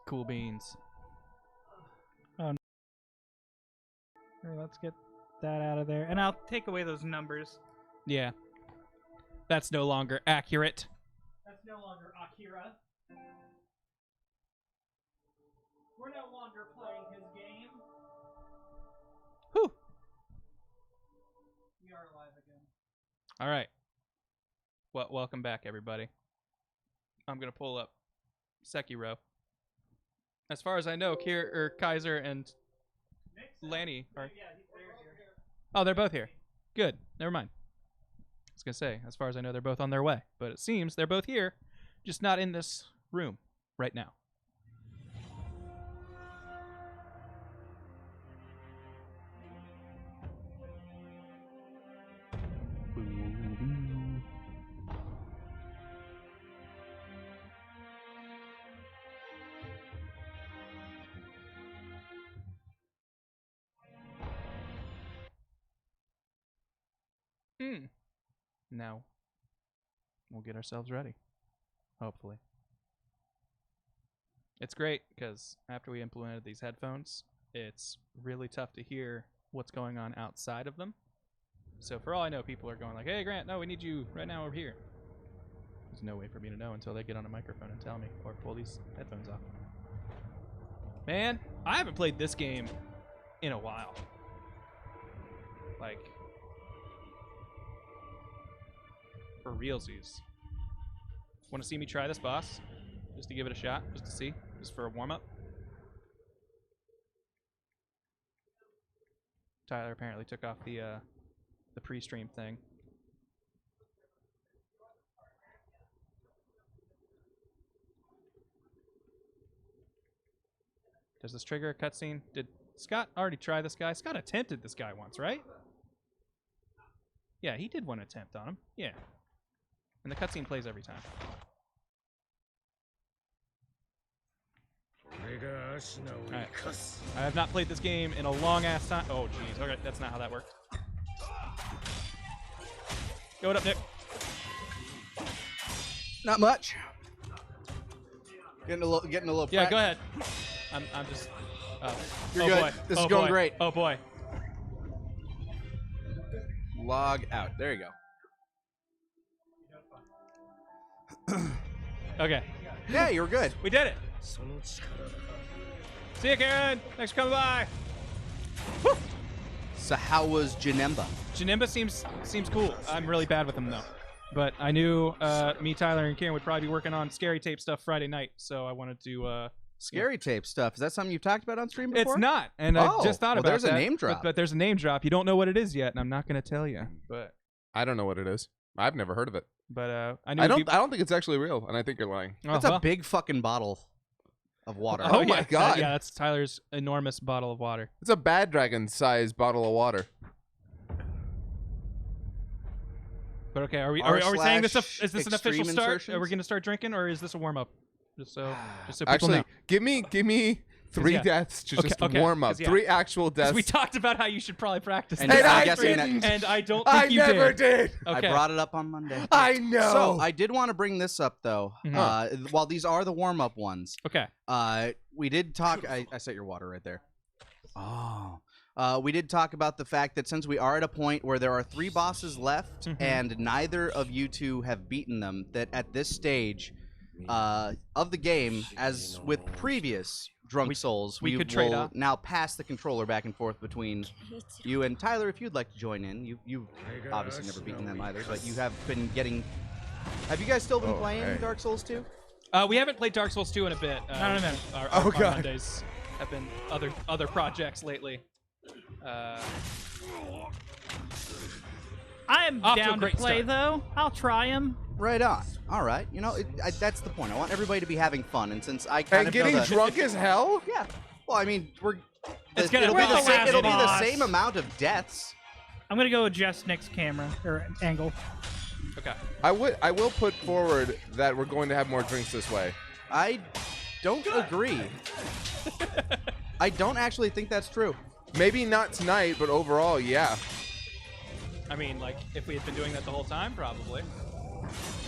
Cool beans. Oh, no. Here, let's get that out of there. And I'll take away those numbers. Yeah. That's no longer accurate. That's no longer Akira. We're no longer playing his game. Whew. We are alive again. All right. Well, welcome back, everybody. I'm going to pull up Sekiro. As far as I know, Kaiser and Lanny are... Yeah, they're here. Oh, they're both here. Good. Never mind. I was going to say, as far as I know, they're both on their way. But it seems they're both here, just not in this room right now. Now, we'll get ourselves ready. Hopefully. It's great, because after we implemented these headphones, it's really tough to hear what's going on outside of them. So for all I know, people are going like, hey, Grant, no, we need you right now over here. There's no way for me to know until they get on a microphone and tell me, or pull these headphones off. Man, I haven't played this game in a while. Like... for realsies. Want to see me try this boss? Just to give it a shot, just to see, just for a warm-up. Tyler apparently took off the pre-stream thing. Does this trigger a cutscene? Did Scott already try this guy? Scott attempted this guy once, right? Yeah, he did one attempt on him. Yeah. And the cutscene plays every time. Right. I have not played this game in a long-ass time. Oh, jeez. Okay, that's not how that worked. Go it up, Nick. Not much. Getting a little. Yeah, go ahead. I'm just. You're oh good. Boy. This is oh going boy. great. Oh boy. Log out. There you go. Okay. Yeah, you were good. We did it. See you, Karen. Thanks for coming by. Woo! So how was Janemba? Janemba seems cool. I'm really bad with him though. But I knew me, Tyler, and Karen would probably be working on scary tape stuff Friday night, so I wanted to. Scary tape stuff. Is that something you've talked about on stream before? It's not, and I just thought about there's that. There's a name drop. But there's a name drop. You don't know what it is yet, and I'm not going to tell you. But I don't know what it is. I've never heard of it. But I knew. I don't think it's actually real, and I think you're lying. Oh, That's a big fucking bottle of water. Oh my God. Yeah, that's Tyler's enormous bottle of water. It's a bad dragon-sized bottle of water. But okay, are we saying this? Is this an official start? Are we going to start drinking, or is this a warm up? Just so people Actually, know. give me 3 deaths to just warm up. 3 actual deaths. We talked about how you should probably practice. And this. I didn't. And I don't think you never did. did. Okay. I brought it up on Monday. I know. So I did want to bring this up though. Mhm. While these are the warm-up ones, Okay. we did talk. I set your water right there. Oh. We did talk about the fact that since we are at a point where there are 3 bosses left and neither of you two have beaten them, that at this stage of the game, as with previous Drunk Souls, we we could trade will off. now pass the controller back and forth between you and Tyler. If you'd like to join in, you've obviously never beaten them either, but you have been getting. Have you guys still been playing Dark Souls 2? We haven't played Dark Souls 2 in a bit. Not in a minute. Our Mondays have been other projects lately. I am Off to a down to great play start. though. I'll try him. Right on. All right. You know, that's the point. I want everybody to be having fun, and since I kind And of getting know the, drunk as hell? yeah. Well, I mean, It's gonna it'll be be the last it'll be the boss. same amount of deaths. I'm gonna go adjust Nick's camera or angle. Okay. I will put forward that we're going to have more drinks this way. I don't agree. I don't actually think that's true. Maybe not tonight, but overall, yeah. I mean, like, if we had been doing that the whole time, probably.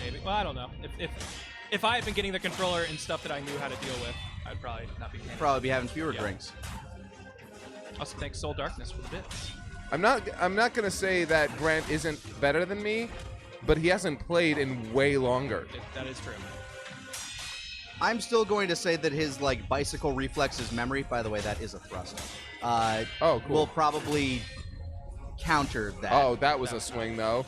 Maybe. Well, I don't know. if I had been getting the controller and stuff that I knew how to deal with, I'd probably not be paying. Probably be having fewer drinks. Also, thanks Soul Darkness for the bits. I'm not gonna say that Grant isn't better than me, but he hasn't played in way longer. That is true. I'm still going to say that his like bicycle reflexes memory. By the way, that is a thrust. Oh, cool. Will probably counter that. Oh, that was a swing though.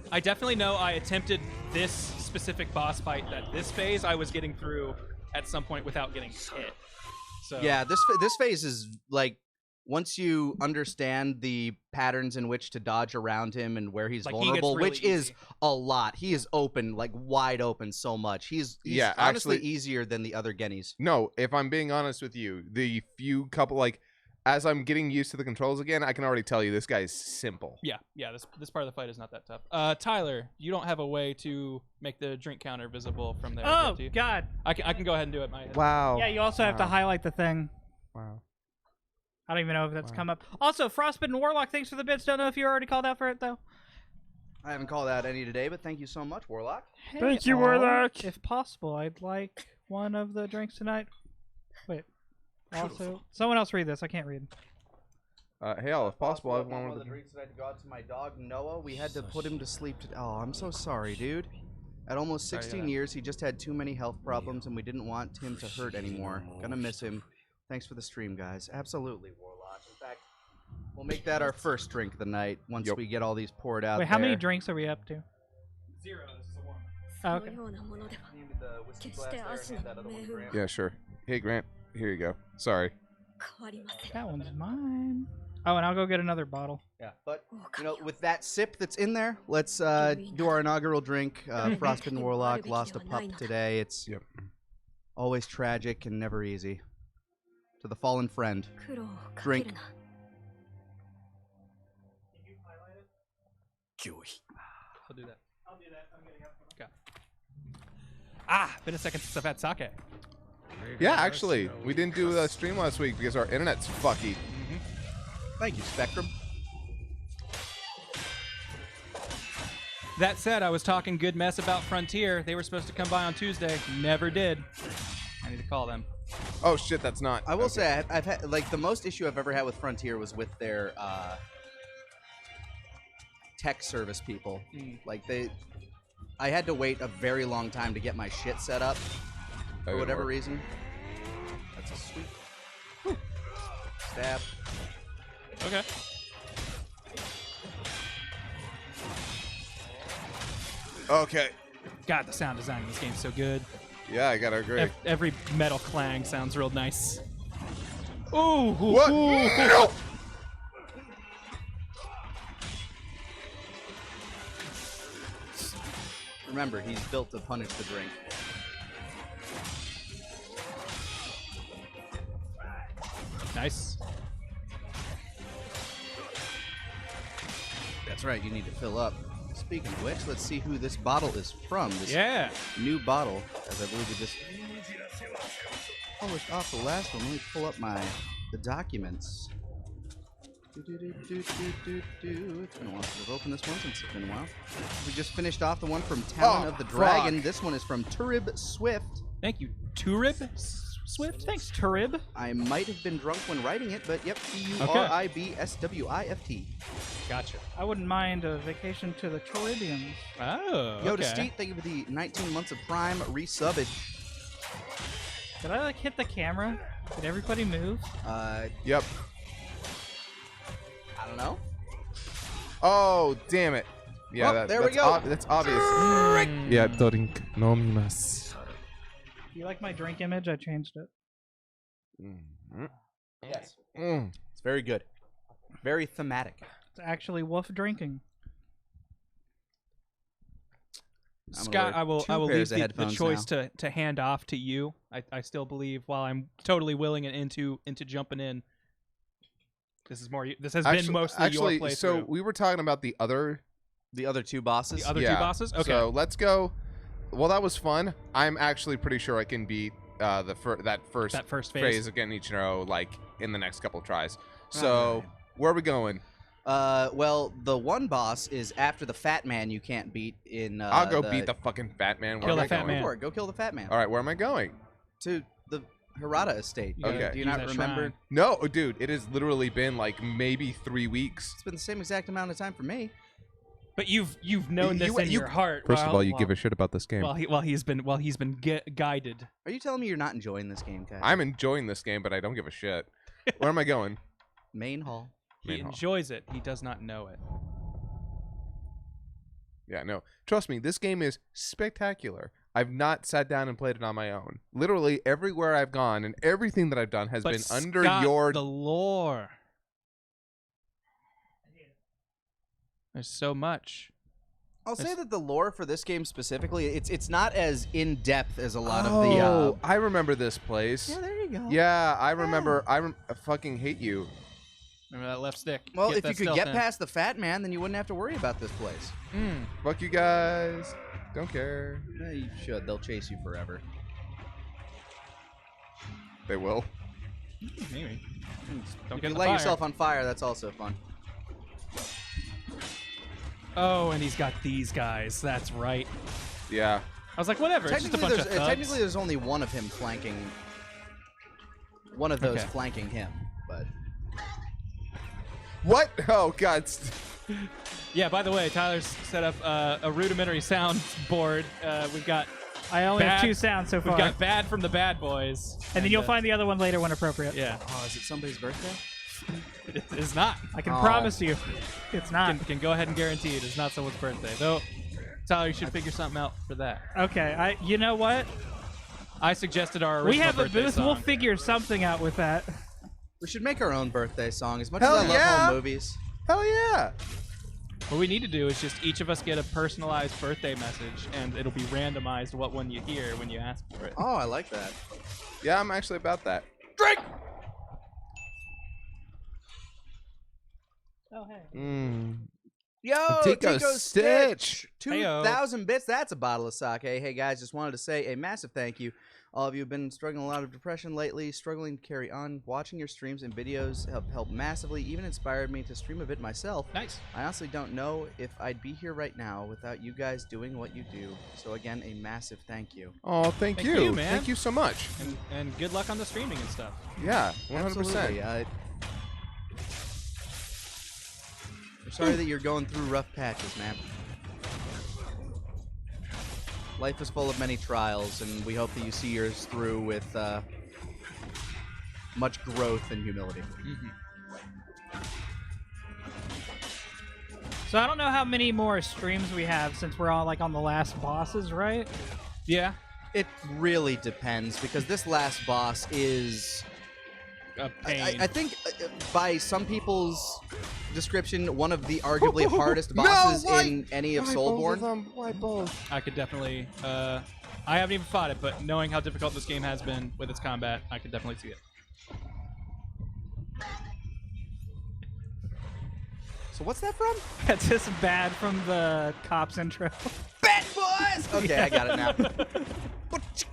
I definitely know I attempted this specific boss fight that this phase I was getting through at some point without getting hit. So Yeah, this phase is like once you understand the patterns in which to dodge around him and where he's Like, he vulnerable, gets really which is easy. a lot. He is open, like wide open so much. He's Yeah, honestly actually- easier than the other Gennies. No, if I'm being honest with you, the few couple like as I'm getting used to the controls again, I can already tell you this guy is simple. yeah. This part of the fight is not that tough. Tyler, you don't have a way to make the drink counter visible from there. Oh, do you? God. I can go ahead and do it. Wow. Yeah, you also have to Wow. highlight the thing. Wow. I don't even know if that's Wow. come up. Also, Frostbitten Warlock, thanks for the bits. Don't know if you already called out for it, though. I haven't called out any today, but thank you so much, Warlock. Hey, Thank you, all. Warlock. If possible, I'd like one of the drinks tonight. Wait. Also, someone else read this. I can't read. Hey, all, if possible, I want want one one of the drinks tonight to go out to my dog Noah. We had to put him to sleep. Oh, I'm so sorry, dude. At almost Sorry to 16 hear that. years, he just had too many health problems, and we didn't want him to hurt anymore. Gonna miss him. Thanks for the stream, guys. Absolutely, Warlock. In fact, we'll make that our first drink of the night once Yep. we get all these poured out. Wait, how many there. drinks are we up to? 0. This is a 1. Oh, okay. Hand me the whiskey glass there, and hand that other one to Grant. Yeah, sure. Hey, Grant, here you go. Sorry. That one's mine. Oh, and I'll go get another bottle. Yeah, but you know, with that sip that's in there, let's do our inaugural drink. Frostbitten Warlock lost a pup today. It's Yep. always tragic and never easy. To the fallen friend. Drink. I'll do that. Okay. Been a second since I've had sake. Yeah, actually, we didn't do a stream last week because our internet's fucky. Thank you, Spectrum. That said, I was talking good mess about Frontier. They were supposed to come by on Tuesday. Never did. I need to call them. Oh shit, that's not. I will okay. say I've had like the most issue I've ever had with Frontier was with their tech service people. Like I had to wait a very long time to get my shit set up That for didn't whatever work. reason. That's a sweet stab. Okay. Okay. God, the sound design in this game's so good. Yeah, I gotta agree. Every metal clang sounds real nice. Ooh. What? No! Remember, he's built to punish the drink. Nice. That's right, you need to fill up. Speaking of which, let's see who this bottle is from. This Yeah. new bottle, as I believe it just polished off the last one. Let me pull up the documents. It's been a while since I've opened this one, since it's been a while. We just finished off the one from Talon of the Dragon. fuck. This one is from Turib Swift. Thank you, Turib Swift. Thanks, Turib. I might have been drunk when writing it, but yep, Turibswift. Gotcha. I wouldn't mind a vacation to the Caribbean. Oh, Yo, okay. to Steve, thank you for the 19 months of Prime resubbage. Did I like hit the camera? Did everybody move? Yep. I don't know. Oh, damn it. Yeah, Oh, there we go. That's obvious. Yeah, drink nomimasu. Do you like my drink image? I changed it. Yes. Mm. It's very good. Very thematic. It's actually wolf drinking. I'm gonna Scott, wear I will two leave pairs of the headphones choice to hand off to you. I still believe while I'm totally willing and into jumping in. This is more. This has been mostly your playthrough. So we were talking about the other The other two bosses. the other two bosses. Okay. So let's go. Well, that was fun. I'm actually pretty sure I can beat that first phase. phase of Genichiro like in the next couple tries. So Alright. where are we going? Well, the one boss is after the fat man you can't beat in. I'll go beat the fucking fat man. Where Kill am the I fat going? man. Go for it. Go kill the fat man. All right, where am I going? To the Hirata estate. You gotta Okay. Do you use not that remember? shrine. No, dude, it has literally been like maybe 3 weeks. It's been the same exact amount of time for me. But you've known this in your heart. First of all, you while- give a shit about this game. while he's been guided. Are you telling me you're not enjoying this game, Kai? I'm enjoying this game, but I don't give a shit. Where am I going? Main hall. He Main hall. enjoys it. He does not know it. Yeah, no. Trust me, this game is spectacular. I've not sat down and played it on my own. Literally everywhere I've gone and everything that I've done has But been under Scott, your. the lore. There's so much. I'll say There's- that the lore for this game specifically, it's not as in depth as a lot of the. Oh, I remember this place. Yeah, there you go. Yeah, I remember. I fucking hate you. Remember that left stick. Well, Get if that you could stealth get in. past the fat man, then you wouldn't have to worry about this place. Fuck you guys. Don't care. Yeah, you should. They'll chase you forever. They will. Maybe. Don't If get you the light fire. yourself on fire, that's also fun. Oh, and he's got these guys. That's right. Yeah. I was like, whatever. It's just a bunch of thugs. Technically, there's only one of him flanking. One of those Okay. flanking him, but What? Oh God. Yeah. By the way, Tyler's set up a rudimentary sound board. We've got I only have Bad- 2 sounds so far. we've got bad from the bad boys, and then you'll find the other one later when appropriate. Yeah. oh, is it somebody's birthday? It is not. I can Oh. promise you, it's not. Can go ahead and guarantee it is not someone's birthday. Though, Tyler, you should figure something out for that. Okay, you know what? I suggested our original We have a birthday booth. song. We'll figure something out with that. We should make our own birthday song. As much Hell as I love yeah! home movies. Hell yeah. What we need to do is just each of us get a personalized birthday message, and it'll be randomized what one you hear when you ask for it. Oh, I like that. Yeah, I'm actually about that. Drink. Oh hey. Yo, Tico Tico Stitch. 2,000 bits. That's a bottle of sake. Hey guys, just wanted to say a massive thank you. All of you have been struggling a lot of depression lately, struggling to carry on. Watching your streams and videos have helped massively, even inspired me to stream a bit myself. Nice. I honestly don't know if I'd be here right now without you guys doing what you do. So again, a massive thank you. Oh, thank Thank you. you, man. Thank you so much. And good luck on the streaming and stuff. Yeah, 100%. Absolutely. I'm sorry that you're going through rough patches, man. Life is full of many trials, and we hope that you see yours through with much growth and humility. So I don't know how many more streams we have since we're all like on the last bosses, right? Yeah. It really depends, because this last boss is... A pain. I think, by some people's description, one of the arguably hardest bosses in any of Soulborn. Why both? I could definitely. I haven't even fought it, but knowing how difficult this game has been with its combat, I could definitely see it. So what's that from? That's just bad from the cops intro. Bad boys! Okay, I got it now. What you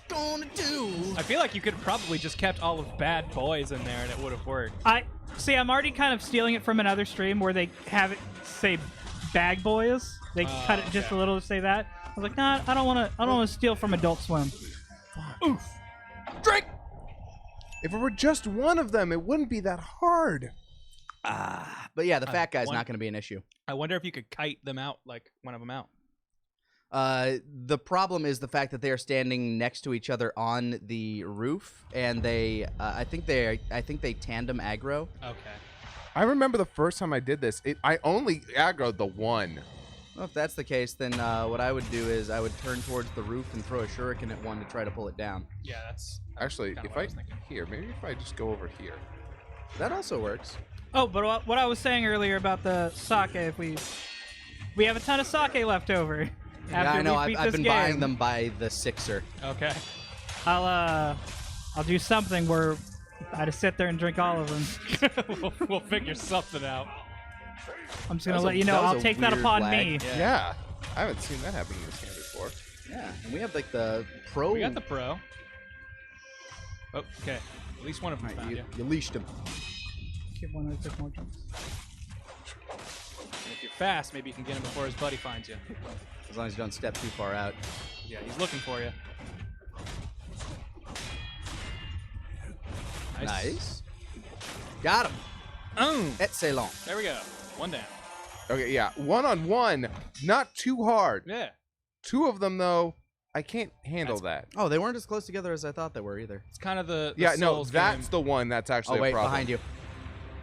gonna do? I feel like you could have probably just kept all of bad boys in there and it would have worked. I see. I'm already kind of stealing it from another stream where they have it say "bag boys." They cut it just okay. a little to say that. I was like, nah, I don't want to. I don't want to steal from Adult Swim. Oof. Drink! If it were just one of them, it wouldn't be that hard. But yeah, the fat guy's one- not going to be an issue. I wonder if you could kite them out, like one of them out. The problem is the fact that they are standing next to each other on the roof, and they, I think they tandem aggro. Okay. I remember the first time I did this, I only aggroed the one. Well, if that's the case, then what I would do is I would turn towards the roof and throw a shuriken at one to try to pull it down. Yeah, that's Actually, kinda if what I I was thinking. here, maybe if I just go over here. That also works. Oh, but what I was saying earlier about the sake, if we have a ton of sake left over. Yeah, After I know. we beat I've this been game. buying them by the sixer. Okay. I'll do something where I just sit there and drink all of them. we'll figure something out. I'm just That gonna was let a- you know. that was I'll a take that weird upon lag. me. Yeah. I haven't seen that happen in this game before. Yeah, and we have like the pro. We got the pro. Oh, okay. At least one of them Alright, found you, you. you leashed him. Keep one of the more jumps. And if you're fast, maybe you can get him before his buddy finds you. As long as you don't step too far out. Yeah, he's looking for you. Nice. Got him. Excellent. There we go. One down. Okay, yeah. 1-on-1, not too hard. Yeah. 2 of them, though, I can't handle that. Oh, they weren't as close together as I thought they were either. It's kind of the Yeah, no, Souls that's game. the one that's actually Oh, wait, a problem. behind you.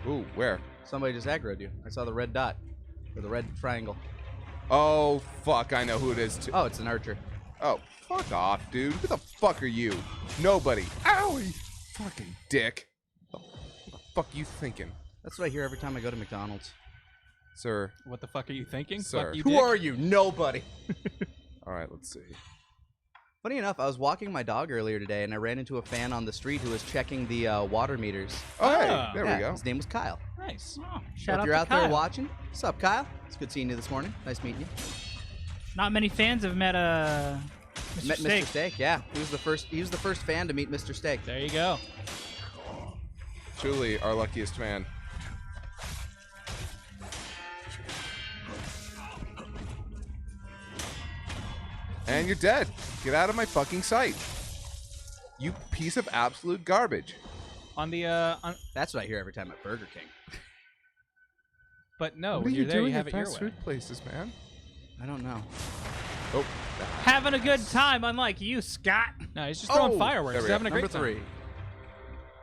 Ooh, where? Somebody just aggroed you. I saw the red dot. Or the red triangle. Oh, fuck, I know who it is, too. Oh, it's an archer. Oh, fuck off, dude. Who the fuck are you? Nobody. Owie! Fucking dick. What the fuck you thinking, That's what I hear every time I go to McDonald's. sir? What the fuck are you thinking? Sir. Fuck you, Who dick? are you? Nobody. All right, let's see. Funny enough, I was walking my dog earlier today, and I ran into a fan on the street who was checking the water meters. Oh, hey, Ah. there Yeah, we go. His name was Kyle. Nice. Oh, So shout if out you're to out Kyle. there watching, what's up, Kyle? It's good seeing you this morning. Nice meeting you. Not many fans have met Mr. Met Steak. Mr. Steak. Yeah, he was the first fan to meet Mr. Steak. There you go. Truly our luckiest man. And you're dead. Get out of my fucking sight. You piece of absolute garbage. On the That's what I hear every time at Burger King. but no, what when are you're you there, doing you have at it your fast way. food places, man? I don't know. Oh, Having a good time, unlike you, Scott. No, he's just throwing Oh, fireworks. there He's we go. having a Number great time. 3.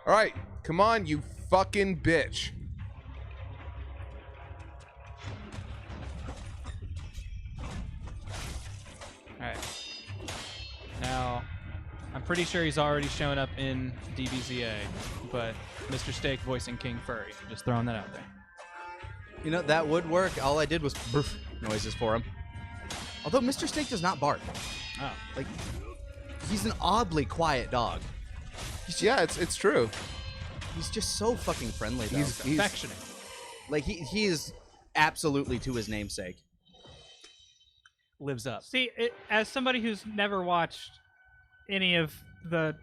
all right. Come on, you fucking bitch. All right. Now, I'm pretty sure he's already shown up in DBZA, but Mr. Steak voicing King Furry. Just throwing that out there. You know, that would work. All I did was brf noises for him. Although Mr. Steak does not bark. Oh. Like, he's an oddly quiet dog. Yeah, it's true. He's just so fucking friendly, though. He's Affectionate. Like, he is absolutely to his namesake. Lives up. See, as somebody who's never watched any of the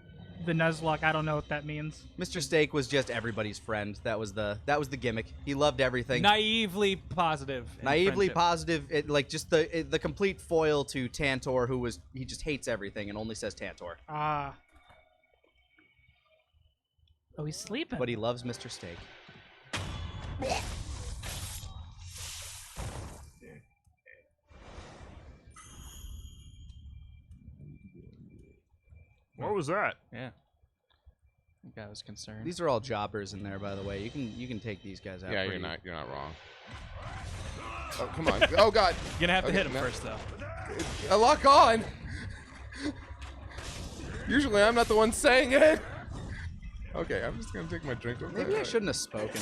Nuzlocke, I don't know what that means. Mr. Steak was just everybody's friend. That was the gimmick. He loved everything. Naively positive. in Naively friendship. positive. Like just the complete foil to Tantor, he just hates everything and only says Tantor. Ah. Oh, he's sleeping. But he loves Mr. Steak. What was that? Yeah. I think I was concerned. These are all jobbers in there, by the way. You can take these guys out. Yeah, pretty- you're not wrong. Oh, come on. Oh, God. You're gonna have to Okay, hit him no. first, though. A lock on. Usually I'm not the one saying it. Okay, I'm just gonna take my drink. Maybe I shouldn't have spoken.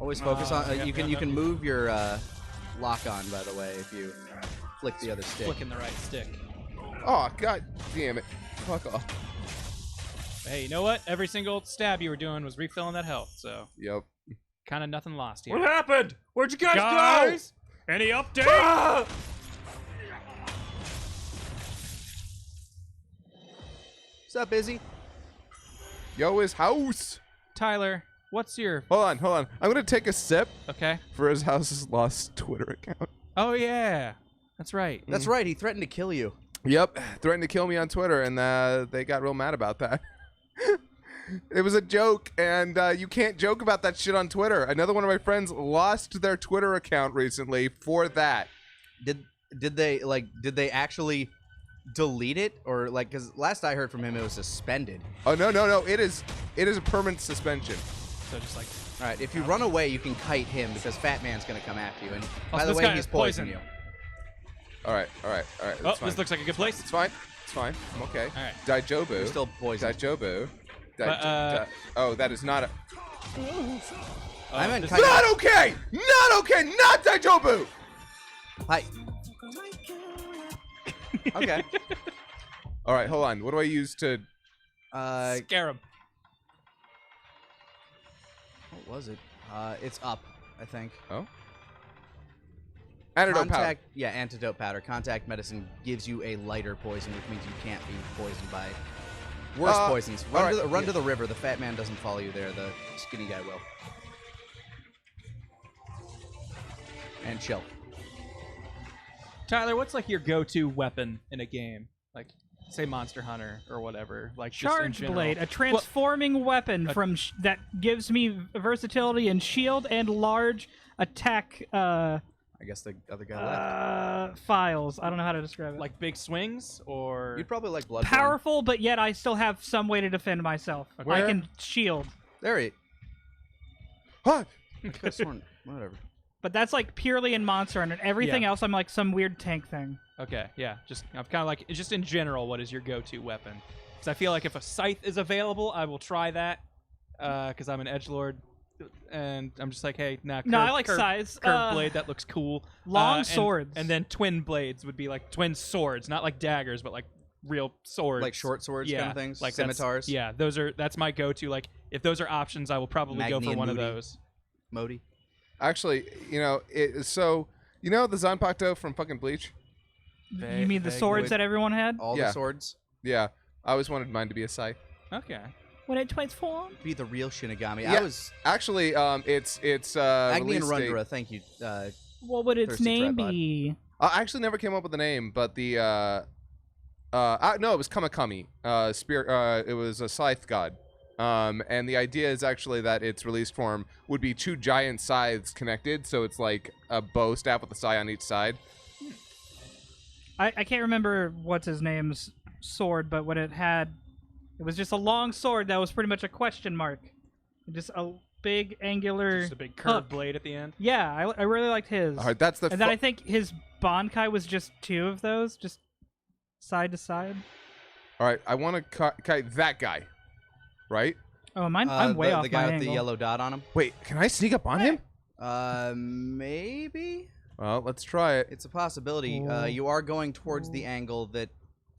Always focus on. yep, You can yep. move your lock on, by the way, if you flick the other stick. Flicking the right stick. Oh, God damn it. Fuck off. But hey, you know what? Every single stab you were doing was refilling that health, so Yep. kind of nothing lost here. What happened? Where'd you guys go? Any update? What's up, Izzy? Yo, his house. Tyler, what's your... Hold on. I'm gonna take a sip Okay. for his house's lost Twitter account. Oh, yeah. That's right. That's right. He threatened to kill you. Yep, threatened to kill me on Twitter, and they got real mad about that. It was a joke, and you can't joke about that shit on Twitter. Another one of my friends lost their Twitter account recently for that. Did they actually delete it, or like? Because last I heard from him, it was suspended. Oh no! It is a permanent suspension. So just like... All right, if you run away, you can kite him because Fat Man's gonna come after you. And by Also, the this way, guy he's has poison. poisoning you. All right. Oh, That's fine. this looks like a good place. It's fine. I'm okay. All right. Daijobu. You're still poisoned. Daijobu. But, Oh, that is not a. I meant this- kite. Not okay. Not okay. Not Daijobu. Hi. Okay. All right, hold on. What do I use to? Scare him. What was it? It's up, I think. Oh. Antidote powder. Yeah, antidote powder. Contact medicine gives you a lighter poison, which means you can't be poisoned by Worst poisons. Run, all right, to the river. The fat man doesn't follow you there. The skinny guy will. And chill. Tyler, what's like your go-to weapon in a game? Like, say Monster Hunter or whatever. Like just in Charge general. Blade, a transforming weapon that gives me versatility and shield and large attack I guess the other guy left. files. I don't know how to describe it. Like big swings or You'd probably like Bloodborne. Powerful, but yet I still have some way to defend myself. Where? I can shield. There he. Huh? Whatever. But that's like purely in Monster Hunter. Everything Yeah. else, I'm like some weird tank thing. Okay, yeah. Just I'm kind of like just in general, what is your go-to weapon? Because I feel like if a scythe is available, I will try that. Because I'm an edgelord, and I'm just like, hey, nah. No, I like scythes. Curved blade, that looks cool. Long And- swords. and then twin blades would be like twin swords, not like daggers, but like real swords, Like short swords yeah, kind of things? like Scimitars? Yeah, that's my go-to. Like if those are options, I will probably go Magni for and one of Moody. those. Modi. Actually, so you know the Zanpakuto from fucking Bleach? You mean the Vaguely. swords that everyone had? All Yeah. the swords. Yeah, I always wanted mine to be a scythe. Okay. When it transformed? Be the real Shinigami. Yeah. I was Actually, it's Agni and release date- Rundra. Thank you. What would its Thirsty name Tripod. be? I actually never came up with a name, but the no, it was Kamakami. Spirit. It was a scythe god. And the idea is actually that its release form would be two giant scythes connected, so it's like a bow staff with a scythe on each side. I can't remember what's his name's sword, but what it had, it was just a long sword that was pretty much a question mark. Just a big angular. Just a big curved hook. blade at the end. Yeah, I really liked his. All right, that's the. And then I think his Bankai was just two of those, just side to side. All right, I want to kite that guy, right? Oh, mine. I'm way off the guy my with angle. the yellow dot on him. Wait, can I sneak up on him? Maybe. Well, let's try it. It's a possibility. Oh. You are going towards the angle that.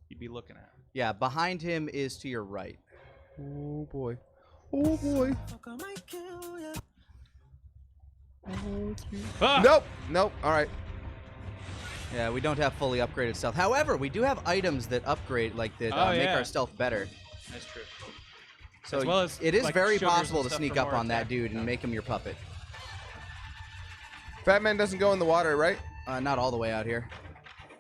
You'd be looking at. Yeah, behind him is to your right. Oh boy. Oh boy. Ah! Nope. All right. Yeah, we don't have fully upgraded stealth. However, we do have items that upgrade, like that Oh, make yeah. our stealth better. That's true. So As well as, it is like, very sugars and possible to stuff sneak for up more on that attack. dude and make him your puppet. Fat man doesn't go in the water, right? Not all the way out here.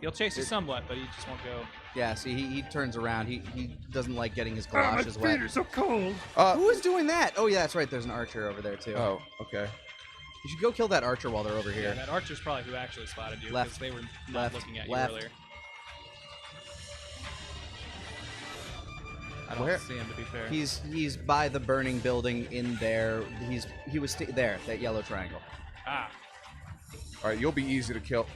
He'll chase you somewhat, but he just won't go. Yeah, see, he turns around. He doesn't like getting his galoshes wet. so cold. Who is doing that? Oh, yeah, that's right. There's an archer over there, too. Oh, okay. You should go kill that archer while they're over Yeah, here. that archer's probably who actually spotted you. Left. Because they were not Left. looking at you Left. earlier. I don't Where? see him, to be fair. He's by the burning building in there. He was there, that yellow triangle. Ah. All right, you'll be easy to kill.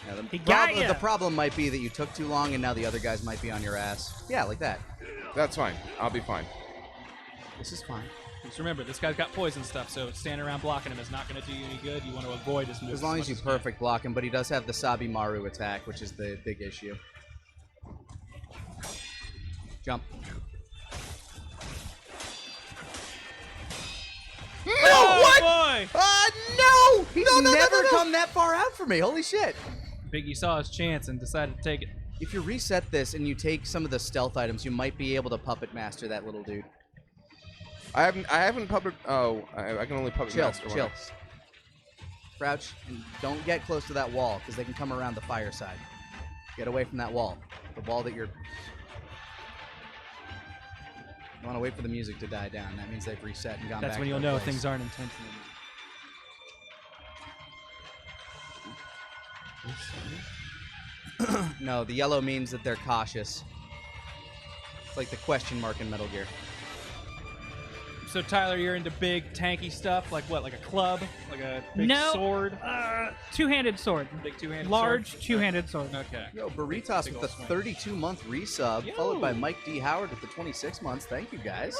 Yeah, He got ya! the problem might be that you took too long and now the other guys might be on your ass. Yeah, like that. That's fine. I'll be fine. This is fine. Just remember, this guy's got poison stuff, so standing around blocking him is not going to do you any good. You want to avoid his moves. As long much as you can. perfect block him, but he does have the Sabi Maru attack, which is the big issue. Jump. Oh, what? boy! No! He's never come that far out for me. Holy shit. Biggie saw his chance and decided to take it. If you reset this and you take some of the stealth items, you might be able to puppet master that little dude. I haven't puppet. Oh, I can only puppet Chill, master one. chill. Crouch and don't get close to that wall because they can come around the fire side. Get away from that wall. The wall that you're. You want to wait for the music to die down. That means they've reset and gone back. That's when to you'll their know place. things aren't intentional. No, the yellow means that they're cautious. It's like the question mark in Metal Gear. So Tyler, you're into big tanky stuff, like what? Like a club, like a big No. sword, Two-handed sword. big two-handed Large sword? two-handed sword. Okay. Yo, Burritos Big with ol' the swing. 32-month resub, Yo. followed by Mike D. Howard with the 26 months. Thank you, guys.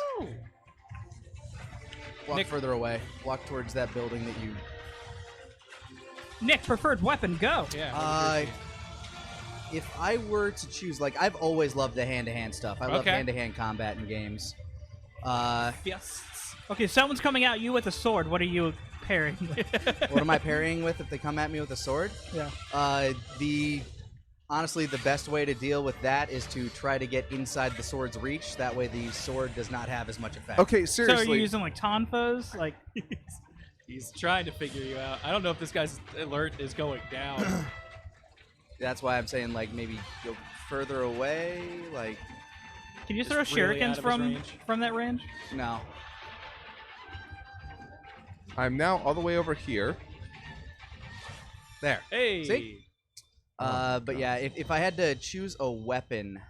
Walk Nick- further away. Walk towards that building that you... Nick, preferred weapon, go. Yeah. If I were to choose, like, I've always loved the hand-to-hand stuff. I love Okay. hand-to-hand combat in games. Yes. Okay, someone's coming at you with a sword. What are you pairing with? What am I parrying with if they come at me with a sword? Yeah. The Honestly, the best way to deal with that is to try to get inside the sword's reach. That way the sword does not have as much effect. Okay, So are seriously. you using like tonfas? Like, He's trying to figure you out. I don't know if this guy's alert is going down. That's why I'm saying, like, maybe go further away. Like, can you Just throw really out shurikens of his range. from that range? no. I'm now all the way over here. There. Hey. See? But yeah, if I had to choose a weapon,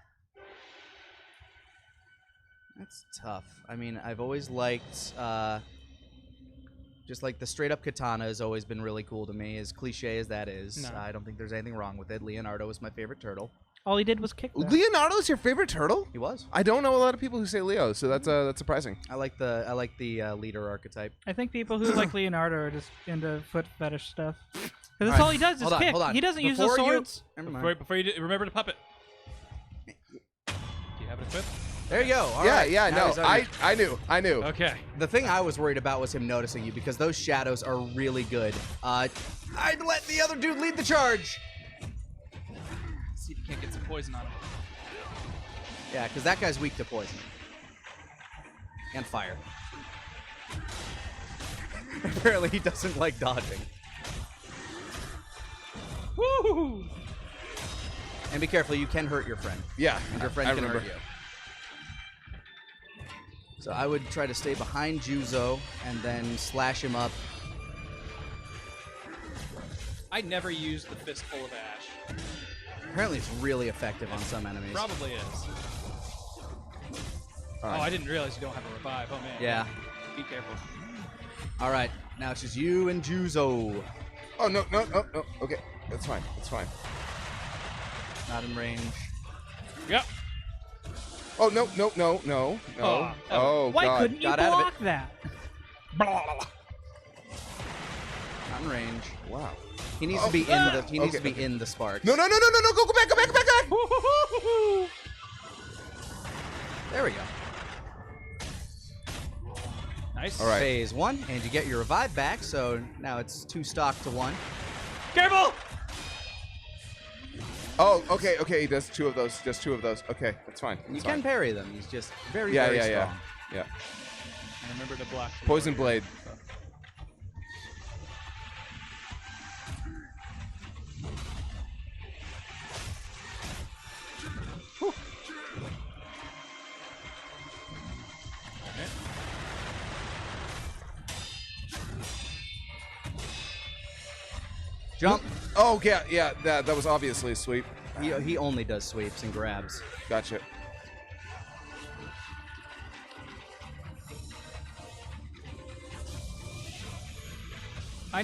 that's tough. I mean, I've always liked, just like the straight up katana has always been really cool to me, as cliche as that is. No. I don't think there's anything wrong with it. Leonardo is my favorite turtle. All he did was kick that. Leonardo's your favorite turtle? He was. I don't know a lot of people who say Leo, so that's surprising. I like the leader archetype. I think people who like Leonardo are just into foot fetish stuff. Because that's all he does is Hold on, kick. hold on. He doesn't use the Before you- swords. Never mind. Before you remember to puppet. Do you have it equipped? There you go. All Yeah, right. yeah, Now no. he's on you. I knew. Okay. The thing I was worried about was him noticing you, because those shadows are really good. I'd let the other dude lead the charge. See if you can't get some poison on him. Yeah, because that guy's weak to poison. And fire. Apparently he doesn't like dodging. Woo! And be careful, you can hurt your friend. Yeah, And your friend I can remember. hurt you. So I would try to stay behind Juzo and then slash him up. I never used the fistful of ash. Apparently it's really effective on some enemies. Probably is. Oh, I didn't realize you don't have a revive. Oh man. Yeah. Be careful. All right, now it's just you and Juzo. Oh, no. Okay, that's fine. That's fine. Not in range. Yep. Oh, no. Oh, Why God. couldn't you Got out of block that? Not in range. Wow. He needs to be in the. He needs Okay, to be in the sparks. No. Go back. There we go. Nice. All right. Phase 1, and you get your revive back. So now it's 2 stock to 1. Careful! Oh, okay. He does 2 of those. Just 2 of those. Okay, that's fine. You That's can fine. parry them. He's just very, Yeah, very yeah, strong. yeah. And remember to block. the Poison warrior. blade. Jump. Oh, yeah. That was obviously a sweep. He only does sweeps and grabs. Gotcha. We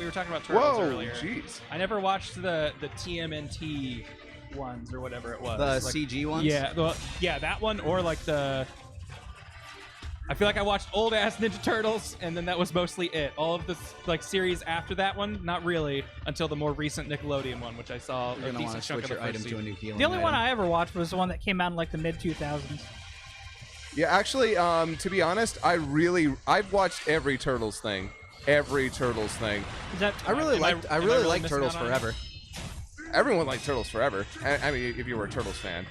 were talking about turtles Whoa, earlier. jeez. I never watched the TMNT ones or whatever it was. The Like, CG ones? Yeah, that one, or like the. I feel like I watched old ass Ninja Turtles, and then that was mostly it. All of the like series after that one, not really, until the more recent Nickelodeon one, which I saw You're a going to want decent to chunk switch of the your first item to a season. new healing The only one item. I ever watched was the one that came out in like the mid 2000s. Yeah, actually, to be honest, I've watched every Turtles thing. Every Turtles thing. Is that I really Am I liked really liked missing Turtles out on it? Forever. Everyone liked Turtles forever. I mean, if you were a Turtles fan.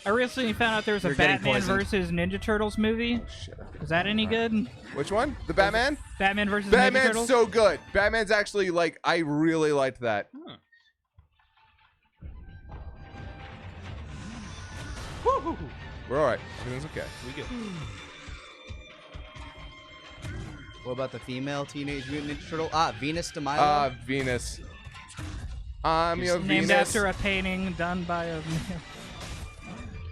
I recently found out there was a You're getting Batman poisoned. versus Ninja Turtles movie. Shit. Is that any good? Which one? The Batman? Batman versus Ninja Batman's Turtles? so good. Batman's actually, like, I really liked that. Huh. We're all right. Everything's okay. We good. What about the female Teenage Mutant Ninja Turtle? Venus de Milo. Venus. I'm your Named Venus. after a painting done by a.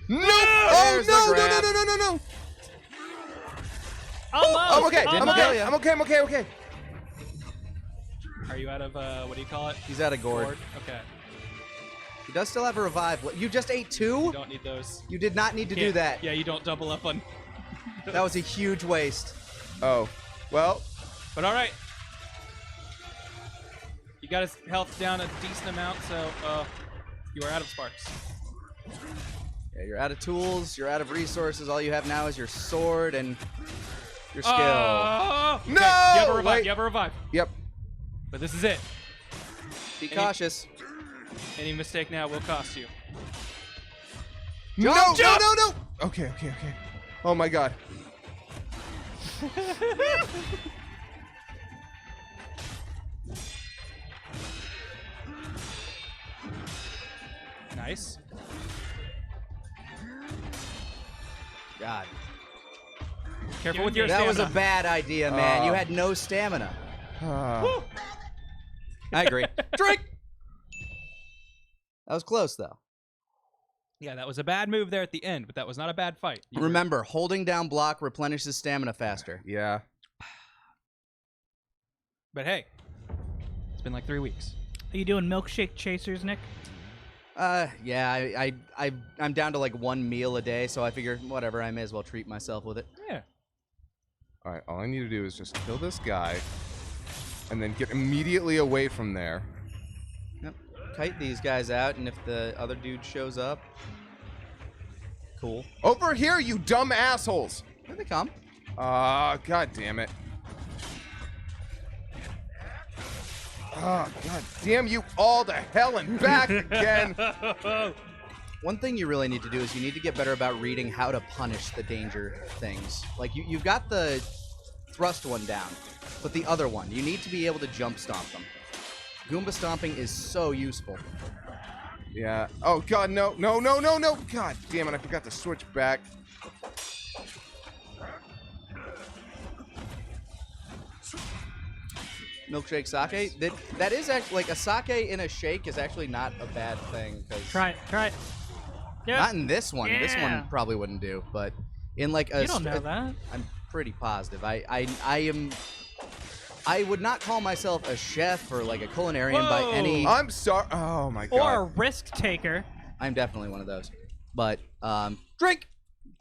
No! Oh, There's the no, grab. no. Almost! I'm okay. Didn't I'm kill okay. ya. I'm okay. Are you out of what do you call it? He's out of gourd. Gourd? Okay. He does still have a revive. You just ate 2? You don't need those. You did not need to do Can't- that. Yeah, you don't double up on. That was a huge waste. Oh. Well, But all right. You got his health down a decent amount, so you are out of sparks. Yeah, you're out of tools. You're out of resources. All you have now is your sword and your skill. Oh! No! Okay, you have a revive. Wait. You have a revive. yep. But this is it. Be cautious. Any mistake now will cost you. No, Jump, no, jump! no, no. Okay. Oh my god. Nice. God. Careful with your That was a stamina. bad idea, man. You had no stamina. Ah. I agree. Drink! That was close, though. Yeah, that was a bad move there at the end, but that was not a bad fight. You were- Remember, holding down block replenishes stamina faster. Yeah. But hey, it's been like 3 weeks. Are you doing milkshake chasers, Nick? Yeah, I'm down to like 1 meal a day, so I figure, whatever, I may as well treat myself with it. Yeah. All right. All I need to do is just kill this guy, and then get immediately away from there. Yep. Kite these guys out, and if the other dude shows up, cool. Over here, you dumb assholes! Here they come. Ah, god damn it. Ah, god damn you all to hell and back again. One thing you really need to do is you need to get better about reading how to punish the danger things. Like, you've got the thrust one down, but the other one, you need to be able to jump stomp them. Goomba stomping is so useful. Yeah. Oh god, no, no, no, no, no. God damn it, I forgot to switch back. Milkshake sake, that is actually, like, a sake in a shake is actually not a bad thing. Cause Try it. Yeah. Not in this one. This Yeah. one probably wouldn't do, but in like a You don't know that. I'm pretty positive. I would not call myself a chef or like a culinarian by any. I'm sorry. Oh my god. Or a risk taker. I'm definitely one of those. But drink.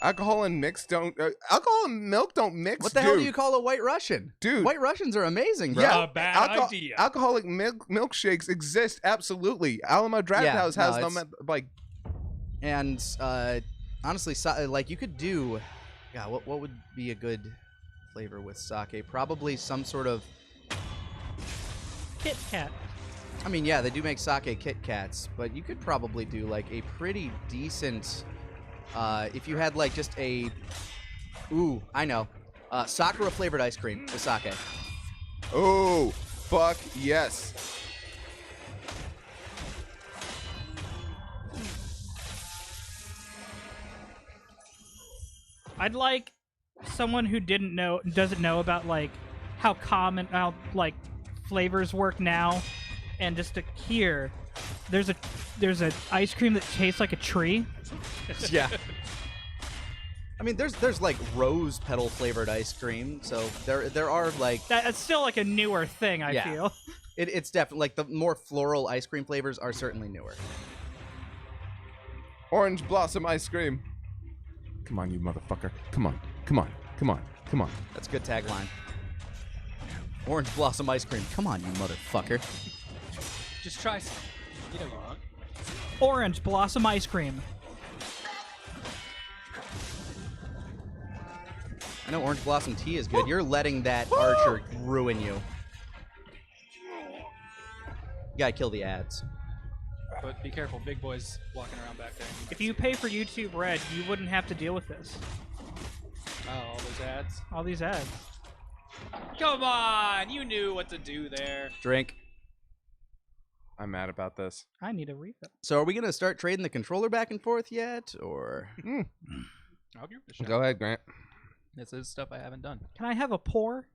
Alcohol and alcohol and milk don't mix. What the hell do you call a White Russian? Dude. White Russians are amazing, bro. Yeah, A bad idea. Alcoholic milkshakes exist absolutely. Alamo Draft Yeah, House no, has them it's- at, like. And honestly, like you could do. Yeah, what would be a good flavor with sake? Probably some sort of. Kit Kat. I mean, yeah, they do make sake Kit Kats, but you could probably do like a pretty decent. If you had like just a. Ooh, I know. Sakero flavored ice cream with sake. Oh, fuck yes. I'd like someone who doesn't know about like how like flavors work now, and just to hear there's a ice cream that tastes like a tree. Yeah. I mean, there's like rose petal flavored ice cream, so there are like That's still like a newer thing. I Yeah. feel. it's definitely like the more floral ice cream flavors are certainly newer. Orange blossom ice cream. Come on, you motherfucker. Come on. Come on. Come on. Come on. That's a good tagline. Orange blossom ice cream. Come on, you motherfucker. Just try some. You know you want. Orange blossom ice cream. I know orange blossom tea is good. You're letting that archer ruin you. You gotta kill the ads. But be careful, big boys walking around back there. If you pay for YouTube Red, you wouldn't have to deal with this. Oh, all those ads. All these ads. Come on, you knew what to do there. Drink. I'm mad about this. I need a refill. So are we gonna start trading the controller back and forth yet, or? I'll give it a shot. Go ahead, Grant. This is stuff I haven't done. Can I have a pour?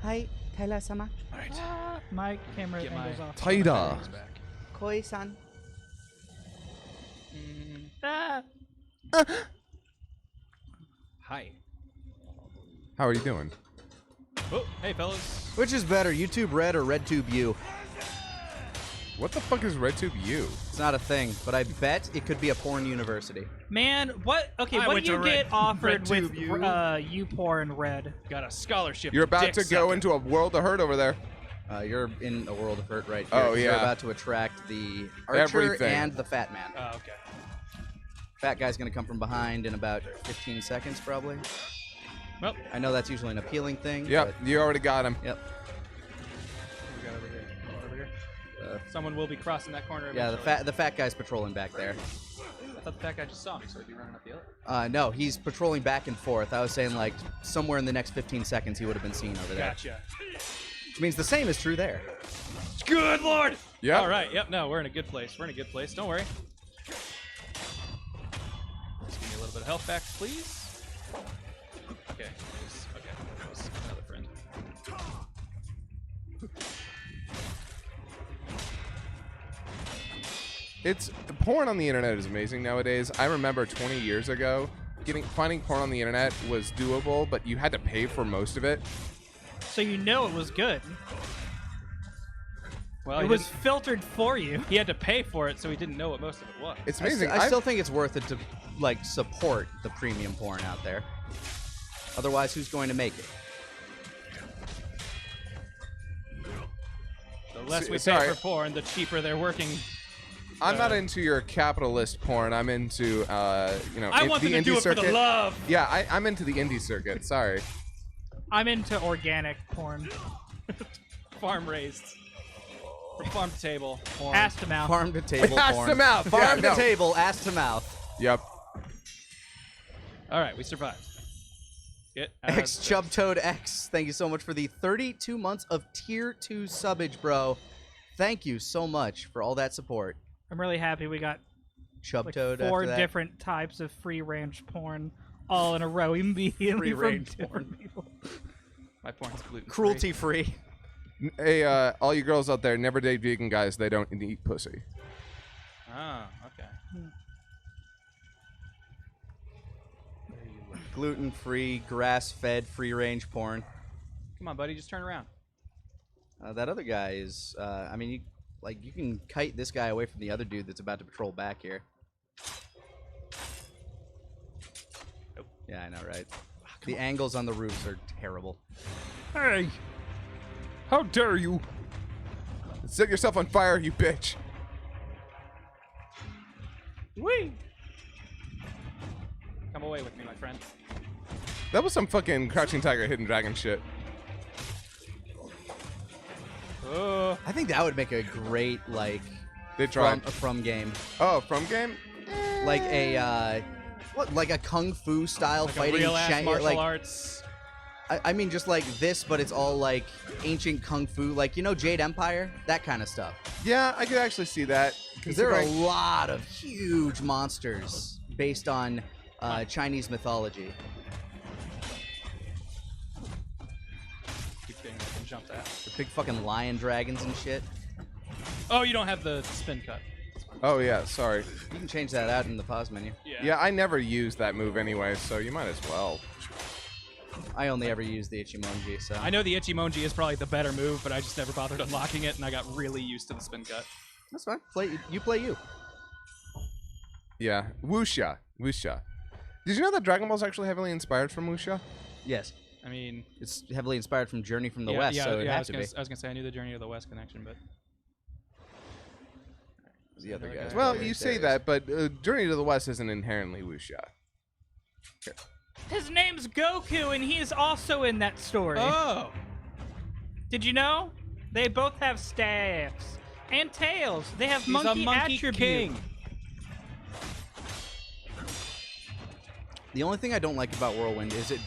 Hi, Taila-sama. All right. My camera Get angle's my off. Taida. Things back. Koi-san. Ah! Hi. How are you doing? Oh, hey fellas. Which is better, YouTube Red or RedTube U? What the fuck is RedTube U? It's not a thing, but I bet it could be a porn university. Man, what? Okay, I what went do you to get Red- offered with RedTube U-Pour and Red? Got a scholarship. You're about dick to go sucker. into a world of hurt over there. You're in a world of hurt right here. Oh, 'cause You're yeah. about to attract the archer Everything. and the fat man. Oh, okay. Fat guy's gonna come from behind in about 15 seconds, probably. Well, I know that's usually an appealing thing. Yep, you already got him. But, yep. what we got over here? Over here. Someone will be crossing that corner Yeah, eventually. the fat guy's patrolling back there. I thought the fat guy just saw me, so he'd be running up the other. No, he's patrolling back and forth. I was saying, like, somewhere in the next 15 seconds he would have been seen over there. Gotcha. Which means the same is true there. Good lord! Yeah. All right, yep, no, we're in a good place. We're in a good place. Don't worry. Just give me a little bit of health back, please. Okay, that was another friend. It's porn on the internet is amazing nowadays. I remember 20 years ago, finding porn on the internet was doable, but you had to pay for most of it. So you know it was good. Well, It was filtered for you. he had to pay for it, so he didn't know what most of it was. It's amazing. I still think it's worth it to, like, support the premium porn out there. Otherwise, who's going to make it? The less we pay Sorry. for porn, the cheaper they're working. I'm not into your capitalist porn. I'm into, I want the them to do indie it for circuit. the love. Yeah, I'm into the indie circuit. Sorry. I'm into organic porn. Farm raised. From farm to table. Porn. Ass to mouth. Farm to table Ass porn. to mouth. Farm Yeah, to no. table, ass to mouth. Yep. All right, we survived. Get X Chubtoad X, thank you so much for the 32 months of Tier 2 subbage, bro. Thank you so much for all that support. I'm really happy we got like Chubtoad 4 after that. different types of free-range porn all in a row immediately from Free-range different people. My porn's gluten. Cruelty-free. Hey, all you girls out there, never date vegan guys. They don't eat pussy. Ah, okay. Gluten-free, grass-fed, free-range porn. Come on, buddy, just turn around. That other guy is, I mean, you can kite this guy away from the other dude that's about to patrol back here. Nope. Yeah, I know, right? The angles on the roofs are terrible. Hey! How dare you! Set yourself on fire, you bitch! Whee! Come away with me, my friend. That was some fucking Crouching Tiger, Hidden Dragon shit. Oh, I think that would make a great, like, They tried. from game. Oh, from game? Like a, like a kung fu style like a fighting real ass Shang- martial like, arts. I mean, just like this, but it's all like ancient kung fu, like, you know, Jade Empire, that kind of stuff. Yeah, I could actually see that. Because there are a considering- lot of huge monsters based on Chinese mythology. Keep getting up and jump that. The big fucking lion dragons and shit. Oh, you don't have the spin cut. Oh, yeah, sorry. You can change that out in the pause menu. Yeah, I never use that move anyway, so you might as well. I only ever use the Ichimonji, so. I know the Ichimonji is probably the better move, but I just never bothered unlocking it, and I got really used to the spin cut. That's fine. You play you. Yeah, Wuxia. Wuxia. Did you know that Dragon Ball is actually heavily inspired from Wuxia? Yes. I mean, It's heavily inspired from Journey from the yeah, West, yeah, so it yeah, has to be. I was gonna say I knew the Journey to the West connection, but The other guys. Well, right you say there. that, but Journey to the West isn't inherently Wuxia. His name's Goku, and he is also in that story. oh, Did you know? They both have staffs and tails. They have he's monkey a monkey attribute. king. The only thing I don't like about Whirlwind is it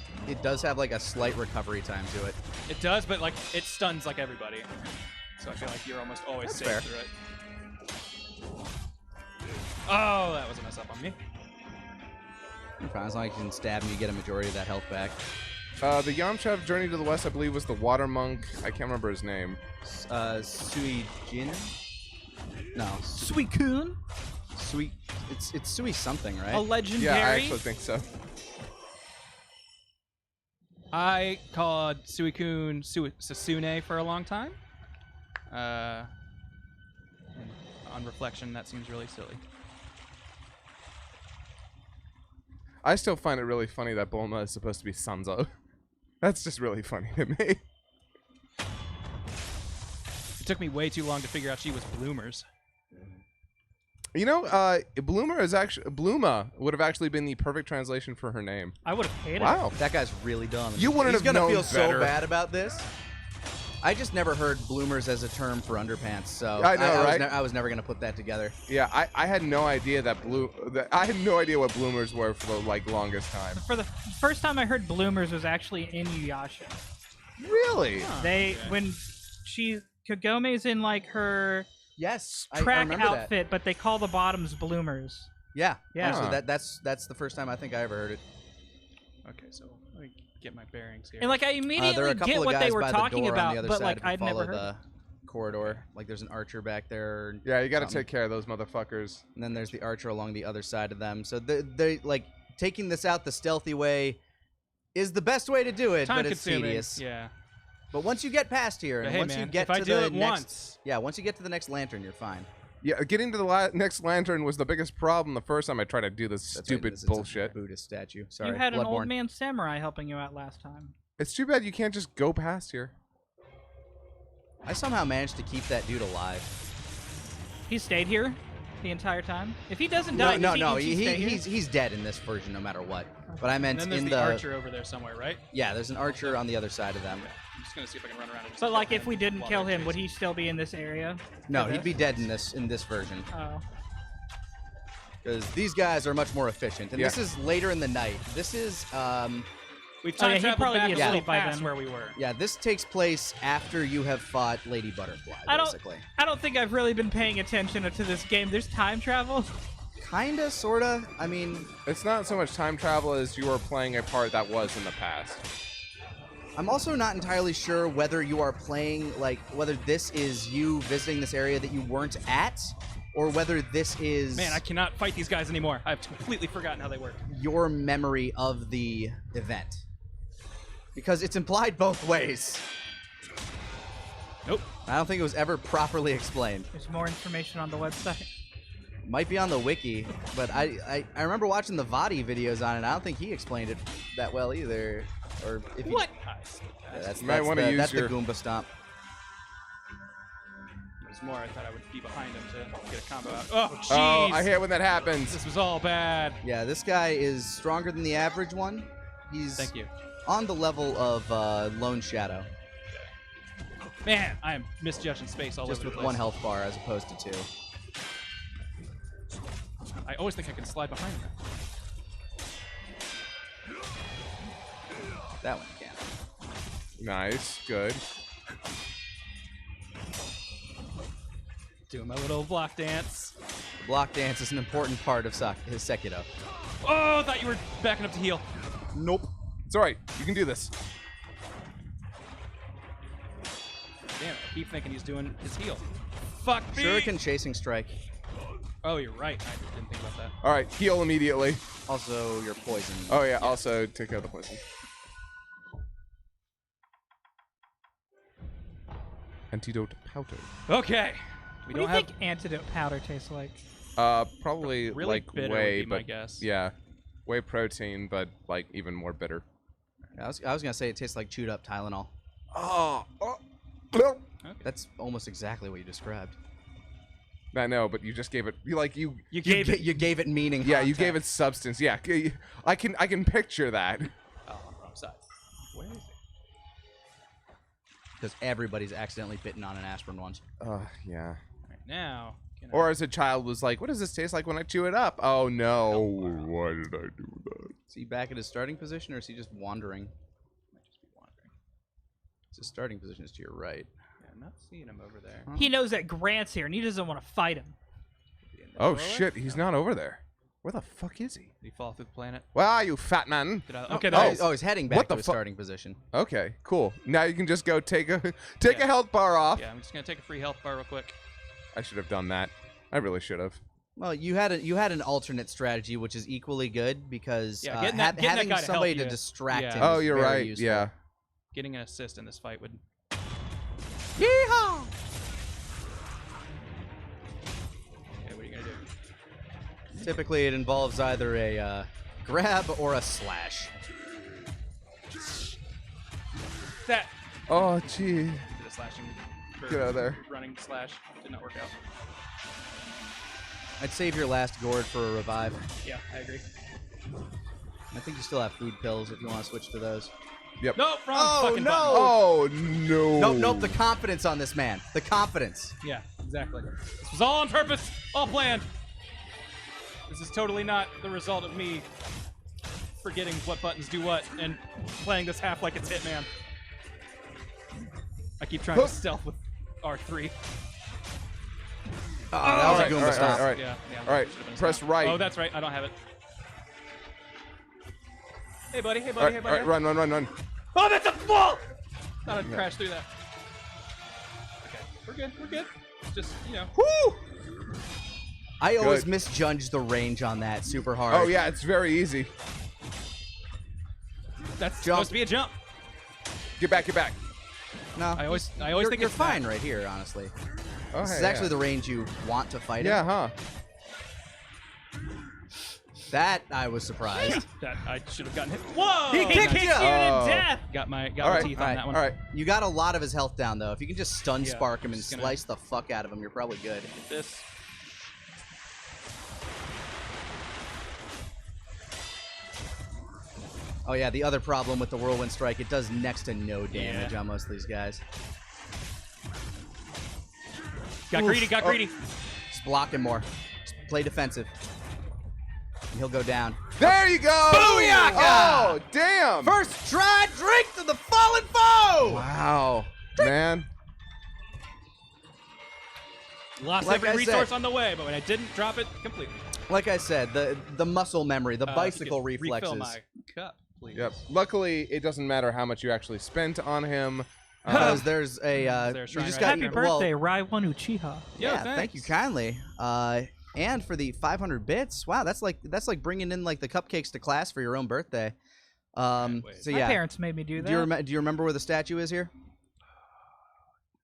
does have like a slight recovery time to it. It does, but like it stuns like everybody, so I feel like you're almost always That's safe fair. through it. Oh, that was a mess up on me. You're fine, as long as you can stab me, you get a majority of that health back. The Yamcha of Journey to the West, I believe, was the water monk. I can't remember his name. Suijin? No, Suicune, Sui. It's Sui something, right? a legendary. Yeah, I actually think so. I called Suicune Sasune for a long time. And on reflection, that seems really silly. I still find it really funny that Bulma is supposed to be Sanzo. That's just really funny to me. It took me way too long to figure out she was Bloomers. You know, Bluma would have actually been the perfect translation for her name. I would have hated it. Wow. That guy's really dumb. You wouldn't He's have gonna known feel better. so bad about this. I just never heard bloomers as a term for underpants, so I know, right? I was never gonna put that together. Yeah, I had no idea that I had no idea what bloomers were for the like longest time. For the first time I heard bloomers was actually in Yuyasha. Really? When Kagome's in like her Yes, I track remember that. outfit, but they call the bottoms bloomers. Yeah, Yeah. So Huh. that's the first time I think I ever heard it. Okay, so let me get my bearings here. And like I There are immediately a couple get of what guys they were by the talking door on about, the other but side like if you I'd never follow heard. the corridor. Like there's an archer back there. Yeah, you got to something. take care of those motherfuckers. And then there's the archer along the other side of them. So they like taking this out the stealthy way is the best way to do it, Time but it's consuming. tedious. Yeah. But once you get past here, But and hey, once man, you get if I to do the it next, once, once you get to the next lantern, you're fine. Yeah, getting to the next lantern was the biggest problem the first time I tried to do this That's stupid right, it's bullshit. a Buddhist statue. Sorry, You had an old Bloodborne. man samurai helping you out last time. It's too bad you can't just go past here. I somehow managed to keep that dude alive. He stayed here the entire time. If he doesn't No, die, no, does no. he stay here? He's dead in this version, no matter what. But I meant and then there's in the archer over there somewhere, right? Yeah, there's an archer on the other side of them. I'm just gonna see if I can run around and just But like, kill if we him didn't while kill they're him, would chasing. he still be in this area? No, for he'd this? be dead in this version. Oh. Because these guys are much more efficient. And Yeah. this is later in the night. This is, We've Oh, yeah, time he'd traveled probably back be a little asleep by past then. where we were. yeah, this takes place after you have fought Lady Butterfly, basically. I don't think I've really been paying attention to this game. There's time travel. Kinda, sorta. I mean, It's not so much time travel as you are playing a part that was in the past. I'm also not entirely sure whether you are playing, like, whether this is you visiting this area that you weren't at, or whether this is Man, I cannot fight these guys anymore. I've completely forgotten how they work. your memory of the event. Because it's implied both ways. Nope. I don't think it was ever properly explained. There's more information on the website. Might be on the wiki, but I remember watching the Vadi videos on it. I don't think he explained it that well either. Or if he, What? Yeah, that's You might wanna use that's your- the Goomba stomp. There's more. I thought I would be behind him to get a combo out. Oh, Oh, jeez. I hate when that happens. This was all bad. Yeah, this guy is stronger than the average one. He's Thank you. on the level of Lone Shadow, Man, I am misjudging space all just over the with place. one health bar as opposed to 2. I always think I can slide behind him. That one can't. Nice, good. Doing my little block dance. The block dance is an important part of his Sekiro. Oh, I thought you were backing up to heal. Nope. It's alright, you can do this. Damn, I keep thinking he's doing his heal. Fuck me. Shuriken Chasing Strike. Oh, you're right. I didn't think about that. Alright, heal immediately. Also, your poison. Oh yeah, also take care of the poison. Antidote powder. Okay. We What do don't you have. think antidote powder tastes like? Probably Really like bitter whey, would be my but guess. yeah, whey protein, but like even more bitter. I was gonna say it tastes like chewed up Tylenol. Oh, Okay. That's almost exactly what you described. I know, but you just gave it. You You gave it meaning. Yeah, you gave it substance. Yeah, I can picture that. Oh, wrong side. Where is it? Because everybody's accidentally bitten on an aspirin once. Yeah. All right, now. Can Or I... as a child was like, what does this taste like when I chew it up? Oh no, why did I do that? Is he back at his starting position, or is he just wandering? Might just be wandering. His starting position is to your right. Yeah, I'm not seeing him over there. He knows that Grant's here, and he doesn't want to fight him. Could be in the Oh doorway? shit, he's not over there. Where the fuck is he? Did he fall through the planet? Where are you, fat man? Did I... Okay, Oh, there. he's heading back What to the his fu- starting position. Okay, cool. Now you can just go take a Yeah. health bar off. Yeah, I'm just gonna take a free health bar real quick. I should have done that. I really should have. Well, you had an alternate strategy, which is equally good because Yeah, getting that guy having to help somebody to you- distract yeah. him. Oh, is you're very right. useful. Yeah. Getting an assist in this fight would. Yeehaw! Okay, what are you gonna do? Typically, it involves either a grab or a slash. That. Oh, gee. Did a slashing. or Get out of there. Running slash did not work out. I'd save your last gourd for a revive. Yeah, I agree. I think you still have food pills if you want to switch to those. Yep. Nope, wrong Oh, fucking no. button. Oh no. Nope, nope. The confidence on this man. The confidence. Yeah, exactly. This was all on purpose, all planned. This is totally not the result of me forgetting what buttons do what and playing this half like it's Hitman. I keep trying to stealth with R3. Oh, that was a Goomba stop. All right. Yeah, All right. should've been a Press stop. right. Oh, that's right. I don't have it. Hey, buddy. Hey, All buddy. right, Hey, all buddy. right, run. Oh, that's a ball! Thought I'd crash through that. Okay, we're good. We're good. It's just, you know. Woo! I always Good. misjudge the range on that super hard. Oh yeah, it's very easy. That's Jump. supposed to be a jump. Get back. No, I always you're, think you're it's fine that. right here, honestly. Oh, This hey, is actually yeah. the range you want to fight Yeah, in. huh? That I was surprised. That I should have gotten hit. Whoa! He kicked Kicks you! you to Oh. death. Got my All right, teeth all on right, that one. All right. You got a lot of his health down though. If you can just stun Yeah, spark him and just gonna- slice the fuck out of him, you're probably good. This. Oh yeah, the other problem with the whirlwind strike, it does next to no damage Yeah. on most of these guys. Got Oof. greedy. Got Oh. greedy. Just block him more. Just play defensive. And he'll go down. There you go. Booyaka! Oh damn. First try, drink to the fallen foe! Wow, man. Lost Like every I resource said. on the way, but when I didn't drop it completely. Like I said, the muscle memory, the If you bicycle could reflexes. Refill my cup, please. Yep. Luckily, it doesn't matter how much you actually spent on him. Because there's a there a you shrine just right got Happy there? birthday, Raiwan Uchiha. Yo, yeah, thanks. thank you kindly. And for the 500 bits, wow, that's like bringing in like the cupcakes to class for your own birthday. wait. So My yeah, parents made me do that. do you remember where the statue is here?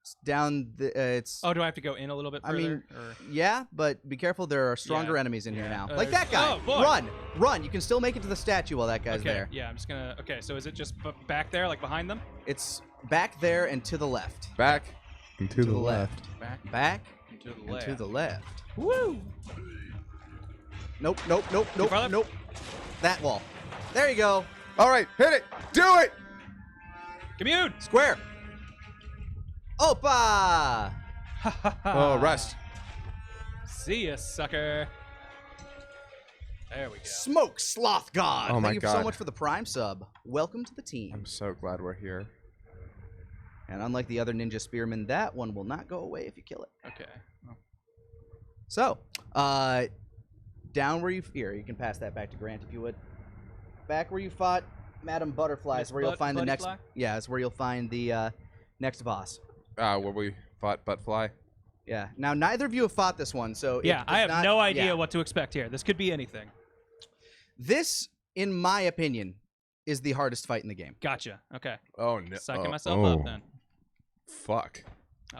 It's down the it's Oh, do I have to go in a little bit I further? mean, or? yeah, but be careful. There are stronger Yeah, enemies in here yeah. now. Like There's- that guy. oh, boy. Run! You can still make it to the statue while that guy's Okay, there. yeah, I'm just gonna. Okay, so is it just back there, like behind them? It's back there and to the left. Back and to To the left. Back Back and to the and left. to the left. Woo! Nope. farther? Nope. That wall. There you go. All right, hit it. Do it. Commute. Square. Opa! Oh, rest. See ya, sucker. There we go. Smoke Sloth God. Oh my Thank you so God. much for the Prime sub. Welcome to the team. I'm so glad we're here. And unlike the other Ninja Spearmen, that one will not go away if you kill it. Okay. Well, So, down where you here, you can pass that back to Grant if you would. Back where you fought Madam Butterfly is Miss where you'll find the Buddy next. Fly? Yeah, it's where you'll find the next boss. Where we fought Buttfly. Yeah. Now neither of you have fought this one, so yeah, it I does have not- no idea yeah. what to expect here. This could be anything. This, in my opinion, is the hardest fight in the game. Gotcha. Okay. Oh no. Psyching myself up then. Fuck.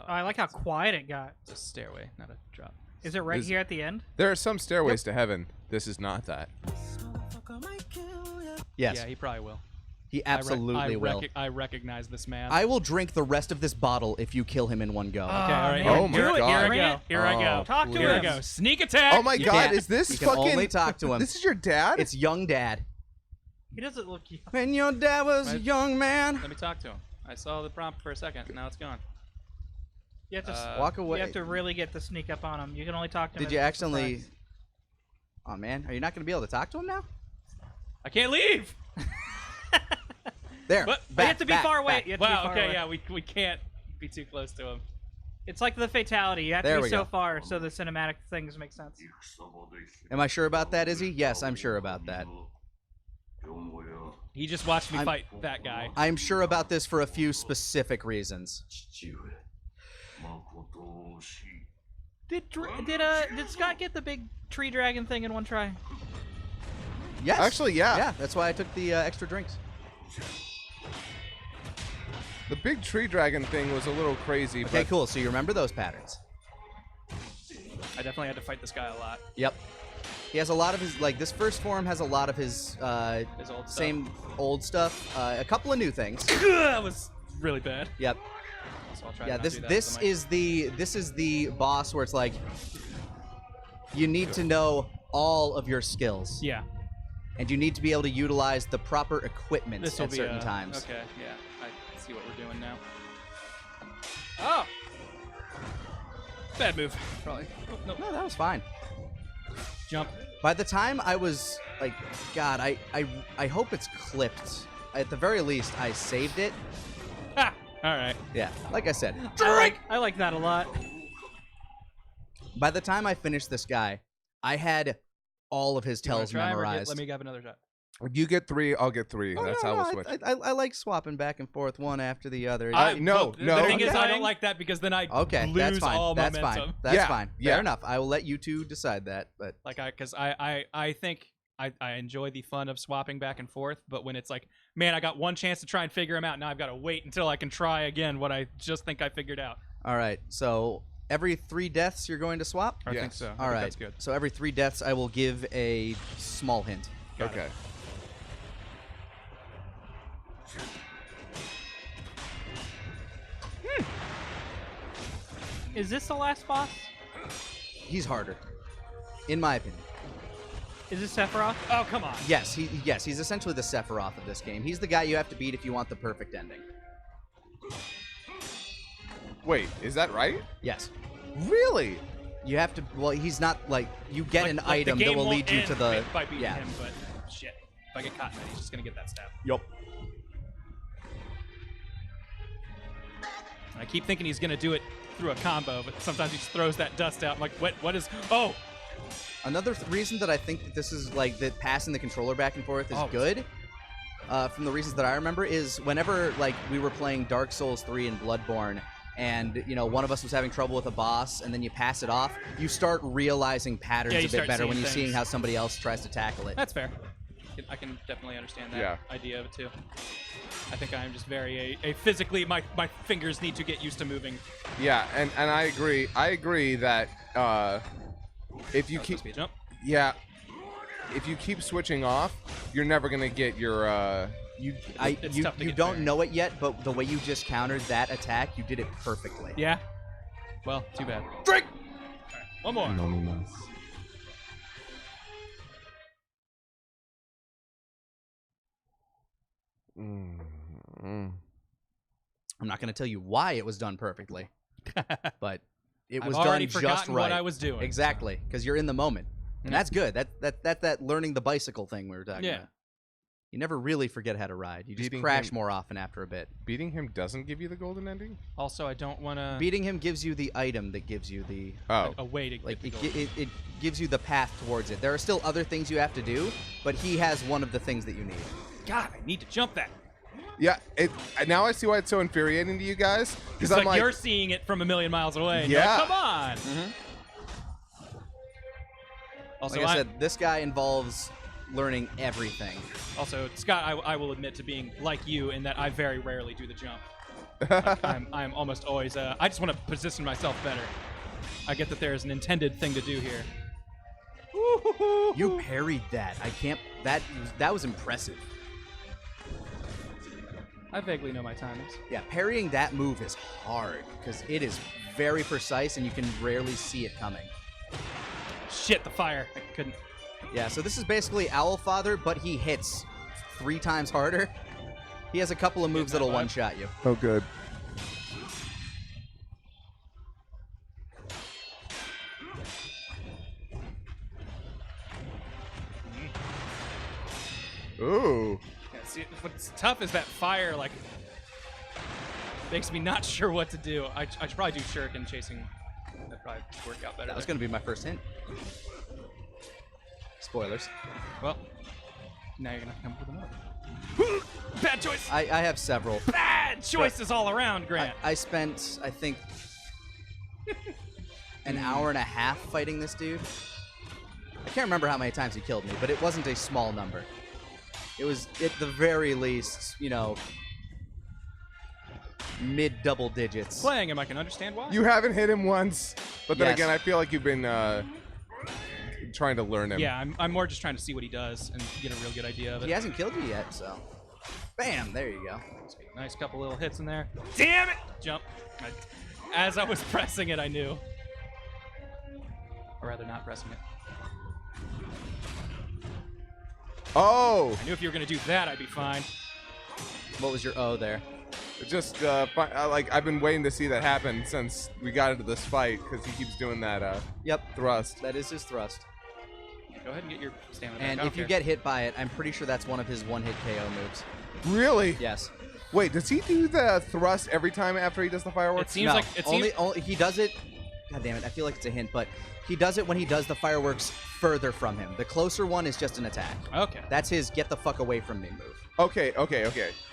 I like how quiet it got. It's a stairway, not a drop. Is it right Is- here at the end? There are some stairways to heaven. This is not that. Yes, Yeah, he probably will. he absolutely will. I recognize this man. I will drink the rest of this bottle if you kill him in one go. Okay, all right. man. Here, Oh my here, God. Here I Bring go. it. Here I go. Oh, Talk to Here I him. go. Sneak attack. Oh my You God! can't. Is this You can fucking? only talk to him. This is your dad? It's young dad. He doesn't look young. When your dad was a Right. young man. Let me talk to him. I saw the prompt for a second. Now it's gone. You have to, Walk away. you have to really get the sneak up on him. You can only talk to him. Did as you a accidentally? surprise. Oh man, are you not going to be able to talk to him now? I can't leave. There. What? You Back, have to be back, far away. back. You have to be Wow. far Okay. away. Yeah. We can't be too close to him. It's like the fatality. You have There to we be so go. far so the cinematic things make sense. Am I sure about that, Izzy? Yes, I'm sure about that. He just watched me I'm- fight that guy. I'm sure about this for a few specific reasons. Did Scott get the big tree dragon thing in one try? Yes. Actually, yeah. Yeah, that's why I took the extra drinks. The big tree dragon thing was a little crazy. Okay, but cool. So you remember those patterns? I definitely had to fight this guy a lot. Yep. He has a lot of his, like, this first form has a lot of his His old same old stuff. A couple of new things. That was really bad. Yep. So I'll try Yeah, to not this do that this with the mic. is the boss where it's like you need to know all of your skills. Yeah. and you need to be able to utilize the proper equipment This will at be certain times. Okay, yeah. I see what we're doing now. Oh! Bad move, probably. Oh, no. No, that was fine. Jump. By the time I was like, God, I hope it's clipped. At the very least, I saved it. Ah! Alright. Yeah, like I said, I like that a lot. by the time I finished this guy, I had all of his You wanna tells try him or memorized. let me have another shot. If you get 3, I'll get 3. Oh, That's no, how no, we'll switch. I like swapping back and forth one after the other. No, The no. thing is, I Okay. don't like that because then I Okay, lose that's fine. all That's momentum. fine. That's Yeah, fine. yeah. Fair enough. I will let you two decide that. But Like because I think I enjoy the fun of swapping back and forth, but when it's like, man, I got one chance to try and figure him out, now I've got to wait until I can try again what I just think I figured out. all right, so every 3 deaths you're going to swap. I think Yes. so. I All think right. that's good. So every 3 deaths, I will give a small hint. Got it. Okay. Is this the last boss? He's harder, in my opinion. Is this Sephiroth? Oh come on. Yes, he's essentially the Sephiroth of this game. He's the guy you have to beat if you want the perfect ending. Wait, is that right? Yes. Really? You have to. Well, he's not like you get an The item that game will won't lead you end to the. by beating Yeah. him, but shit. If I get caught in that, he's just gonna get that stab. Yup. I keep thinking he's gonna do it through a combo, but sometimes he just throws that dust out. I'm like, what is? Oh, Another reason that I think that this is like that passing the controller back and forth is Oh. good, from the reasons that I remember, is whenever like we were playing Dark Souls 3 and Bloodborne, and you know one of us was having trouble with a boss, and then you pass it off, you start realizing patterns Yeah, you a bit start better seeing when you're things. seeing how somebody else tries to tackle it. that's fair. I can definitely understand that Yeah. idea of it too. I think I am just very a physically my fingers need to get used to moving. Yeah, and I agree. I agree that if you That was keep supposed to be a jump. if you keep switching off, you're never gonna get your You It's tough to you get don't there. know it yet, but the way you just countered that attack, you did it perfectly. Yeah. Well, too bad. Drink. One more. I'm not going to tell you why it was done perfectly, but it was I've already done just forgotten right. what I was doing. Exactly, because you're in the moment, and Yeah. that's good. That learning the bicycle thing we were talking Yeah. about. You never really forget how to ride. You just Beating crash him- more often after a bit. beating him doesn't give you the golden ending. Also, I don't want to Beating him gives you the item that gives you the Oh, a way to like get it, the gold. it gives you the path towards it. There are still other things you have to do, but he has one of the things that you need. God, I need to jump that. yeah. Now I see why it's so infuriating to you guys, because It's I'm like you're seeing it from a million miles away. and you're Yeah. like, come on. Also, Like I said, this guy involves learning everything. Also, Scott, I will admit to being like you in that I very rarely do the jump. I'm almost always. I just want to position myself better. I get that there is an intended thing to do here. You parried that. I can't. That was impressive. I vaguely know my timings. Yeah, parrying that move is hard because it is very precise and you can rarely see it coming. Shit, the fire. I couldn't. Yeah, so this is basically Owlfather, but he hits 3 times harder. He has a couple of moves that that'll vibe. one-shot you. Oh, good. Ooh. Yeah, see, what's tough is that fire, like, makes me not sure what to do. I should probably do shuriken chasing. That'd probably work out better. That was there. going to be my first hint. Spoilers. Well, now you're gonna have to come up with another. Bad choice. I have several. Bad choices all around, Grant. I spent, I think, an hour and a half fighting this dude. I can't remember how many times he killed me, but it wasn't a small number. It was, at the very least, you know, mid-double digits. Playing him, I can understand why. You haven't hit him once, but then Yes. again, I feel like you've been trying to learn him. Yeah, I'm more just trying to see what he does and get a real good idea of it. He hasn't killed you yet, so. Bam! There you go. Nice couple little hits in there. Damn it! Jump. As I was pressing it, I knew. Or rather, not pressing it. Oh, I knew if you were gonna do that, I'd be fine. What was your O there? just like I've been waiting to see that happen since we got into this fight because he keeps doing that Yep. thrust. That is his thrust. Go ahead and get your stamina back. And I don't if you care. get hit by it, I'm pretty sure that's one of his one-hit KO moves. Really? Yes. Wait, does he do the thrust every time after he does the it fireworks? seems No, like it seems only he does it. God damn it! I feel like it's a hint, but he does it when he does the fireworks further from him. The closer one is just an attack. okay. That's his "get the fuck away from me" move. Okay.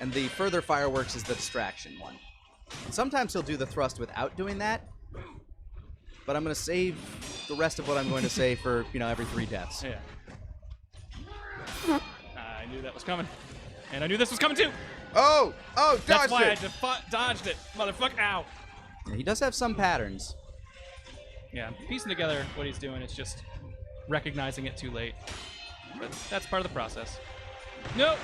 And the further fireworks is the distraction one. And sometimes he'll do the thrust without doing that. But I'm gonna save the rest of what I'm going to say for every 3 deaths. Yeah. I knew that was coming, and I knew this was coming too. Oh, That's dodged why it. I dodged it, motherfucker. Ow. Yeah, he does have some patterns. Yeah, I'm piecing together what he's doing. It's just recognizing it too late, but that's part of the process. No.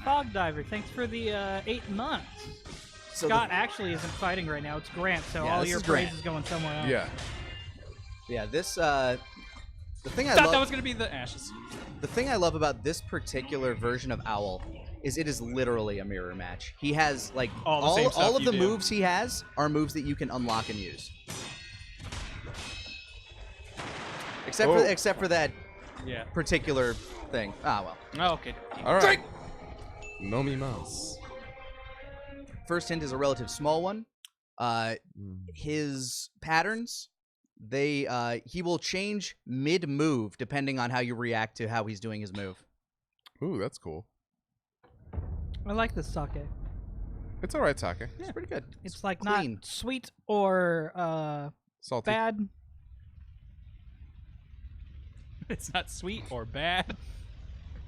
Fog Diver, thanks for the 8 months. So Scott actually isn't fighting right now. It's Grant, so Yeah, all this your is praise Grant. is going somewhere else. Yeah. this the thing I Thought love. that was gonna be the ashes. The thing I love about this particular version of Owl is it is literally a mirror match. He has like All the same stuff all of you the do. moves he has are moves that you can unlock and use. Except for that Yeah. particular thing. Ah well. Oh, okay. All right. No me mas. First hint is a relative small one. His patterns, he will change mid move depending on how you react to how he's doing his move. Ooh, that's cool. I like this sake. It's all right, Sake. It's pretty good. It's like clean. not sweet or Salty. bad. It's not sweet or bad.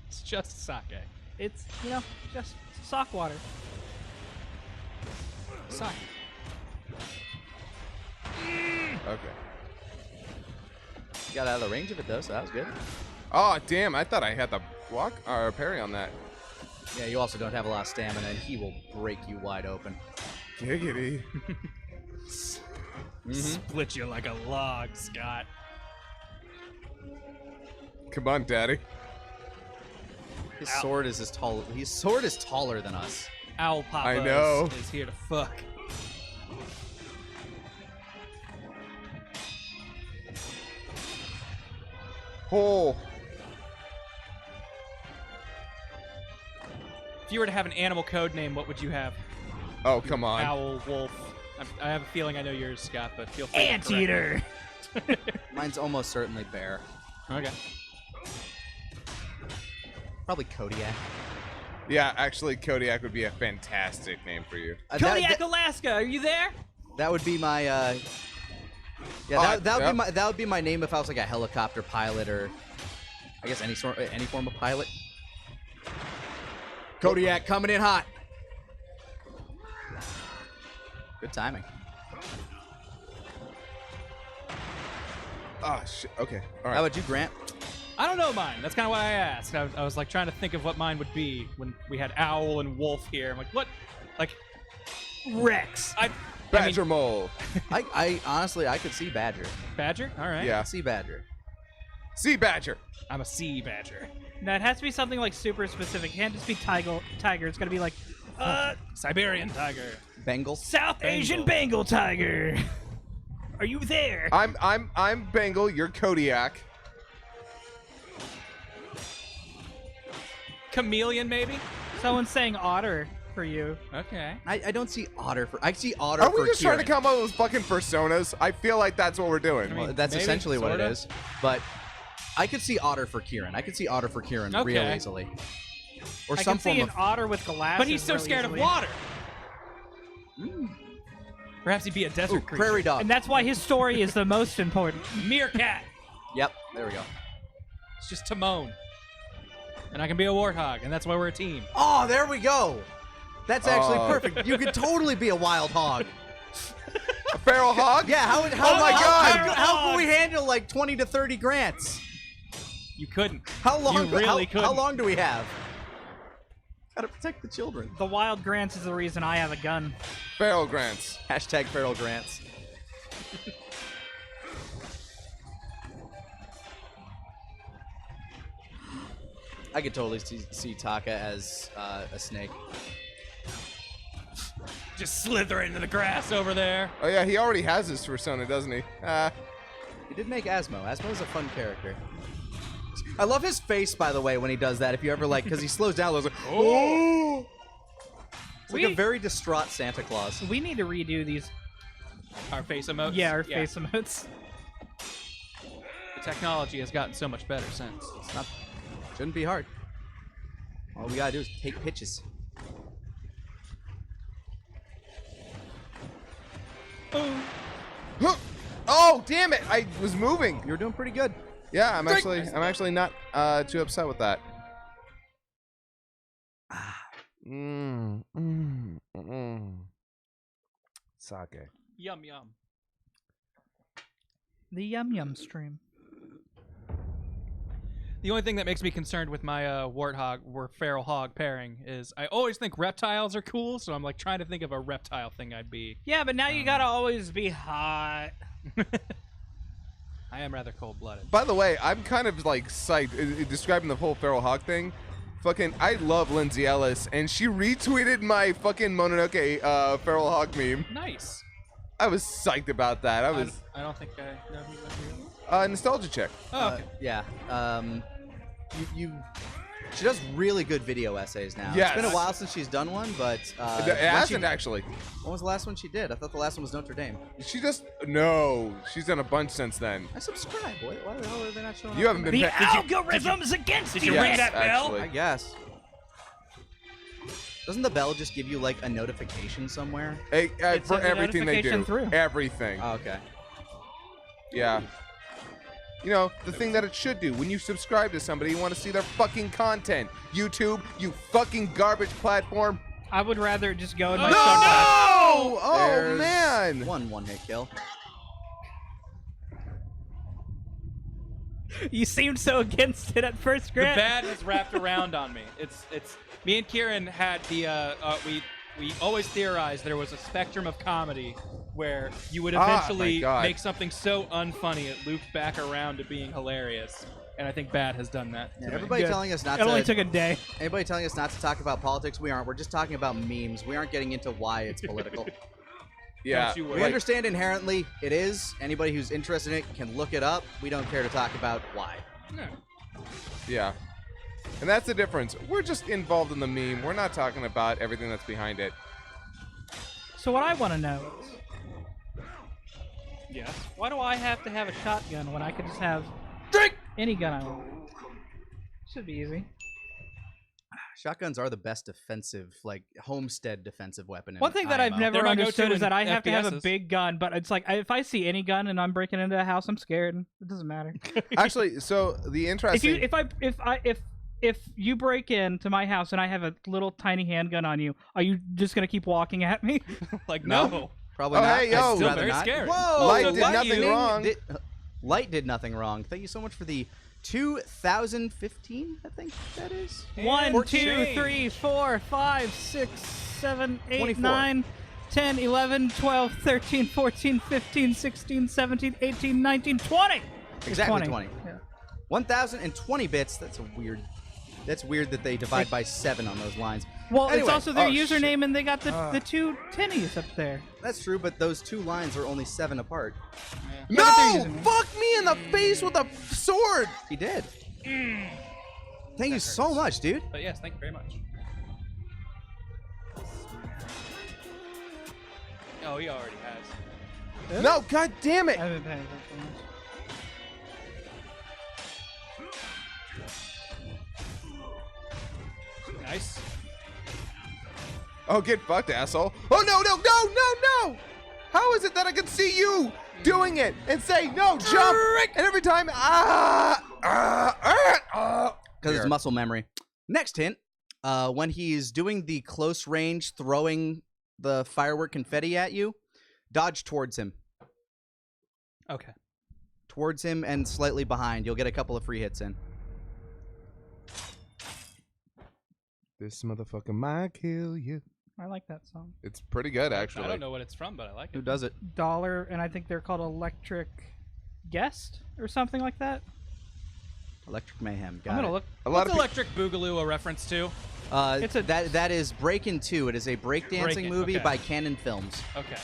It's just sake. It's just sock water. Sake. Okay. Got out of the range of it though, so that was good. Oh, damn. I thought I had the block or parry on that. Yeah, you also don't have a lot of stamina, and he will break you wide open. Giggity. Split you like a log, Scott. Come on, Daddy. His sword is his sword is taller than us. Owl Papa I know. is here to fuck. Oh. If you were to have an animal code name, what would you have? Oh, come on. Owl, wolf. I have a feeling I know yours, Scott, but feel free to correct me. Anteater. Mine's almost certainly bear. Okay. Probably Kodiak. Yeah, actually, Kodiak would be a fantastic name for you. Kodiak, Alaska. Are you there? That would be my yeah, that would be my name if I was like a helicopter pilot or I guess any form of pilot. Kodiak coming in hot. Good timing. Oh, shit. Okay. All How right. about you, Grant? I don't know mine. That's kind of why I asked. I was like trying to think of what mine would be when we had owl and wolf here. I'm like, what? Like, Rex. Badger mole. I honestly I could see Badger. Badger? All right. Yeah. See Badger. Sea badger. I'm a sea badger. No, it has to be something like super specific. It can't just be tiger. It's gotta be like Siberian tiger. Bengal. South Bengal. Asian Bengal tiger. Are you there? I'm Bengal. You're Kodiak. Chameleon, maybe? Someone's saying otter for you. Okay. I don't see Otter for. I see Otter Are for we just trying to Kieran. come up with fucking personas? I feel like that's what we're doing. Well, mean, that's maybe, essentially what it sorta. is. But I could see Otter for Kieran. I could see Otter for Kieran real Okay. easily. Or I some can see form an of. otter with glasses. But he's so really scared easily. of water. Perhaps he'd be a desert Ooh, creature. prairie dog. And that's why his story is the most important. Meerkat. Yep, there we go. It's just Timon. And I can be a warthog, and that's why we're a team. Oh, there we go. That's actually Oh. perfect. You could totally be a wild hog. A feral hog? Yeah, how Oh my God. How can we handle like 20 to 30 grants? You couldn't. How long? You really how couldn't. long do we have? Gotta protect the children. The wild grants is the reason I have a gun. Feral grants. Hashtag feral grants. I could totally see Taka as a snake. Just slither into the grass over there. Oh yeah, he already has his persona, doesn't he? He did make Asmo. Asmo is a fun character. I love his face, by the way, when he does that. If you ever like, because he slows down, like, oh! It's like a very distraught Santa Claus. We need to redo these. Our face emotes. Yeah, our face emotes. The technology has gotten so much better since. It's not, shouldn't be hard. All we gotta do is take pitches. Oh, damn it! I was moving. You're doing pretty good. Yeah, I'm actually not too upset with that. Sake. Yum yum. The Yum Yum stream. The only thing that makes me concerned with my warthog or feral hog pairing is I always think reptiles are cool, so I'm like trying to think of a reptile thing I'd be. Yeah, but now you gotta always be hot. I am rather cold-blooded. By the way, I'm kind of like psyched describing the whole feral hog thing. Fucking, I love Lindsay Ellis, and she retweeted my fucking Mononoke feral hog meme. Nice. I was psyched about that. I don't think I know who that is. Nostalgia Check. Oh, okay. Yeah. She does really good video essays now. Yes. It's been a while since she's done one, but It hasn't actually. When was the last one she did? I thought the last one was Notre Dame. No, she's done a bunch since then. I subscribe. Why the hell are they not showing up? You haven't been. The did you- algorithm's against Did you. you ring Yes, that bell? actually. I guess. Doesn't the bell just give you like a notification somewhere? Hey, It for sends a everything they do. notification through. Everything. Oh, okay. Yeah. You know, the thing that it should do. When you subscribe to somebody, you want to see their fucking content. YouTube, you fucking garbage platform. I would rather just go in my No! sunglasses. Oh, There's man. One hit kill. You seemed so against it at first, The Grant. bad has wrapped around on me. It's me and Kieran had the we always theorized there was a spectrum of comedy where you would eventually my God. make something so unfunny it looped back around to being hilarious. And I think Bad has done that. to me. Everybody Good. telling us not It to. only took a day. Anybody telling us not to talk about politics? We aren't. We're just talking about memes. We aren't getting into why it's political. Yeah. Don't you worry. We understand inherently it is. Anybody who's interested in it can look it up. We don't care to talk about why. No. Yeah. And that's the difference. We're just involved in the meme. We're not talking about everything that's behind it. So what I want to know is, Yes. why do I have to have a shotgun when I could just have any gun I want? Should be easy. Shotguns are the best defensive, like homestead defensive weapon. in One thing that I've IMO. never They're my understood go-to is that I in have to have a FPSs. big gun, but it's like if I see any gun and I'm breaking into a house, I'm scared. It doesn't matter. Actually, so the interesting. If you break into my house and I have a little tiny handgun on you, are you just gonna keep walking at me? Like No. no. Probably Oh, not. hey, yo. I'd Still rather very not. scary. Whoa! Light So did Light nothing you- wrong. Light did nothing wrong. Thank you so much for the 2015. I think that is. 1, 2, 14. 3, 4, 5, 6, 7, 8, 24. 9, 10, 11, 12, 13, 14, 15, 16, 17, 18, 19, 20. It's Exactly 20. Yeah. 1,020 bits. That's a weird. That's weird that they divide by 7 on those lines. Well, it's Anyway. also their Oh, username, and they got the two tinnies up there. That's true, but those 2 lines are only 7 apart. Yeah, but they're No! using it. Fuck me in the face with a sword! He did. Thank you so much, dude. But yes, thank you very much. Oh, he already has. No, god damn it! I haven't paid attention. Nice. Oh, get fucked, asshole. Oh, no, no, no, no, no! How is it that I can see you doing it and say, no, jump? And every time, Because it's muscle memory. Next hint. When he's doing the close range throwing the firework confetti at you, dodge towards him. Okay. Towards him and slightly behind. You'll get a couple of free hits in. This motherfucker might kill you. I like that song. It's pretty good, actually. I don't know what it's from, but I like Who it. does it? Dollar, and I think they're called Electric Guest or something like that. Electric Mayhem. I'm Got gonna it. look. A lot What's of Electric Boogaloo a reference to? It's a- that is Breakin' 2. It is a breakdancing Breakin', movie okay. by Canon Films. Okay.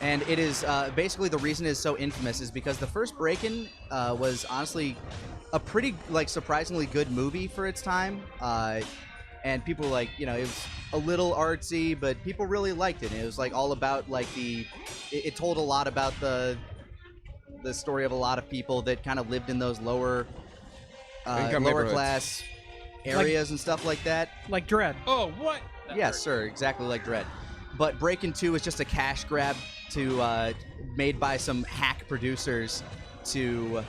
And it is basically the reason it is so infamous is because the first Breakin' was honestly a pretty surprisingly good movie for its time. And people were like, it was a little artsy, but people really liked it. And it was like all about like it told a lot about the story of a lot of people that kind of lived in those lower Income lower neighborhoods. class areas and stuff like that. like Dread. Oh, what? That Yes, hurt. sir, exactly like Dread. But Breakin' 2 is just a cash grab made by some hack producers to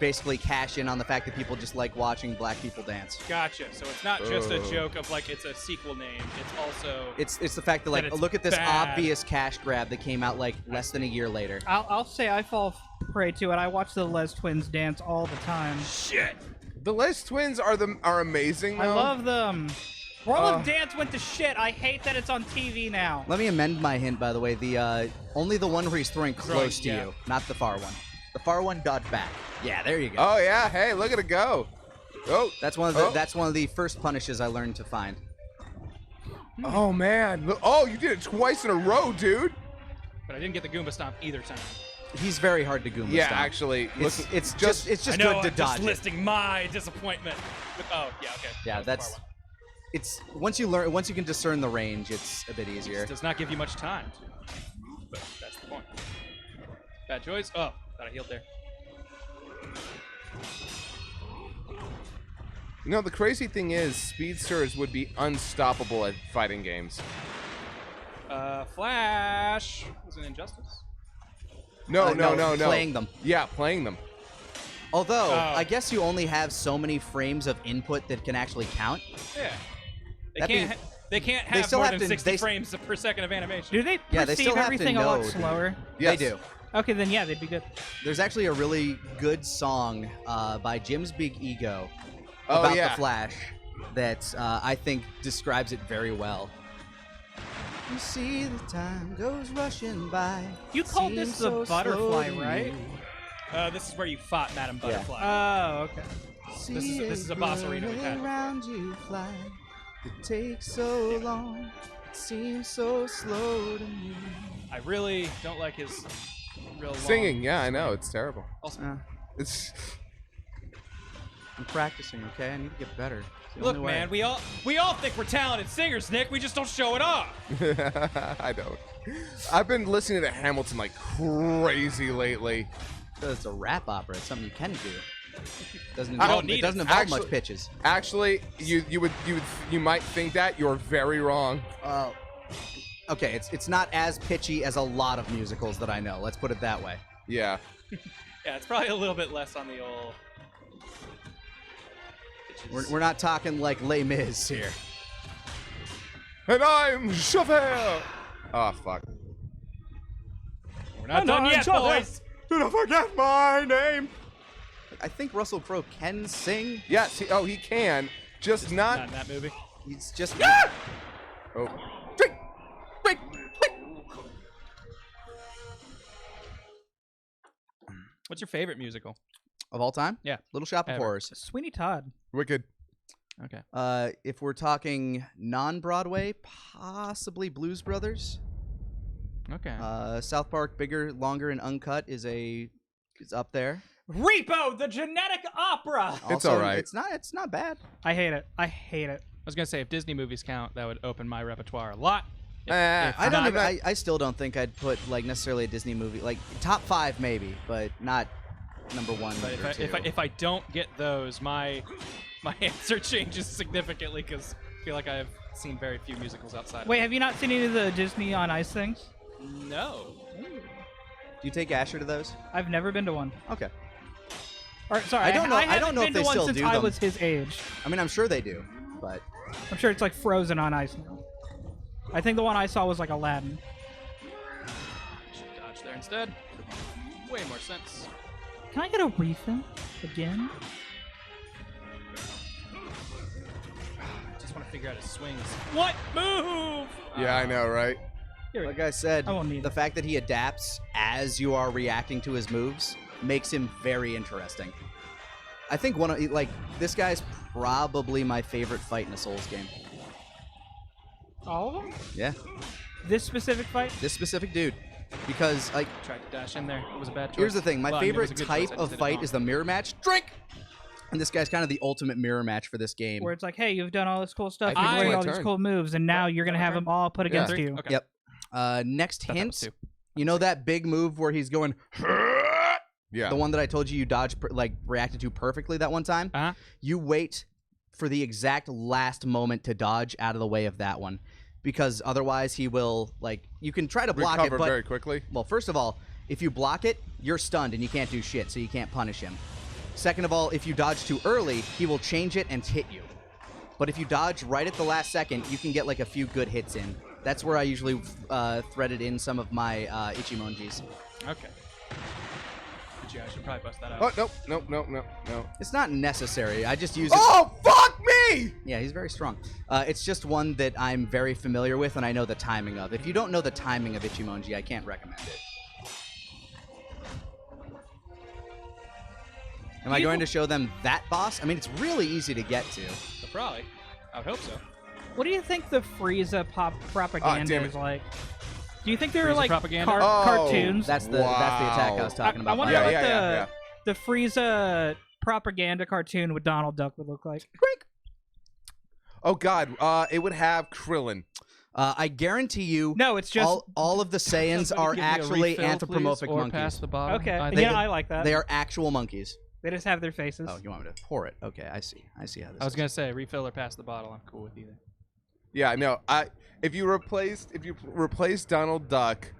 basically cash in on the fact that people just like watching black people dance. Gotcha. So it's not just a Oh. joke of like it's a sequel name. It's also It's the fact that like it's look at this bad. obvious cash grab that came out like less than a year later. I'll say I fall prey to it. I watch the Les Twins dance all the time. shit. The Les Twins are amazing. I though. love them. World of Dance went to shit. I hate that it's on TV now. Let me amend my hint, by the way. The only the one where he's throwing close to yeah. you, not the far one. The far one dodge back. Yeah, there you go. Oh yeah, hey, look at it go. Oh, That's one of the first punishes I learned to find. oh man. Oh, you did it twice in a row, dude. But I didn't get the Goomba Stomp either time. He's very hard to Goomba Yeah, stomp. actually, It's listen, it's just I know. good to I'm dodge just it. listing my disappointment. But, oh, yeah, okay. Yeah, That was the that's far one. it's once you can discern the range, it's a bit easier. This does not give you much time to. But that's the point. Bad choice. Oh, thought I healed there. You know, the crazy thing is, speedsters would be unstoppable at fighting games. Flash was an injustice. No, no. Playing them. Yeah, playing them. Although Oh. I guess you only have so many frames of input that can actually count. Yeah. They That'd can't. be- They can't they have still more have than to- 60 they- frames per second of animation. Do they Yeah, they perceive still have to everything a know, lot dude. slower? Yes. They do. Okay, then yeah, they'd be good. There's actually a really good song by Jim's Big Ego Oh, about yeah. the Flash that I think describes it very well. You see the time goes rushing by. You called this seems the so butterfly, slow to right? you. This is where you fought Madame Yeah. Butterfly. Oh, okay. See this is a boss arena we've had. around you fly. It takes so long. It seems so slow to me. I really don't like his real long Singing, yeah, I know, it's terrible. Uh, It's I'm practicing, okay? I need to get better. It's the Look, only way. man, we all think we're talented singers, Nick. We just don't show it off. I don't. I've been listening to Hamilton like crazy lately. It's a rap opera. It's something you can do. Doesn't I involve, don't need it doesn't it. involve Actually- much pitches. Actually, you might think that you're very wrong. Okay, it's not as pitchy as a lot of musicals that I know. Let's put it that way. Yeah. Yeah, it's probably a little bit less on the old. We're not talking like Les Mis here. And I'm Chauffeur. Oh fuck. We're not done yet, boys. Don't forget my name. I think Russell Crowe can sing. Yes. He can. Just Not not. in that movie. He's just Oh. What's your favorite musical? of all time. Yeah. Little Shop of Ever. Horrors. Sweeney Todd. Wicked. Okay. If we're talking non-Broadway, possibly Blues Brothers. Okay. South Park, Bigger, Longer, and Uncut is up there. Repo, the genetic opera. It's Also, all right. It's not bad. I hate it. I hate it. I was gonna say if Disney movies count, that would open my repertoire a lot. I still don't think I'd put like necessarily a Disney movie like top 5 maybe, but not number 1 But or 2. if I don't get those, my answer changes significantly because I feel like I've seen very few musicals outside. Wait, have you not seen any of the Disney on Ice things? of No. Do you take Asher to those? I've never been to one. Okay. Or sorry, I don't know- I haven't don't know if been to they one still since do I them. was his age. I mean, I'm sure they do, but I'm sure it's like Frozen on Ice now. I think the one I saw was like Aladdin. Should dodge there instead. Way more sense. Can I get a refill again? Just want to figure out his swings. What move? Yeah, I know, right? Here we like go. I said, I won't need the it. fact that he adapts as you are reacting to his moves makes him very interesting. I think one of like this guy's probably my favorite fight in a Souls game. All of them? Yeah, This specific fight? this specific dude, because like Tried to dash in there. It was a bad choice. here's the thing, my Well, I mean, it was favorite a good choice, type I just of did it fight wrong. is the mirror match. Drink. And this guy's kind of the ultimate mirror match for this game. Where it's like, hey, you've done all this cool stuff, I you've think learned it's all my these turn. cool moves, and now you're gonna have them all put against you. Okay. Yep. Next Thought that was hint. two. You know that big move where he's going. Yeah. The one that I told you dodged, like reacted to perfectly that one time. Uh-huh. You wait for the exact last moment to dodge out of the way of that one, because otherwise he will like. You can try to block Recover it, but very quickly. well, first of all, if you block it, you're stunned and you can't do shit, so you can't punish him. Second of all, if you dodge too early, he will change it and hit you. But if you dodge right at the last second, you can get like a few good hits in. That's where I usually threaded in some of my Ichimonjis. Okay. But yeah, I should probably bust that out. Oh, no. It's not necessary. I just use it. Oh, fuck me! Yeah, he's very strong. It's just one that I'm very familiar with and I know the timing of. If you don't know the timing of Ichimonji, I can't recommend it. Am I going to show them that boss? I mean, it's really easy to get to. So probably. I would hope so. What do you think the Frieza propaganda damn it. is like? Do you think they're Frieza like propaganda? cartoons? That's the attack I was talking I about. wonder by the what way. Yeah. the Frieza propaganda cartoon with Donald Duck would look like. Oh, God. It would have Krillin. I guarantee you, No, it's just all of the Saiyans Somebody are give me a actually refill, anthropomorphic please, or monkeys. pass the bottle. okay. I Yeah, I like that. They are actual monkeys. They just have their faces. Oh, you want me to pour it? Okay, I see. I see how this was is. gonna say refill or pass the bottle. I'm cool with either. Yeah, no. If you replaced Donald Duck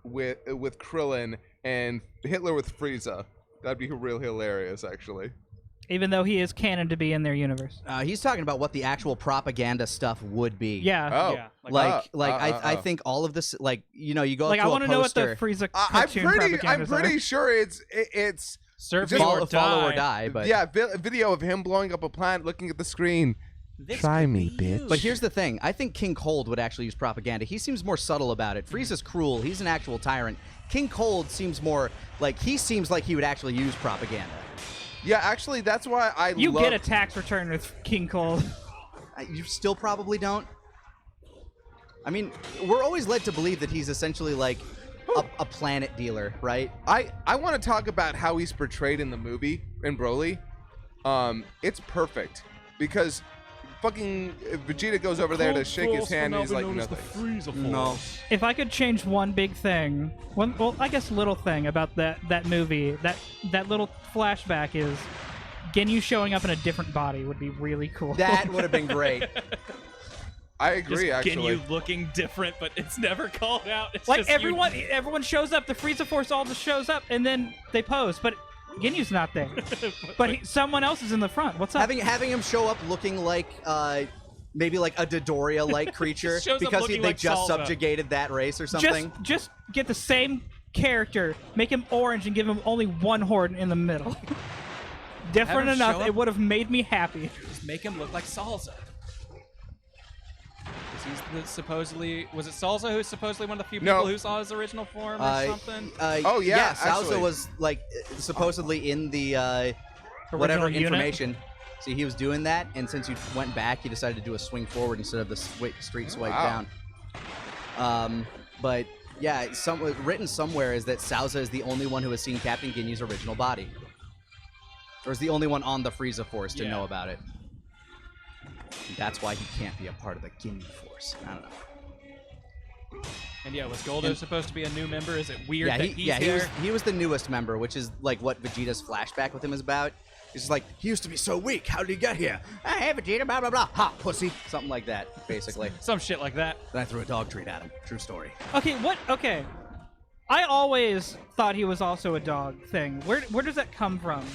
with Krillin and Hitler with Frieza, that'd be real hilarious, actually. Even though he is canon to be in their universe. He's talking about what the actual propaganda stuff would be. Yeah. Oh. Yeah. I think all of this, like, you know, you go Like up I to want a to know what the poster, Frieza I'm cartoon propaganda pretty sure it's Serve Just me or follow or die. die, but yeah, video of him blowing up a planet, looking at the screen. Try me, bitch. But here's the thing. I think King Cold would actually use propaganda. He seems more subtle about it. Frieza's cruel. He's an actual tyrant. King Cold seems more like he would actually use propaganda. Yeah, actually, that's why I You love... get a tax return with King Cold. You still probably don't. I mean, we're always led to believe that he's essentially like a planet dealer, right? I want to talk about how he's portrayed in the movie, in Broly. It's perfect. Because fucking Vegeta goes over there to shake his hand and he's like, nothing. No. If I could change one big thing, well, I guess little thing about that movie, that little flashback is Ginyu showing up in a different body would be really cool. That would have been great. I agree, Just actually. Ginyu looking different, but it's never called out. It's like just everyone shows up, the Frieza Force all just shows up, and then they pose, but Ginyu's not there. But someone else is in the front. What's up? having him show up looking like maybe like a Dodoria-like creature shows up because looking they like just Salsa. subjugated that race or something. Just get the same character, make him orange, and give him only one horn in the middle. Different Have him show enough, up? it would have made me happy. Just make him look like Salsa. Supposedly, was it Salsa who's supposedly one of the few people No. who saw his original form or something? Oh, yeah, Salsa actually. was like supposedly in the whatever Original unit? information. See, he was doing that, and since you went back, he decided to do a swing forward instead of the street swipe Wow. down. But yeah, written somewhere is that Salsa is the only one who has seen Captain Ginyu's original body, or is the only one on the Frieza Force to Yeah. know about it. That's why he can't be a part of the Ginyu Force. I don't know. And yeah, was Goldo supposed to be a new member? Is it weird that he's he here? was the newest member, which is like what Vegeta's flashback with him is about. He's just like, he used to be so weak. How did he get here? Hey, Vegeta, blah blah blah. Ha, pussy. Something like that, basically. Some shit like that. Then I threw a dog treat at him. True story. Okay. I always thought he was also a dog thing. Where does that come from?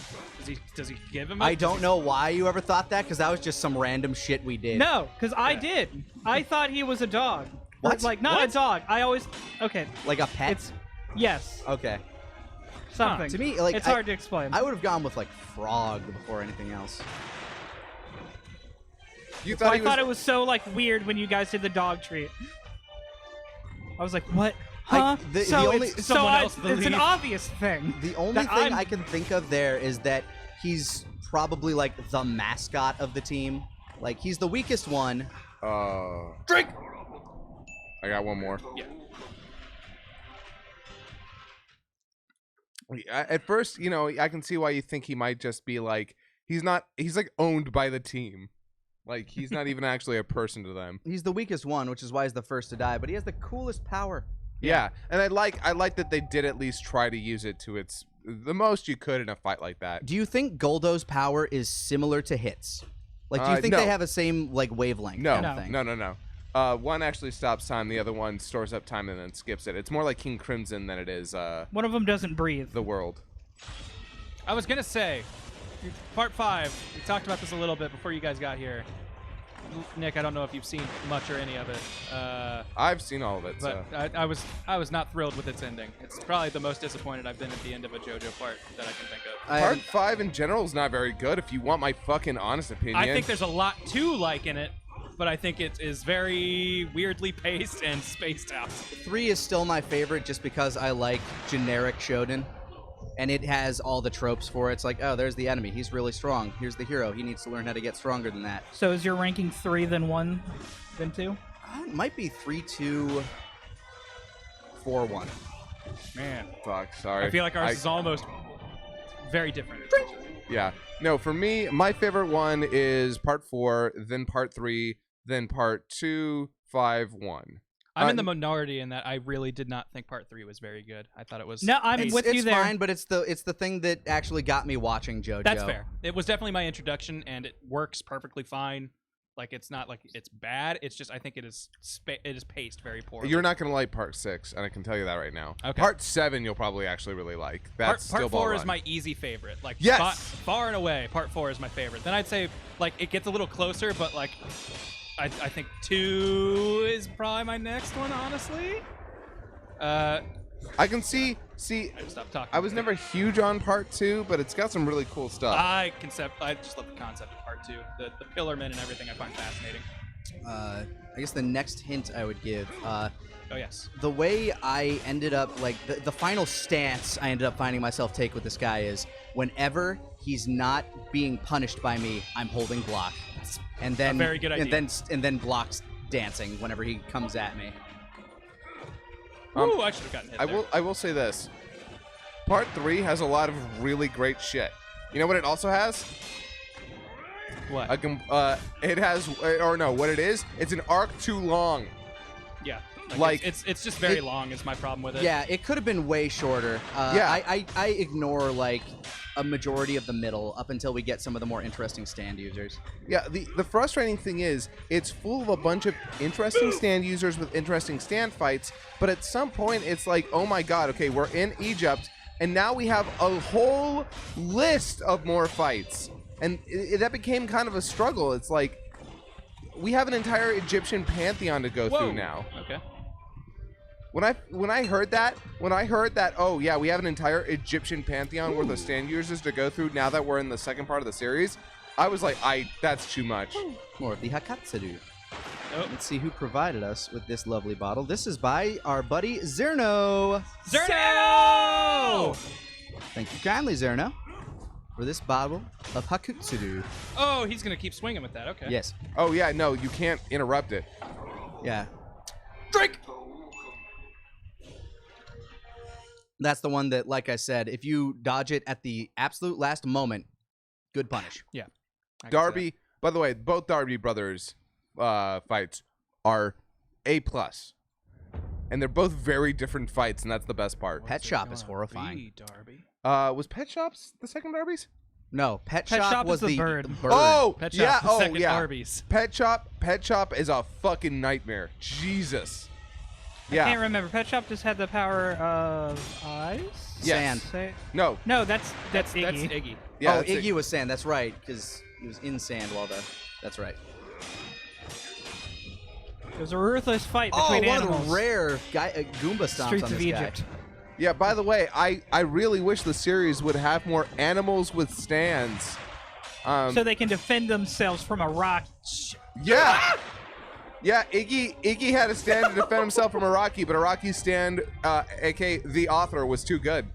Does he give him? I don't know why you ever thought that, because that was just some random shit we did. No, because I did. I thought he was a dog. What? Like, not a dog. I always... Okay. Like a pet? It's... Yes. Okay. Something. To me, like, it's hard to explain. I would have gone with like frog before anything else. You I thought he was... thought it was so, like, weird when you guys did the dog treat. I was like, what? I- Huh? the so only- it's, someone so else it's an believe. obvious thing. The only That thing I'm- I can think of there is that he's probably like the mascot of the team. Like he's the weakest one. Drink. I got one more. Yeah. At first, you know, I can see why you think he might just be like he's like owned by the team. Like he's not even actually a person to them. He's the weakest one, which is why he's the first to die. But he has the coolest power. Yeah, and I like that they did at least try to use it to the most you could in a fight like that. Do you think Goldo's power is similar to Hit's? Like, do you think no. they have the same like wavelength? No, kind of thing? no. One actually stops time. The other one stores up time and then skips it. It's more like King Crimson than it is. One of them doesn't breathe. The world. I was gonna say, part 5. We talked about this a little bit before you guys got here. Nick, I don't know if you've seen much or any of it. I've seen all of it. But So. I was not thrilled with its ending. It's probably the most disappointed I've been at the end of a JoJo part that I can think of. Part 5 in general is not very good. If you want my fucking honest opinion. I think there's a lot to like in it, but I think it is very weirdly paced and spaced out. 3 is still my favorite just because I like generic shonen. And it has all the tropes for it. It's like, oh, there's the enemy. He's really strong. Here's the hero. He needs to learn how to get stronger than that. So is your ranking 3 then 1 then 2? It might be 3, 2, 4, 1. Man, Fuck, sorry. I feel like ours is almost very different. Yeah. No, for me, my favorite one is part 4, then part 3, then part 2, 5, 1. I'm in the minority in that I really did not think part 3 was very good. I thought it was. No, I'm with you there. It's fine, but it's the thing that actually got me watching JoJo. That's fair. It was definitely my introduction, and it works perfectly fine. Like it's not like it's bad. It's just I think it is paced very poorly. You're not gonna like part 6, and I can tell you that right now. Okay. Part 7 you'll probably actually really like. That's part still 4 ball is run. my easy favorite. Like Yes! far and away, part 4 is my favorite. Then I'd say like it gets a little closer, but like I think 2 is probably my next one, honestly. I can see. I stop talking. I was never huge on part 2, but it's got some really cool stuff. I just love the concept of part 2. The Pillarmen and everything I find fascinating. I guess the next hint I would give, Oh yes. the way I ended up, like, the final stance I ended up finding myself take with this guy is whenever he's not being punished by me, I'm holding block. And then A very good idea. And then blocks dancing whenever he comes at me. Ooh, I should have gotten hit there. I will say this. Part 3 has a lot of really great shit. You know what it also has? What? It has, or no, what it is? It's an arc too long. Yeah. Like, it's just very long is my problem with it. Yeah, it could have been way shorter. Yeah. I ignore, like, a majority of the middle up until we get some of the more interesting stand users. Yeah, the frustrating thing is it's full of a bunch of interesting stand users with interesting stand fights, but at some point it's like, oh my god, okay, we're in Egypt, and now we have a whole list of more fights. And that became kind of a struggle. It's like, we have an entire Egyptian pantheon to go through now. Okay. When I heard that, oh yeah, we have an entire Egyptian pantheon worth of stand users to go through now that we're in the second part of the series, I was like, that's too much. More of the Hakatsuru. Oh. Let's see who provided us with this lovely bottle. This is by our buddy Zerno. Zerno! Thank you kindly, Zerno, for this bottle of Hakutsuru. Oh, he's gonna keep swinging with that. Okay. Yes. Oh yeah, no, you can't interrupt it. Yeah. Drink. That's the one that, like I said, if you dodge it at the absolute last moment, good punish. Yeah. I can see Darby, by the way, both Darby brothers fights are A+. And they're both very different fights, and that's the best part. that. Pet What's it Shop gonna is horrifying. be, Darby? Was Pet Shops the second Darby's? No, Pet Pet Shop Shop was is the the bird. Oh, Pet yeah, Shop's the oh second yeah. Darby's. Pet Shop is a fucking nightmare. Jesus. I Yeah. can't remember. Pet Shop just had the power of ice? Yes. Sand. Say, No. no, that's That's Iggy. Iggy. Yeah, oh, that's it. Iggy was sand. That's right, because he was in sand while the. That's right. It was a ruthless fight Oh, between one animals. of the rare Goomba stomps Streets on of this Egypt. Yeah, by the way, I really wish the series would have more animals with stands. So they can defend themselves from a rock. Yeah. Yeah, Iggy had a stand to defend himself from Araki, but Araki's stand, aka the author, was too good.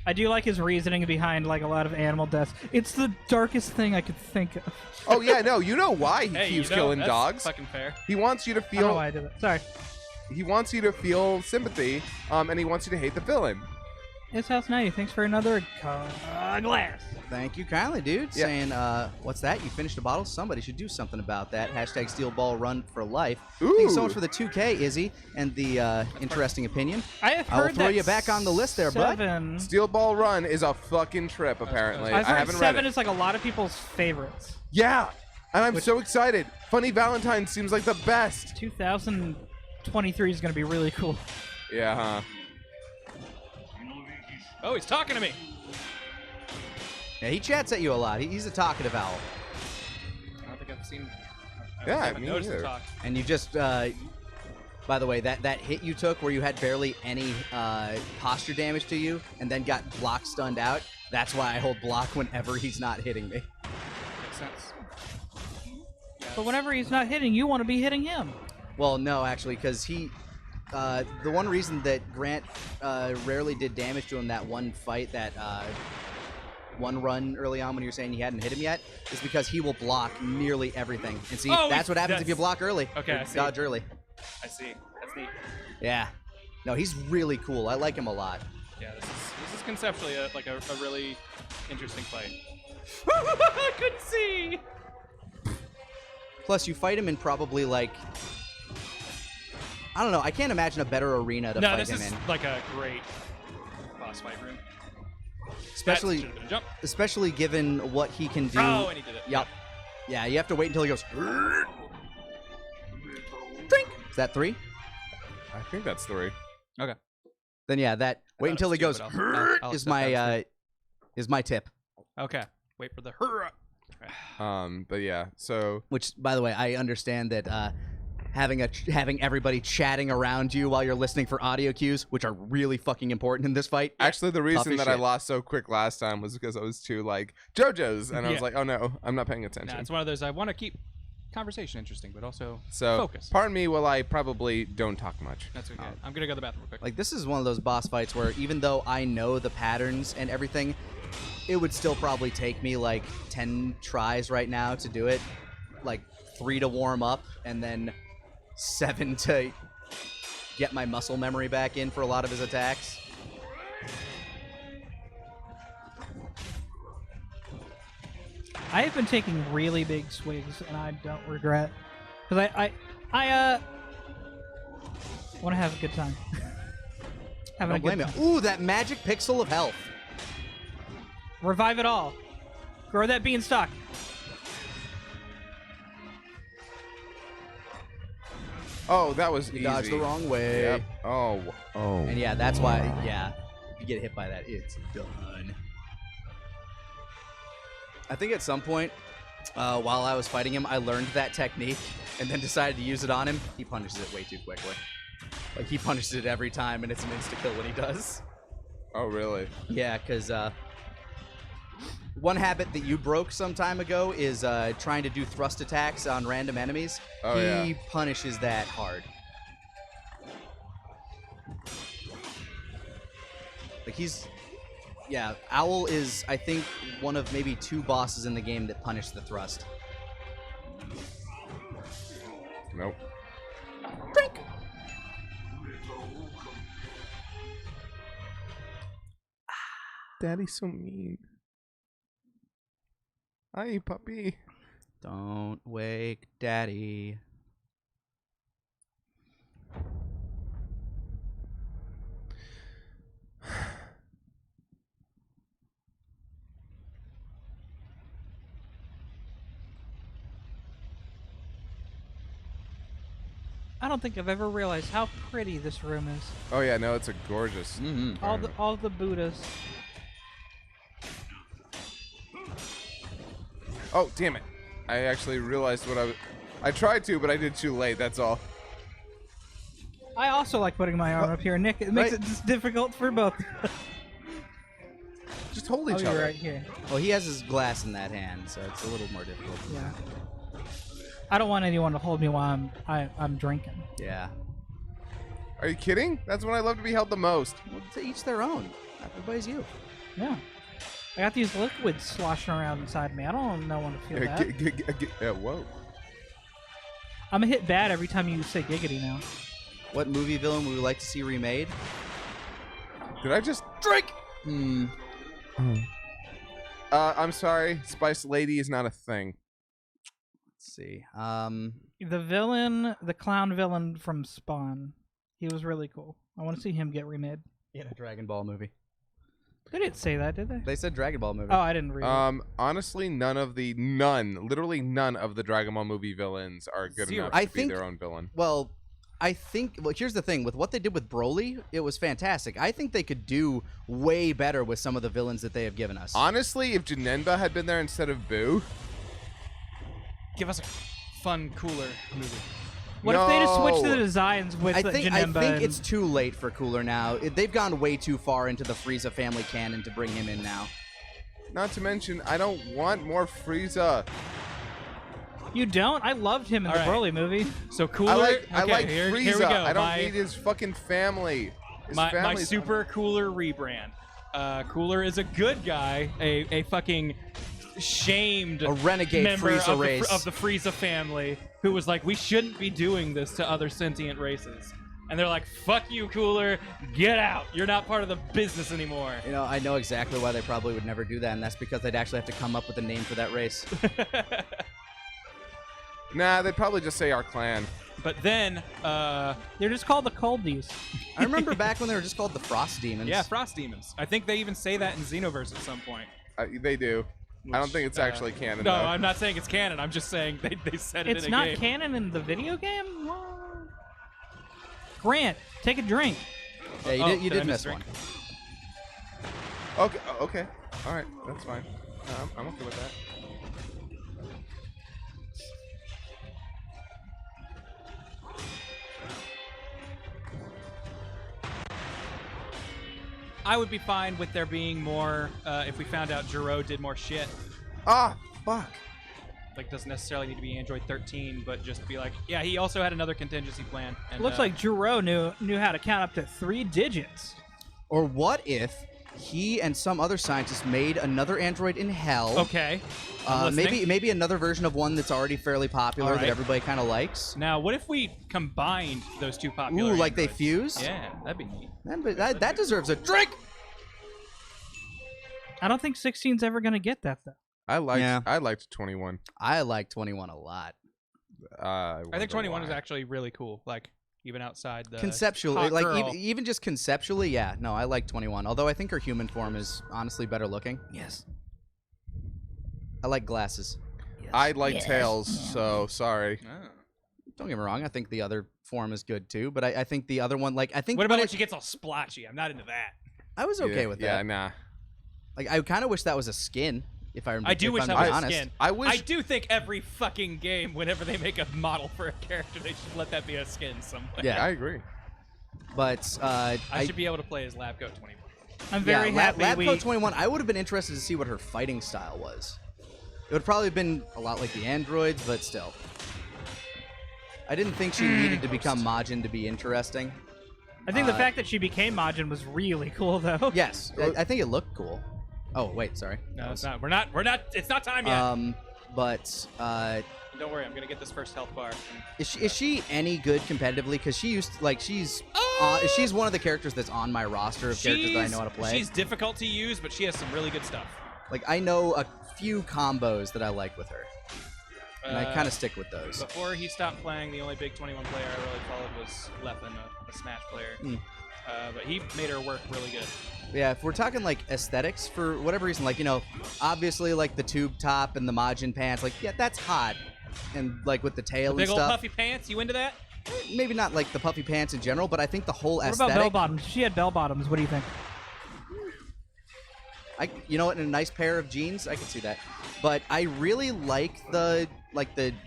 I do like his reasoning behind like a lot of animal deaths. It's the darkest thing I could think of. Oh yeah, no, you know why he Hey, keeps you know, killing that's dogs. fucking fair. He wants you to I don't know feel. why I did that. Sorry. He wants you to feel sympathy, and he wants you to hate the villain. It's House 90. Thanks for another glass. Thank you kindly, dude. Yeah. Saying, what's that? You finished a bottle? Somebody should do something about that. Hashtag Steel Ball Run for Life. Thank you so Ooh. much for the 2K, Izzy, and the interesting opinion. I have I will heard throw that you back on the list there, bud. 7, Steel Ball Run is a fucking trip, apparently. I've I heard haven't 7 read it. is like a lot of people's favorites. Yeah, and I'm so excited. Funny Valentine seems like the best. 2023 is going to be really cool. Yeah, huh? Oh, he's talking to me. Yeah, he chats at you a lot. He's a talkative owl. I don't think I've seen. Yeah, I haven't me noticed either. the talk. And you just, by the way, that hit you took where you had barely any posture damage to you and then got block stunned out, that's why I hold block whenever he's not hitting me. Makes sense. But whenever he's not hitting, you want to be hitting him. Well, no, actually, because he... the one reason that Grant rarely did damage to him that one fight, that one run early on when you were saying he hadn't hit him yet, is because he will block nearly everything. And see, Oh, that's what happens if you block early. Okay, Or I see. dodge early. I see. That's neat. Yeah. No, he's really cool. I like him a lot. Yeah, this is conceptually a really interesting fight. I couldn't see. Plus, you fight him in probably, like... I don't know. I can't imagine a better arena to No, fight this him is in. like a great boss fight room. Especially, That should've been a jump. especially given what he can do. Oh, and he did it. Yep. Yeah, you have to wait until he goes... Drink! Is that 3? I think that's 3. Okay. Then yeah, that... Wait thought until it he was goes... two, but I'll is accept that my tip. Okay. Wait for the hurrah. But yeah, so Which, by the way, I understand that having everybody chatting around you while you're listening for audio cues, which are really fucking important in this fight. actually the reason as that I shit. lost so quick last time was because I was too like JoJo's, and I was Yeah. like, oh no, I'm not paying attention. Nah, it's one of those I want to keep conversation interesting, but also So focus. pardon me while I probably don't talk much. That's okay. I'm gonna go to the bathroom real quick. Like, this is one of those boss fights where even though I know the patterns and everything, it would still probably take me like 10 tries right now to do it. Like 3 to warm up, and then 7 to get my muscle memory back in for a lot of his attacks. I have been taking really big swigs, and I don't regret. Because I want to have a good time. Having Don't a blame good you. time. Ooh, that magic pixel of health. Revive it all. Grow that beanstalk. Oh, that was You easy. dodged the wrong way. Yep. Oh. And yeah, that's why, yeah, if you get hit by that, it's done. I think at some point, while I was fighting him, I learned that technique and then decided to use it on him. He punishes it way too quickly. Like, he punishes it every time, and it's an insta-kill when he does. Oh, really? Yeah, because one habit that you broke some time ago is trying to do thrust attacks on random enemies. Oh, he yeah. punishes that hard. Like, he's... Yeah, Owl is, I think, one of maybe 2 bosses in the game that punish the thrust. Nope. Drink! Daddy's so mean. Hi, puppy. Don't wake Daddy. I don't think I've ever realized how pretty this room is. Oh yeah, no, it's a gorgeous. Mm-hmm. All the Buddhas. Oh, damn it! I actually realized what I tried to, but I did too late. That's all. I also like putting my arm up here, Nick. It makes Right. it just difficult for both. Just hold Oh, each you're other. right here. Well, he has his glass in that hand, so it's a little more difficult. Yeah. I don't want anyone to hold me while I'm drinking. Yeah. Are you kidding? That's when I love to be held the most. Well, to each their own. Everybody's you. Yeah. I got these liquids sloshing around inside me. I don't know when to feel that. Whoa. I'm gonna hit bad every time you say giggity now. What movie villain would we like to see remade? Did I just Drink! I'm sorry. Spice Lady is not a thing. Let's see. The villain, the clown villain from Spawn. He was really cool. I want to see him get remade. In a Dragon Ball movie. They didn't say that, did they? They said Dragon Ball movie. Oh, I didn't read it. Honestly, literally none of the Dragon Ball movie villains are good enough to be their own villain. Well, here's the thing. With what they did with Broly, it was fantastic. I think they could do way better with some of the villains that they have given us. Honestly, if Janemba had been there instead of Boo. Give us a fun, cooler movie. What if they just switched the designs with Janemba? I think it's too late for Cooler now. They've gone way too far into the Frieza family canon to bring him in now. Not to mention, I don't want more Frieza. You don't? I loved him in the Broly movie. So Cooler. I like Frieza. Here we go. I don't need his fucking family. My super Cooler rebrand. Cooler is a good guy, a fucking shamed A renegade member Frieza of race. of the Frieza family who was like, we shouldn't be doing this to other sentient races. And they're like, fuck you, Cooler, get out. You're not part of the business anymore. You know, I know exactly why they probably would never do that, and that's because they'd actually have to come up with a name for that race. Nah, they'd probably just say our clan. But then, They're just called the Coldies. I remember back when they were just called the Frost Demons. yeah, Frost Demons. I think they even say that in Xenoverse at some point. They do. I don't think it's actually canon. No, though. I'm not saying it's canon. I'm just saying they said it It's in a not game. canon in the video game? What? Grant, take a drink. Yeah, you did I did miss miss a one. Okay. Okay. All right. That's fine. I'm okay with that. I would be fine with there being more if we found out Jiro did more shit. Ah, fuck. Like, doesn't necessarily need to be Android 13, but just be like, yeah, he also had another contingency plan. And, Looks like Jiro knew how to count up to 3 digits. Or what if he and some other scientist made another android in hell? Okay. I'm listening. Maybe another version of one that's already fairly popular All right. that everybody kind of likes. Now, what if we combined those two popular Ooh, like they androids? fuse? Yeah, that'd be neat. That deserves a drink. I don't think 16's ever going to get that, though. I liked 21. I like 21 a lot. I think 21 is actually really cool. Like, even outside the Conceptually, hot like girl. even just conceptually, yeah. No, I like 21. Although I think her human form is honestly better looking. Yes. I like glasses. I like Tails, so sorry. Oh. Don't get me wrong. I think the other form is good too. But I think the other one, like I think. What about when she gets all splotchy? I'm not into that. I was okay Yeah, with that. Yeah, nah. Like I kind of wish that was a skin. If I I do wish I'm that was a honest. skin. I do think every fucking game, whenever they make a model for a character, they should let that be a skin somewhere. Yeah. I agree. But I should be able to play as Labcoat 21. I'm very happy Labcoat 21. I would have been interested to see what her fighting style was. It would probably have been a lot like the androids, but still. I didn't think she needed to become Majin to be interesting. I think the fact that she became Majin was really cool, though. Yes, I think it looked cool. Oh wait, sorry. No, it's not. We're not. It's not time yet. But Don't worry. I'm gonna get this first health bar. is she any good competitively? Because she used to, like she's one of the characters that's on my roster of characters that I know how to play. She's difficult to use, but she has some really good stuff. Like I know a few combos that I like with her, and I kind of stick with those. Before he stopped playing, the only big 21 player I really followed was Leffen, a Smash player. But he made her work really good. Yeah, if we're talking like aesthetics, for whatever reason, like obviously like the tube top and the Majin pants, like yeah, that's hot, and like with the tail Big and old stuff. puffy pants. You into that? Maybe not like the puffy pants in general, but I think the whole What aesthetic. about bell bottoms? She had bell bottoms. What do you think? You know what? In a nice pair of jeans, I can see that. But I really like the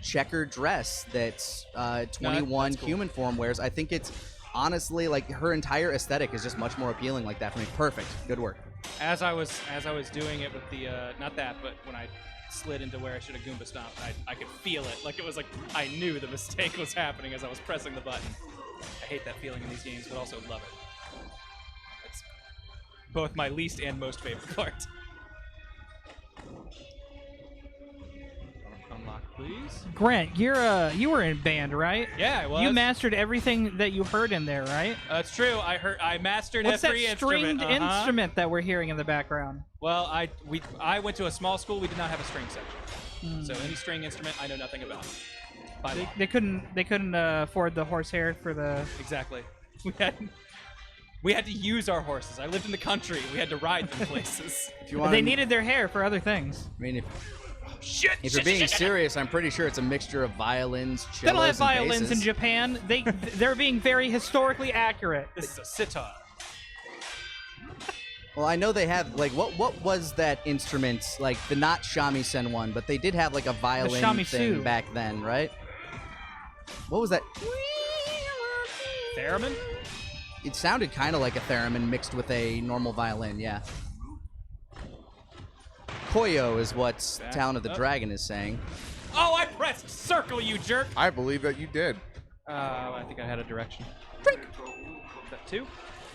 checker dress that 21 that's cool. human form wears. I think it's honestly like her entire aesthetic is just much more appealing like that for me. Perfect. Good work. As I was doing it with the not that, but when I slid into where I should have Goomba stomped, I could feel it. Like it was like I knew the mistake was happening as I was pressing the button. I hate that feeling in these games, but also love it. It's both my least and most favorite part. Unlock, please. Grant, you were in band, right? Yeah, I was. You mastered everything that you heard in there, right? That's true. I mastered What's that every stringed instrument. instrument that we're hearing in the background? Well, I went to a small school. We did not have a string section, so any string instrument I know nothing about. By law. They couldn't afford the horsehair for the. Exactly. We had to use our horses. I lived in the country. We had to ride them places. If you want, They needed their hair for other things. I mean, Shit! if you're being serious, I'm pretty sure it's a mixture of violins, cellos, They don't have and violins basses. in Japan. They're being very historically accurate. This is a sitar. Well, I know they have like what was that instrument? Like the not shamisen one, but they did have like a violin shamisu. thing back then, right? What was that? Theremin? It sounded kind of like a theremin mixed with a normal violin, yeah. Koyo is what Back Town of the up. Dragon is saying. Oh, I pressed circle, you jerk! I believe that you did. I think I had a direction. Is that 2?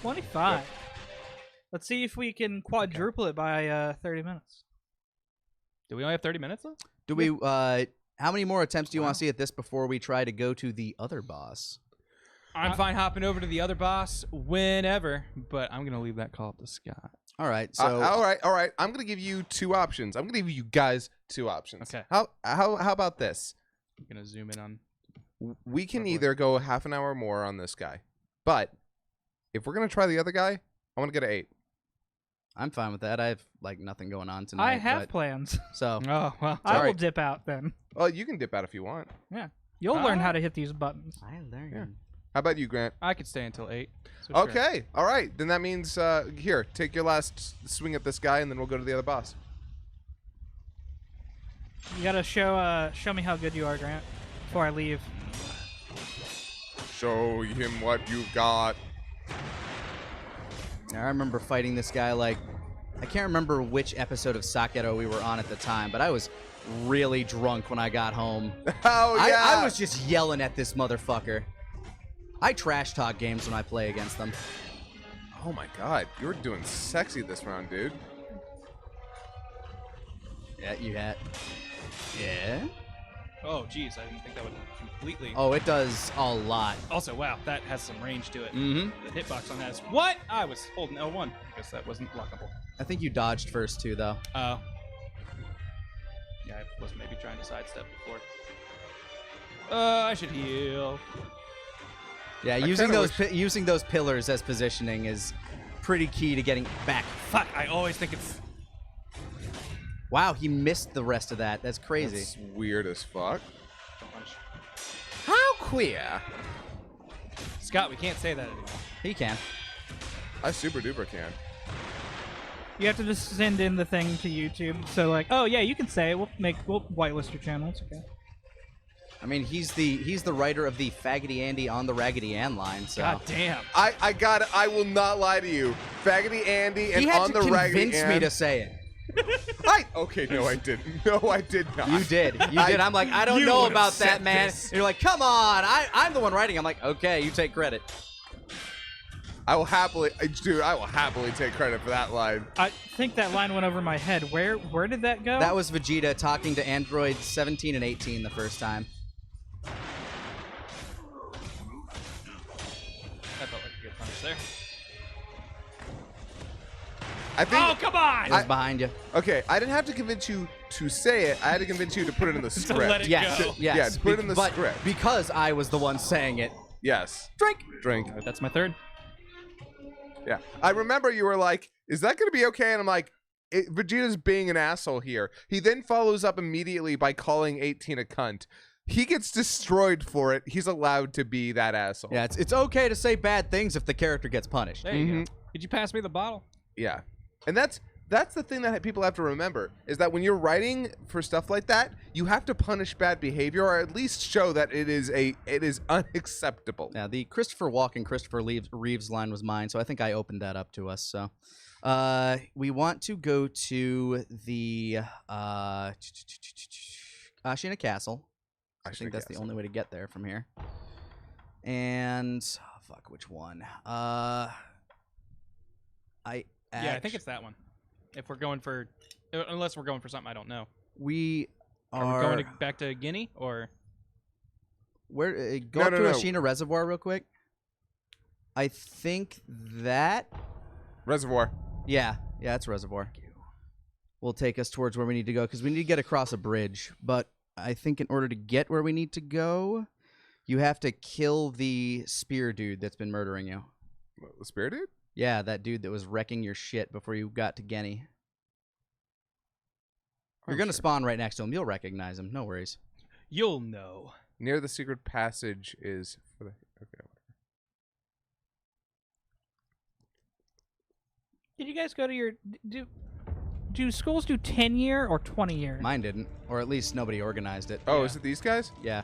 25. Let's see if we can quadruple it by 30 minutes. Do we only have 30 minutes though? Do we? How many more attempts do you want to see at this before we try to go to the other boss? I'm fine hopping over to the other boss whenever, but I'm gonna leave that call up to Scott. All right, so all right. I'm gonna give you 2 options. I'm gonna give you guys 2 options. Okay. How about this? I'm gonna zoom in on. We can either go half an hour more on this guy, but if we're gonna try the other guy, I want to get an 8. I'm fine with that. I have like nothing going on tonight. I have but- plans. So Oh well. I Sorry. will dip out then. Well, you can dip out if you want. Yeah. You'll learn how to hit these buttons. I learned. Yeah. How about you, Grant? I could stay until 8. Switch Okay. directions. All right. Then that means here, take your last swing at this guy, and then we'll go to the other boss. You gotta show me how good you are, Grant, before I leave. Show him what you've got. I remember fighting this guy like I can't remember which episode of Sakero we were on at the time, but I was really drunk when I got home. Oh yeah. I was just yelling at this motherfucker. I trash talk games when I play against them. Oh my God, you're doing sexy this round, dude. Yeah, you had. Yeah. Oh geez, I didn't think that would completely. Oh, it does a lot. Also, wow, that has some range to it. Mm-hmm. The hitbox on that is what? I was holding L1 because that wasn't blockable. I think you dodged first too, though. Oh. Yeah, I was maybe trying to sidestep before. I should heal. Yeah, using those pillars as positioning is pretty key to getting back. Fuck, I always think it's. Wow, he missed the rest of that. That's crazy. That's weird as fuck. Don't punch. How queer? Scott, we can't say that anymore. He can. I super duper can. You have to just send in the thing to YouTube. So like, oh yeah, you can say it. We'll whitelist your channel. It's okay. I mean, he's the writer of the Faggoty Andy on the Raggedy Ann line. So God damn. I got it. I will not lie to you. Faggoty Andy and he had on to the Raggedy convince me Ann. to say it. Okay, no, I didn't. No, I did not. You did. You did. I'm like, I don't You know would've about said that, man. this. And you're like, come on. I'm the one writing. I'm like, okay, you take credit. I will happily, dude. I will happily take credit for that line. I think that line went over my head. Where did that go? That was Vegeta talking to Android 17 and 18 the first time. That felt like a good punch there. I think. Oh, come on! It was behind you. Okay, I didn't have to convince you to say it. I had to convince you to put it in the To script. let it Yes. go. Yes. Yeah, put it in the but script. because I was the one saying it. Yes. Drink. Drink. Alright, that's my third. Yeah. I remember you were like, "Is that going to be okay?" And I'm like, Vegeta's being an asshole here. He then follows up immediately by calling 18 a cunt. He gets destroyed for it. He's allowed to be that asshole. Yeah, it's okay to say bad things if the character gets punished. There you go. Could you pass me the bottle? Yeah. And that's the thing that people have to remember is that when you're writing for stuff like that, you have to punish bad behavior or at least show that it is unacceptable. Yeah, the Christopher Walken, Christopher Reeves line was mine, so I think I opened that up to us. So, we want to go to the Ashina Castle. I think that's the only way to get there from here. And fuck, which one? Yeah, I think it's that one. If we're going for, unless we're going for something I don't know. we Are we going back to Guinea or? Where go No, up no, to no. Ashina Reservoir real quick. I think that Reservoir. yeah, it's Reservoir. Will take us towards where we need to go because we need to get across a bridge. But I think in order to get where we need to go, you have to kill the spear dude that's been murdering you. The spear dude? Yeah, that dude that was wrecking your shit before you got to Genny. You're gonna spawn right next to him. You'll recognize him. No worries. You'll know. Near the secret passage is for the. Okay. Did you guys go to your do schools do 10-year or 20-year? Mine didn't, or at least nobody organized it. Oh, Yeah. is it these guys? Yeah.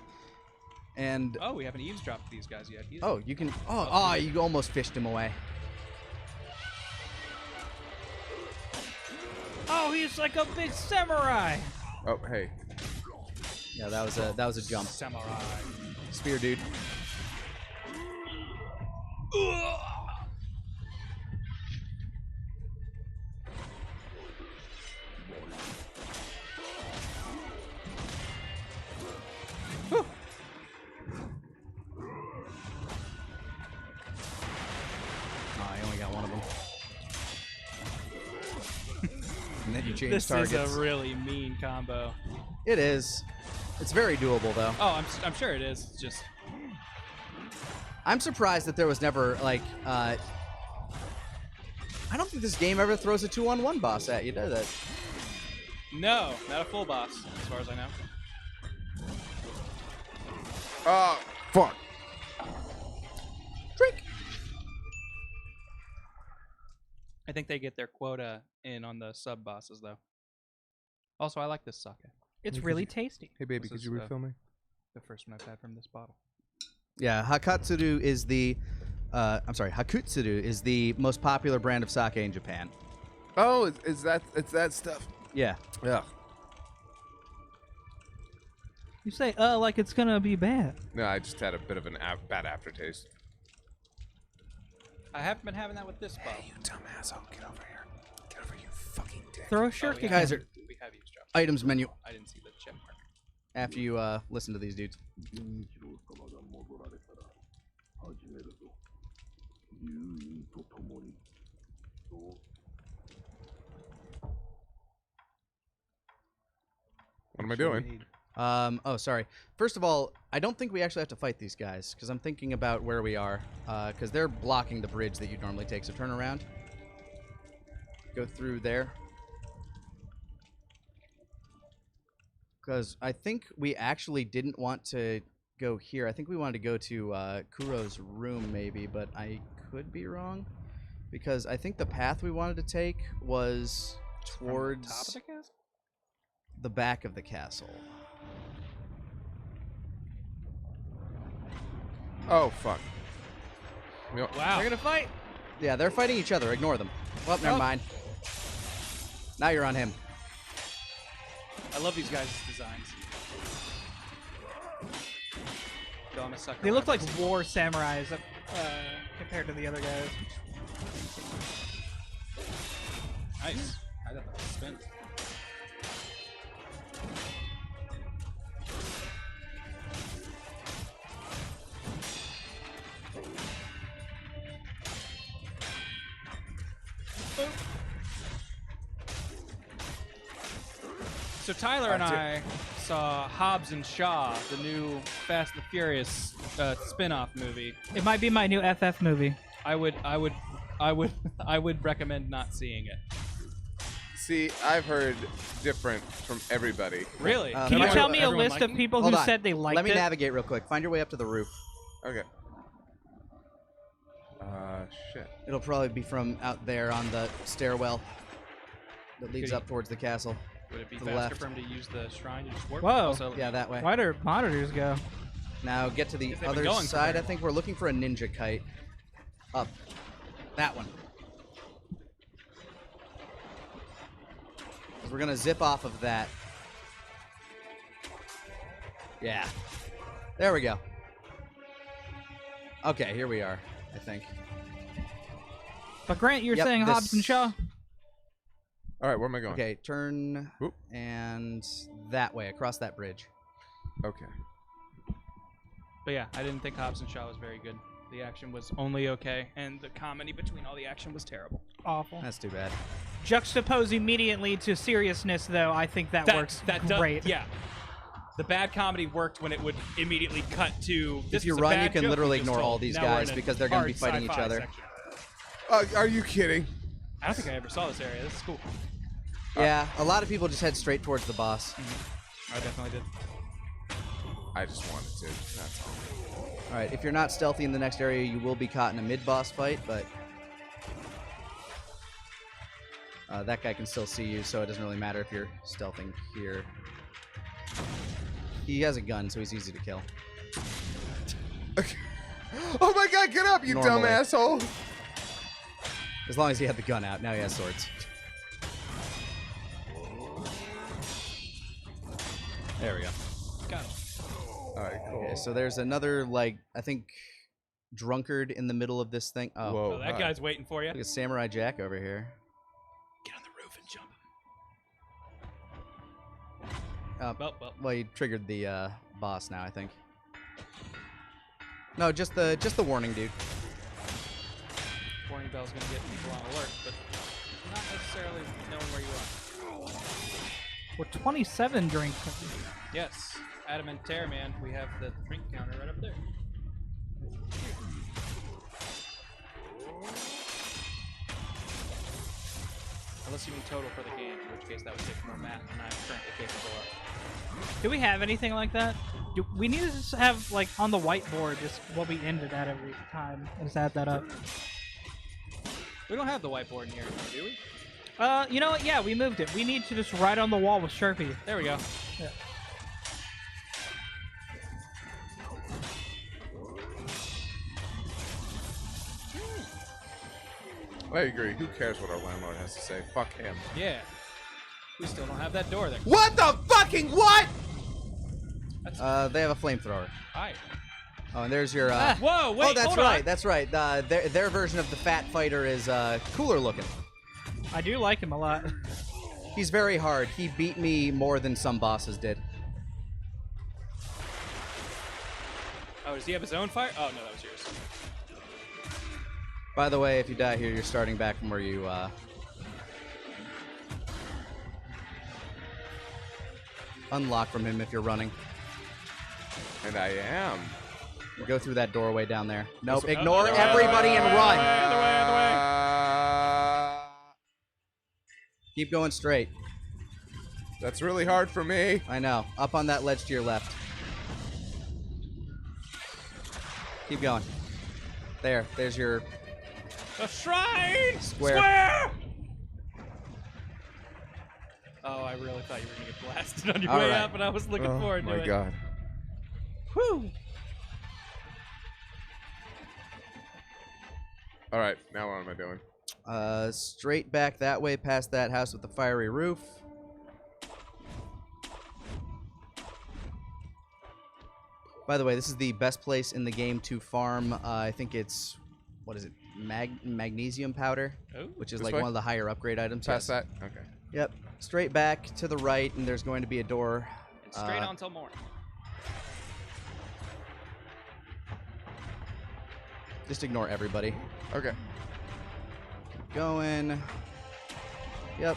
And Oh, we haven't eavesdropped these guys yet. oh, you can. Oh, you almost fished him away. Oh, he's like a big samurai. Oh, hey. Yeah, that was a jump. Samurai. Spear dude. Whew. Oh, I only got one of them. And then you change This targets. is a really mean combo. It is. It's very doable though. Oh, I'm sure it is. It's just I'm surprised that there was never like I don't think this game ever throws a 2-on-1 boss at you, does it? no, not a full boss, as far as I know. Oh, fuck. Drink. I think they get their quota in on the sub bosses though. Also, I like this sake. It's really tasty. Hey, baby, This could is, you refill me? The first one I've had from this bottle. Yeah, Hakatsuru is the Hakutsuru is the most popular brand of sake in Japan. Oh, it's that stuff. Yeah. Yeah. You say, like it's gonna be bad. No, I just had a bit of an bad aftertaste. I haven't been having that with this bottle. You dumb asshole, get over here. Get over, you fucking dick. Throw a Oh, shuriken. yeah, Guys are we have eavesdropped. items menu I didn't see the check mark. after you listen to these dudes. What am I doing? Oh, sorry. First of all, I don't think we actually have to fight these guys because I'm thinking about where we are because they're blocking the bridge that you'd normally take. So turn around. Go through there. Because I think we actually didn't want to go here. I think we wanted to go to Kuro's room maybe, but I could be wrong. Because I think the path we wanted to take was towards From the top of the castle? the back of the castle. Oh, fuck. Wow. We're gonna fight. Yeah, they're fighting each other. Ignore them. Well, never Oh. mind. Now you're on him. I love these guys' designs. Go on a sucker. They look like war samurais compared to the other guys. Nice. I got the spin. So Tyler and I saw Hobbs and Shaw, the new Fast and the Furious spin-off movie. It might be my new FF movie. I would recommend not seeing it. See, I've heard different from everybody. Really? Can Can you Everyone- tell me a everyone list of liking it? people Hold who on. said they liked Let me it? navigate real quick. Find your way up to the roof. Okay. Shit. It'll probably be from out there on the stairwell that leads Could up towards the castle. Would it be To the faster left. for him to use the shrine to just work? Whoa. Also, Yeah, that way. Why do monitors go? Now get to the Because they've been other going side. I forever. think we're looking for a ninja kite. Up. That one. 'Cause we're gonna zip off of that. Yeah. There we go. Okay, here we are, I think. But Grant, you're Yep, saying this- Hobbs and Shaw? All right, where am I going? Okay, turn Oop. and that way, across that bridge. Okay. But yeah, I didn't think Hobbs and Shaw was very good. The action was only okay, and the comedy between all the action was terrible. Awful. That's too bad. Juxtapose immediately to seriousness, though. I think that works great. Yeah. The bad comedy worked when it would immediately cut to. This If you was a run, bad you can joke literally we just ignore all told. these Now we're guys in a because they're gonna be hard fighting each sci-fi other. section. Are you kidding? I don't think I ever saw this area. This is cool. Yeah, a lot of people just head straight towards the boss. I definitely did. I just wanted to. That's all. All right, if you're not stealthy in the next area, you will be caught in a mid-boss fight, but that guy can still see you, so it doesn't really matter if you're stealthing here. He has a gun, so he's easy to kill. Oh my God! Get up, you dumb Normally. asshole! As long as he had the gun out. Now he has swords. There we go. Got it. All right, cool. Okay, so there's another, like, I think, drunkard in the middle of this thing. Oh, Whoa. Oh, that hi. guy's waiting for you. look at Samurai Jack over here. Get on the roof and jump. Well, you triggered the boss now, I think. No, just the warning, dude. Warning bell's gonna get people on alert, but not necessarily knowing where you are. We're 27 drinks. Yes, Adam and Terra, man, we have the drink counter right up there. Unless you mean total for the game, in which case that would take more math than I'm currently capable of. Do we have anything like that? We need to just have, like, on the whiteboard just what we ended at every time. Just add that up. We don't have the whiteboard in here, do we? You know what? Yeah, we moved it. We need to just write on the wall with Sharpie. There we go. Yeah. I agree. Who cares what our landlord has to say? Fuck him. Yeah. We still don't have that door there. What the fucking what? They have a flamethrower. Hi. Oh, and there's your. Whoa, wait, oh, that's hold right. on. That's right. Their version of the fat fighter is cooler looking. I do like him a lot. He's very hard. He beat me more than some bosses did. Oh, does he have his own fire? Oh, no, that was yours. By the way, if you die here, you're starting back from where you. Unlock from him if you're running. And I am. Go through that doorway down there. Nope. way. Ignore Other way, everybody and run. Other way, other way. Keep going straight. That's really hard for me. I know. Up on that ledge to your left. Keep going. There. There's your A shrine! Square. Oh, I really thought you were going to get blasted on your All way right. up, and I was looking Oh forward to my it. God. Whew. All right, now what am I doing? Straight back that way past that house with the fiery roof. By the way, this is the best place in the game to farm. I think it's, what is it? Magnesium powder, Oh. which is This like way? one of the higher upgrade items. Past yes. that? Okay. Yep. Straight back to the right, and there's going to be a door. And straight on till morning. Just ignore everybody. Okay. Keep going. Yep.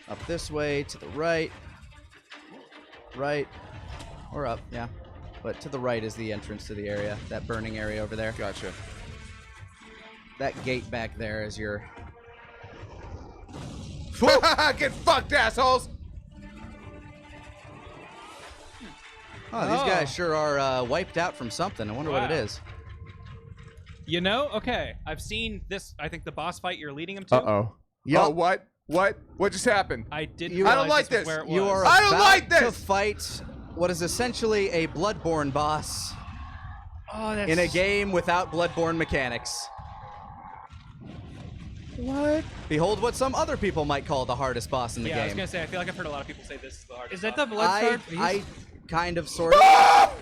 Up this way, to the right. Right. Or up, yeah. But to the right is the entrance to the area, that burning area over there. Gotcha. That gate back there is your... Get fucked, assholes! Oh, these guys sure are wiped out from something. I wonder what it Wow. is. You know, okay, I've seen this, I think the boss fight you're leading him to. Uh-oh. Yup. Oh, what? What? What just happened? I didn't You- I don't realize like this. this. Was where it You was. are I don't about like to this! fight what is essentially a Bloodborne boss Oh, that's in a game without Bloodborne mechanics. What? Behold what some other people might call the hardest boss in the Yeah, I was game. gonna say, I feel like I've heard a lot of people say this is the hardest Is that boss. the Bloodstarved I Beast? kind of sort of.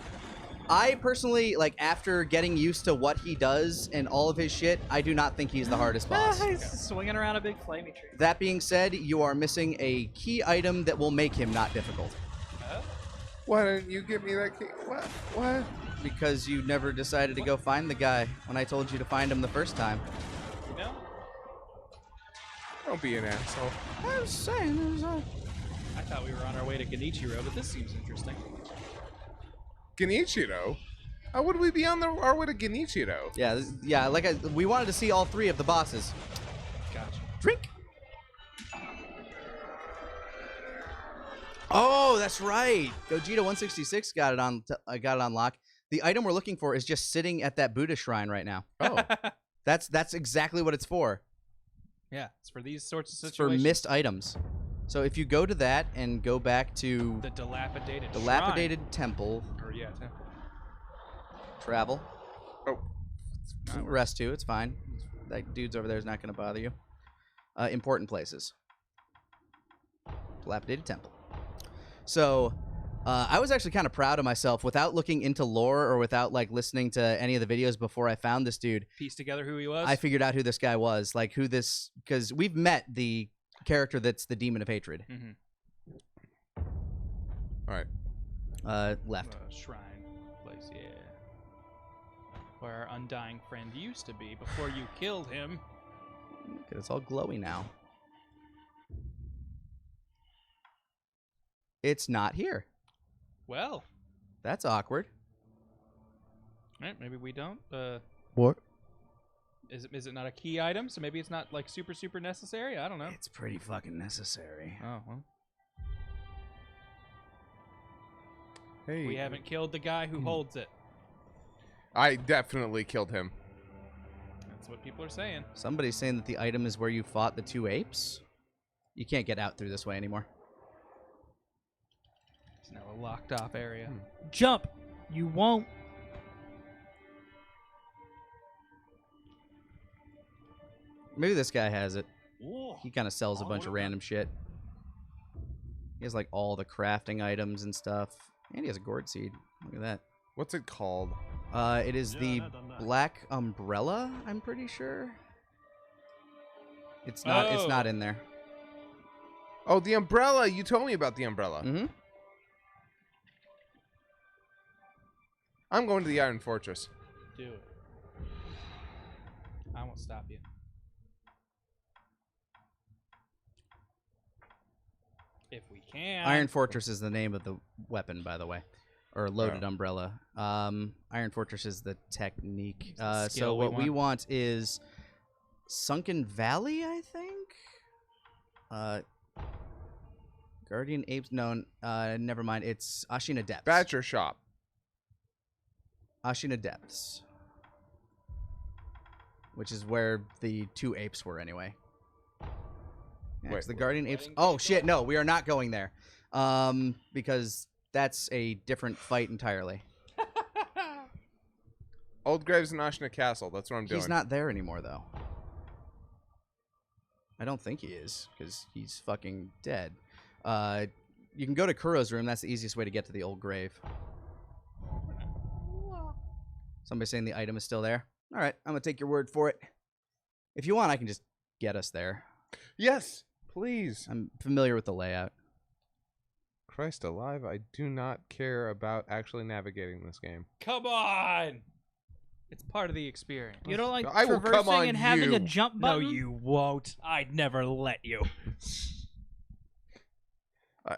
I personally, like, after getting used to what he does and all of his shit, I do not think he's the hardest boss. He's swinging around a big flamey tree. That being said, you are missing a key item that will make him not difficult. Why didn't you give me that key? What? What? Because you never decided to go find the guy when I told you to find him the first time. You know? Don't be an asshole. I was saying, I thought we were on our way to Genichiro, but this seems interesting. Genichiro? How would we be on our way to Genichiro? yeah, yeah. We wanted to see all 3 of the bosses. Gotcha. Drink. Oh, that's right. Gogeta 166 got it on lock. The item we're looking for is just sitting at that Buddha shrine right now. Oh. That's exactly what it's for. Yeah, it's for these sorts of It's for situations. missed items. So if you go to that and go back to The dilapidated temple, Shrine. Or, yeah, temple. travel, Oh. rest 2, it's fine. That dude's over there is not going to bother you. Important places. Dilapidated temple. So, I was actually kind of proud of myself without looking into lore or without like listening to any of the videos before I found this dude. Piece together who he was. I figured out who this guy was, like who this, because we've met the character that's the demon of hatred. Mm-hmm. All right. Left. Shrine place, yeah. Where our undying friend used to be before you killed him. It's all glowy now. It's not here. Well, That's awkward. right, maybe we don't. What? Is it not a key item? So maybe it's not like super necessary. I don't know. It's pretty fucking necessary. Oh well. Hey. We haven't killed the guy who holds it. I definitely killed him. That's what people are saying. Somebody's saying that the item is where you fought the 2 apes. You can't get out through this way anymore. It's now a locked off area. Jump. You won't. Maybe this guy has it. Whoa. He kind of sells a bunch of random shit. He has like all the crafting items and stuff. And he has a gourd seed. Look at that. What's it called? It is the Black Umbrella, I'm pretty sure. It's not it's not in there. Oh, the umbrella. You told me about the umbrella. Mm-hmm. I'm going to the Iron Fortress. Do it. I won't stop you. If we can. Iron Fortress is the name of the weapon, by the way. Or loaded umbrella. Iron Fortress is the technique. The So skill what we want is Sunken Valley, I think? Guardian Apes. No, never mind. It's Ashina Depths. Badger Shop. Ashina Depths. Which is where the 2 apes were anyway. Yeah, 'cause the Guardian Apes. Oh shit! No, we are not going there. Because that's a different fight entirely. Old Graves in Ashina Castle. That's what I'm doing. He's not there anymore, though. I don't think he is, because he's fucking dead. You can go to Kuro's room. That's the easiest way to get to the old grave. Somebody saying the item is still there. All right, I'm gonna take your word for it. If you want, I can just get us there. Yes, please. I'm familiar with the layout. Christ alive, I do not care about actually navigating this game. Come on! It's part of the experience. You don't like I will come traversing on and having you. a jump No, button? you won't. I'd never let you.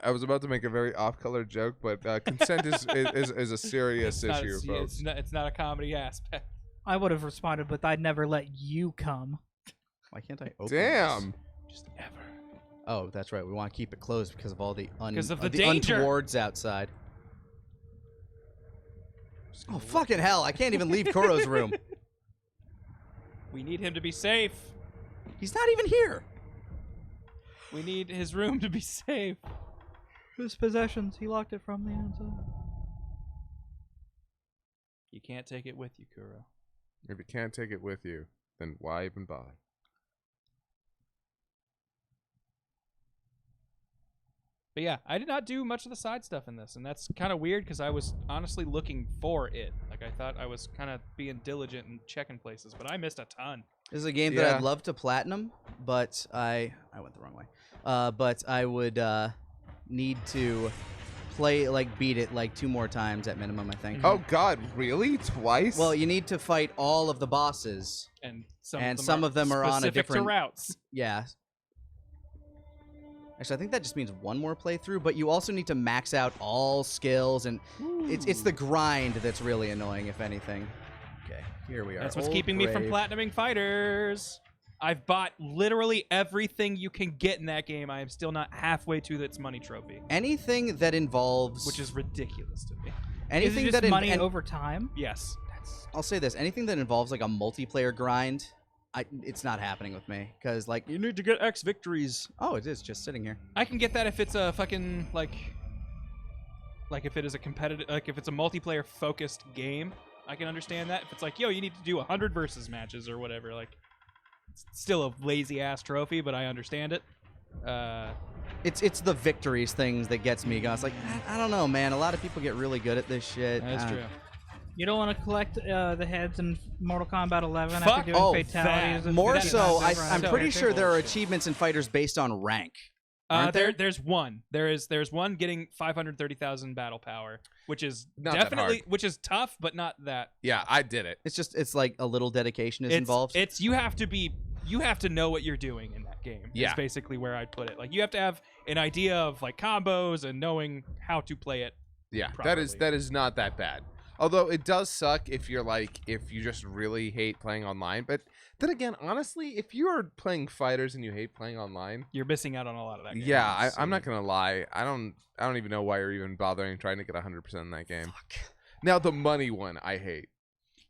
I was about to make a very off-color joke, but consent is a serious issue, folks. It's not a comedy aspect. I would have responded with, I'd never let you come. Why can't I open Damn. this? Just ever. Oh, that's right. We want to keep it closed because of all the Because of the danger. untowards outside. Oh, fucking hell. I can't even leave Kuro's room. We need him to be safe. He's not even here. We need his room to be safe. His possessions, he locked it from the inside. You can't take it with you, Kuro. If you can't take it with you, then why even bother? But yeah, I did not do much of the side stuff in this, and that's kind of weird because I was honestly looking for it. Like, I thought I was kind of being diligent and checking places, but I missed a ton. This is a game that I'd love to platinum, but I went the wrong way. But I would need to beat it like 2 more times at minimum, I think. Oh God, really? Twice? Well, you need to fight all of the bosses, And some of them are on a specific different to routes. Yeah. Actually, I think that just means 1 more playthrough, but you also need to max out all skills, and it's the grind that's really annoying, if anything. Okay, here we are. That's what's Old keeping me from Grave. platinuming fighters. I've bought literally everything you can get in that game. I am still not halfway to its money trophy, Anything that involves... which is ridiculous to me. anything Is it just that money over time? Yes. I'll say this. Anything that involves, like, a multiplayer grind, it's not happening with me. Because, like... You need to get X victories. Oh, it is just sitting here. I can get that if it's a fucking, like if it is a competitive, like, if it's a multiplayer-focused game, I can understand that. If it's like, yo, you need to do 100 versus matches or whatever, like... It's still a lazy-ass trophy, but I understand it. It's the victories things that gets me going. It's like, I don't know, man. A lot of people get really good at this shit. That's true. You don't want to collect the heads in Mortal Kombat 11 Fuck after doing fatalities. that. and More fifty so, times over I'm and pretty over. sure there are Bullshit. achievements in fighters based on rank. Aren't there? There's one. There's one getting 530,000 battle power, which is Not that definitely hard. which is tough, but not that. Yeah, I did it. It's like a little dedication is involved. It's you have to know what you're doing in that game. Yeah. Is basically where I'd put it. Like, you have to have an idea of like combos and knowing how to play it. Yeah, properly. that is not that bad. Although it does suck if you just really hate playing online. But then again, honestly, if you are playing fighters and you hate playing online, You're missing out on a lot of that game. yeah, So I'm not gonna lie. I don't even know why you're even bothering trying to get 100% in that game. Now the money one, I hate.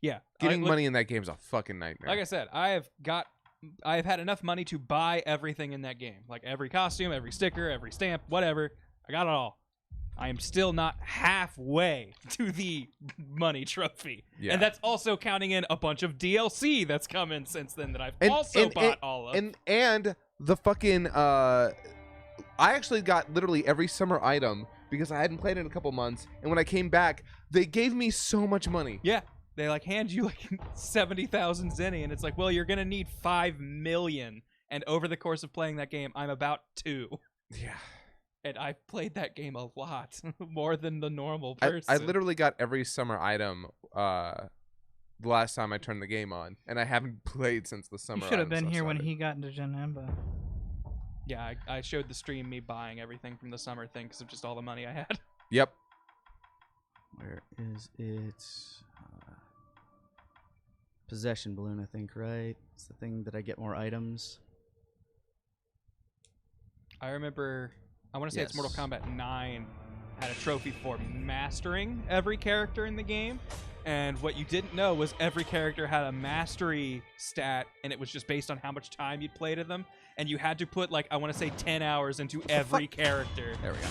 Yeah. Getting Like, money in that game is a fucking nightmare. Like I said, I've had enough money to buy everything in that game. Like every costume, every sticker, every stamp, whatever. I got it all. I am still not halfway to the money trophy. Yeah. And that's also counting in a bunch of DLC that's come in since then that I've And- also and- bought all of. And the fucking I actually got literally every summer item because I hadn't played in a couple months, and when I came back, they gave me so much money. Yeah. They like hand you like 70,000 zenny, and it's like, well, you're going to need 5 million. And over the course of playing that game, I'm about 2. Yeah. And I've played that game a lot, more than the normal I person. literally got every summer item the last time I turned the game on, and I haven't played since the summer. You should have items been here when started. he got into Janemba. Yeah, I showed the stream me buying everything from the summer thing because of just all the money I had. Yep. Where is it? Possession balloon, I think, right? It's the thing that I get more items. I remember, I want to say it's Mortal Yes. Kombat 9 had a trophy for mastering every character in the game. And what you didn't know was every character had a mastery stat, and it was just based on how much time you'd played of them. And you had to put, like, I want to say 10 hours into every character. There we go.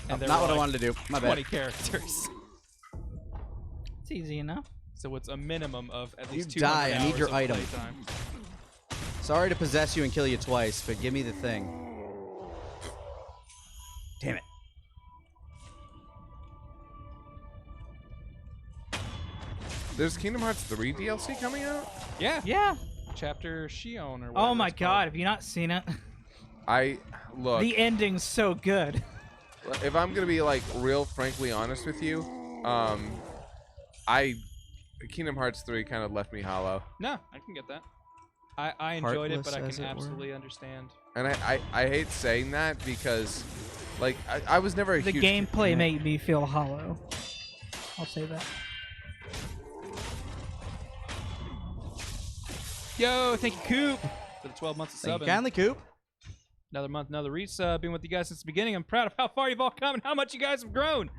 And there Not were, what I like, wanted to do. My 20 bad. characters. It's easy enough. So it's a minimum of at least You 200 die, I need hours your of item. playtime. Sorry to possess you and kill you twice, but give me the thing. Damn it. There's Kingdom Hearts 3 DLC coming out? Yeah. Yeah. Chapter Shion or whatever Oh my it's god, called. have you not seen it? Look, The ending's so good. if I'm gonna be like real frankly honest with you, Kingdom Hearts 3 kind of left me hollow. No, I can get that. I enjoyed it, but I Heartless, as can it were. absolutely understand. And I hate saying that because, like, I was never a The huge... gameplay made me feel hollow. I'll say that. Yo, thank you, Coop, for the 12 months of Thank you subbing. kindly, Coop. Another month, another resub. Been with you guys since the beginning. I'm proud of how far you've all come and how much you guys have grown.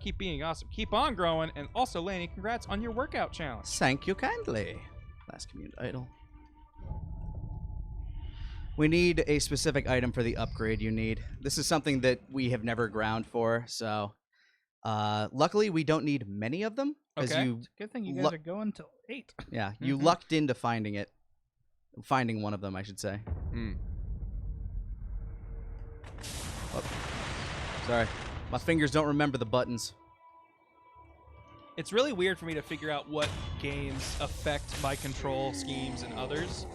Keep being awesome. Keep on growing. And also, Laney, congrats on your workout challenge. Thank you kindly. Last community idol. We need a specific item for the upgrade you need. This is something that we have never ground for, so luckily we don't need many of them. Because Okay. you Good thing you guys Luck- are going till 8. yeah, you Mhm. lucked into finding it. Finding one of them, I should say. Mm. Sorry. My fingers don't remember the buttons. It's really weird for me to figure out what games affect my control schemes and others.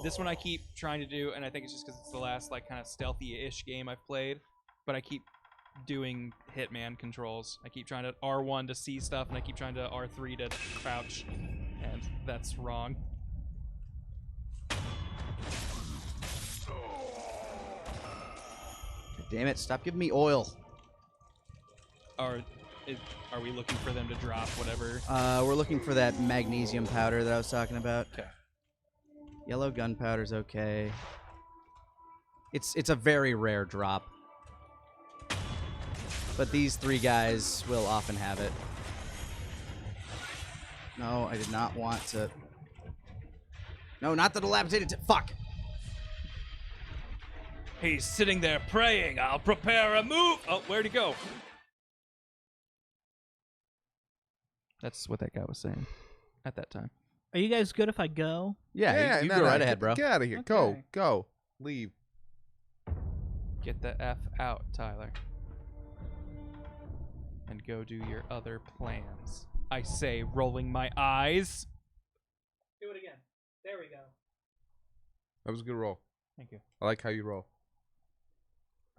This one I keep trying to do, and I think it's just because it's the last like kind of stealthy-ish game I've played, but I keep doing Hitman controls. I keep trying to R1 to see stuff, and I keep trying to R3 to crouch, and that's wrong. Damn it, stop giving me oil. Are we looking for them to drop whatever? We're looking for that magnesium powder that I was talking about. Okay. Yellow gunpowder's okay. It's a very rare drop. But these 3 guys will often have it. No, I did not want to... No, not the dilapidated... Fuck! He's sitting there praying. I'll prepare a move. Oh, where'd he go? That's what that guy was saying at that time. Are you guys good if I go? Yeah, you go right ahead, bro. Get out of here. Okay. Go. Leave. Get the F out, Tyler. And go do your other plans. I say, rolling my eyes. Do it again. There we go. That was a good roll. Thank you. I like how you roll.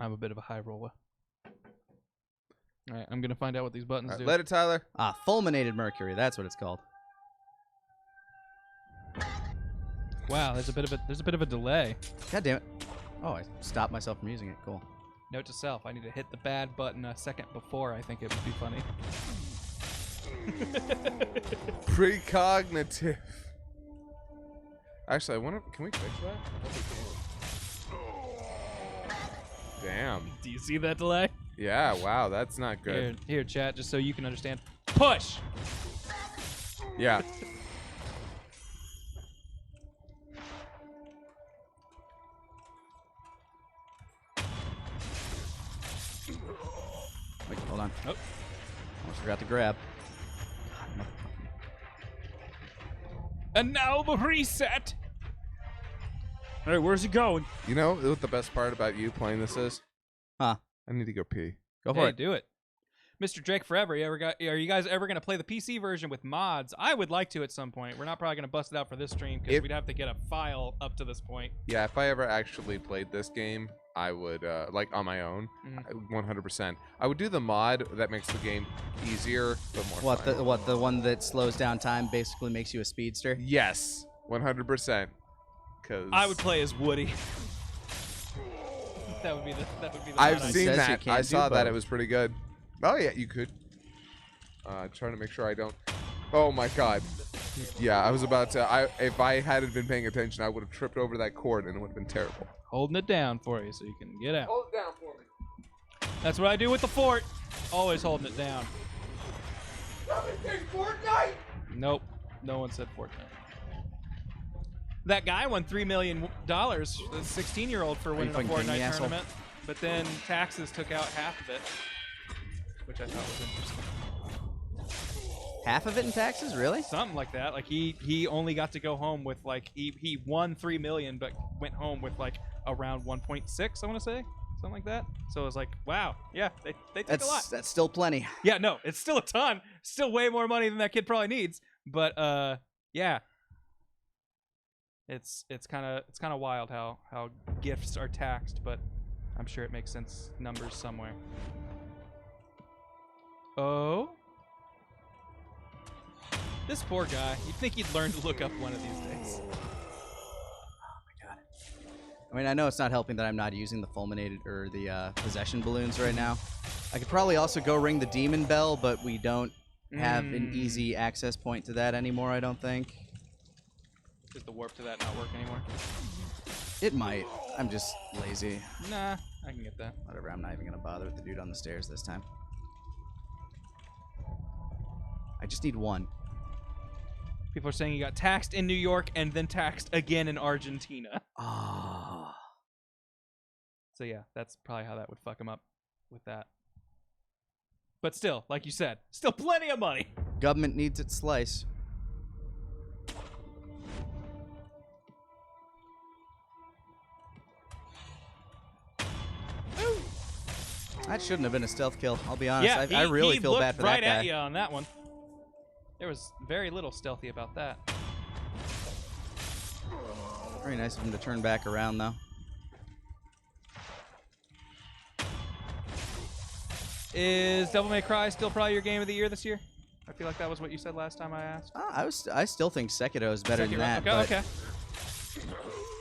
I'm a bit of a high roller. All right, I'm gonna find out what these buttons do. Let it, Tyler. Fulminated mercury, that's what it's called. Wow, there's a bit of a delay. God damn it. Oh, I stopped myself from using it. Cool. Note to self: I need to hit the bad button a second before I think it would be funny. Precognitive. Actually, I wonder. Can we fix that? Damn. Do you see that delay? Yeah. Wow. That's not good. Here, chat, just so you can understand. Push. Yeah. Wait, hold on. Oh. Almost forgot to grab. And now the reset. Hey, where's he going? You know what the best part about you playing this is? Huh. I need to go pee. Go for Hey, it. do it. Mr. Drake Forever, are you guys ever going to play the PC version with mods? I would like to at some point. We're not probably going to bust it out for this stream because we'd have to get a file up to this point. Yeah, if I ever actually played this game, I would, like, on my own, 100%. I would do the mod that makes the game easier, but more fun. The one that slows down time basically makes you a speedster? Yes, 100%. Because I would play as Woody. that would be the I've mod seen says you that. can't I do saw that. both. It was pretty good. Oh, yeah, you could. Trying to make sure I don't... Oh, my God. Yeah, I was about to... If I hadn't been paying attention, I would have tripped over that cord, and it would have been terrible. Holding it down for you so you can get out. Hold it down for me. That's what I do with the fort. Always holding it down. Fortnite! Nope. No one said Fortnite. That guy won $3 million, the 16-year-old, for winning a fucking kidding me, Fortnite asshole? tournament. But then taxes took out half of it, which I thought was interesting. Half of it in taxes? Really? Something like that. Like he only got to go home with like he won $3 million, but went home with like around 1.6. I want to say something like that. So it was like, wow, yeah, they take a lot. That's still plenty. Yeah, no, it's still a ton. Still way more money than that kid probably needs. But yeah. It's kind of wild how gifts are taxed, but I'm sure it makes sense numbers somewhere. Oh, this poor guy. You'd think he'd learn to look up one of these days. I mean, I know it's not helping that I'm not using the fulminated or the possession balloons right now. I could probably also go ring the demon bell, but we don't have an easy access point to that anymore, I don't think. Does the warp to that not work anymore? It might. I'm just lazy. Nah, I can get that. Whatever, I'm not even going to bother with the dude on the stairs this time. I just need one. People are saying he got taxed in New York and then taxed again in Argentina. Ah. So yeah, that's probably how that would fuck him up with that. But still, like you said, still plenty of money. Government needs its slice. That shouldn't have been a stealth kill. I'll be honest. Yeah, I really he feel looked bad for right that guy. at you on that one. There was very little stealthy about that. Very nice of him to turn back around, though. Is Devil May Cry still probably your game of the year this year? I feel like that was what you said last time I asked. I still think Sekiro is better than that. Okay, but okay.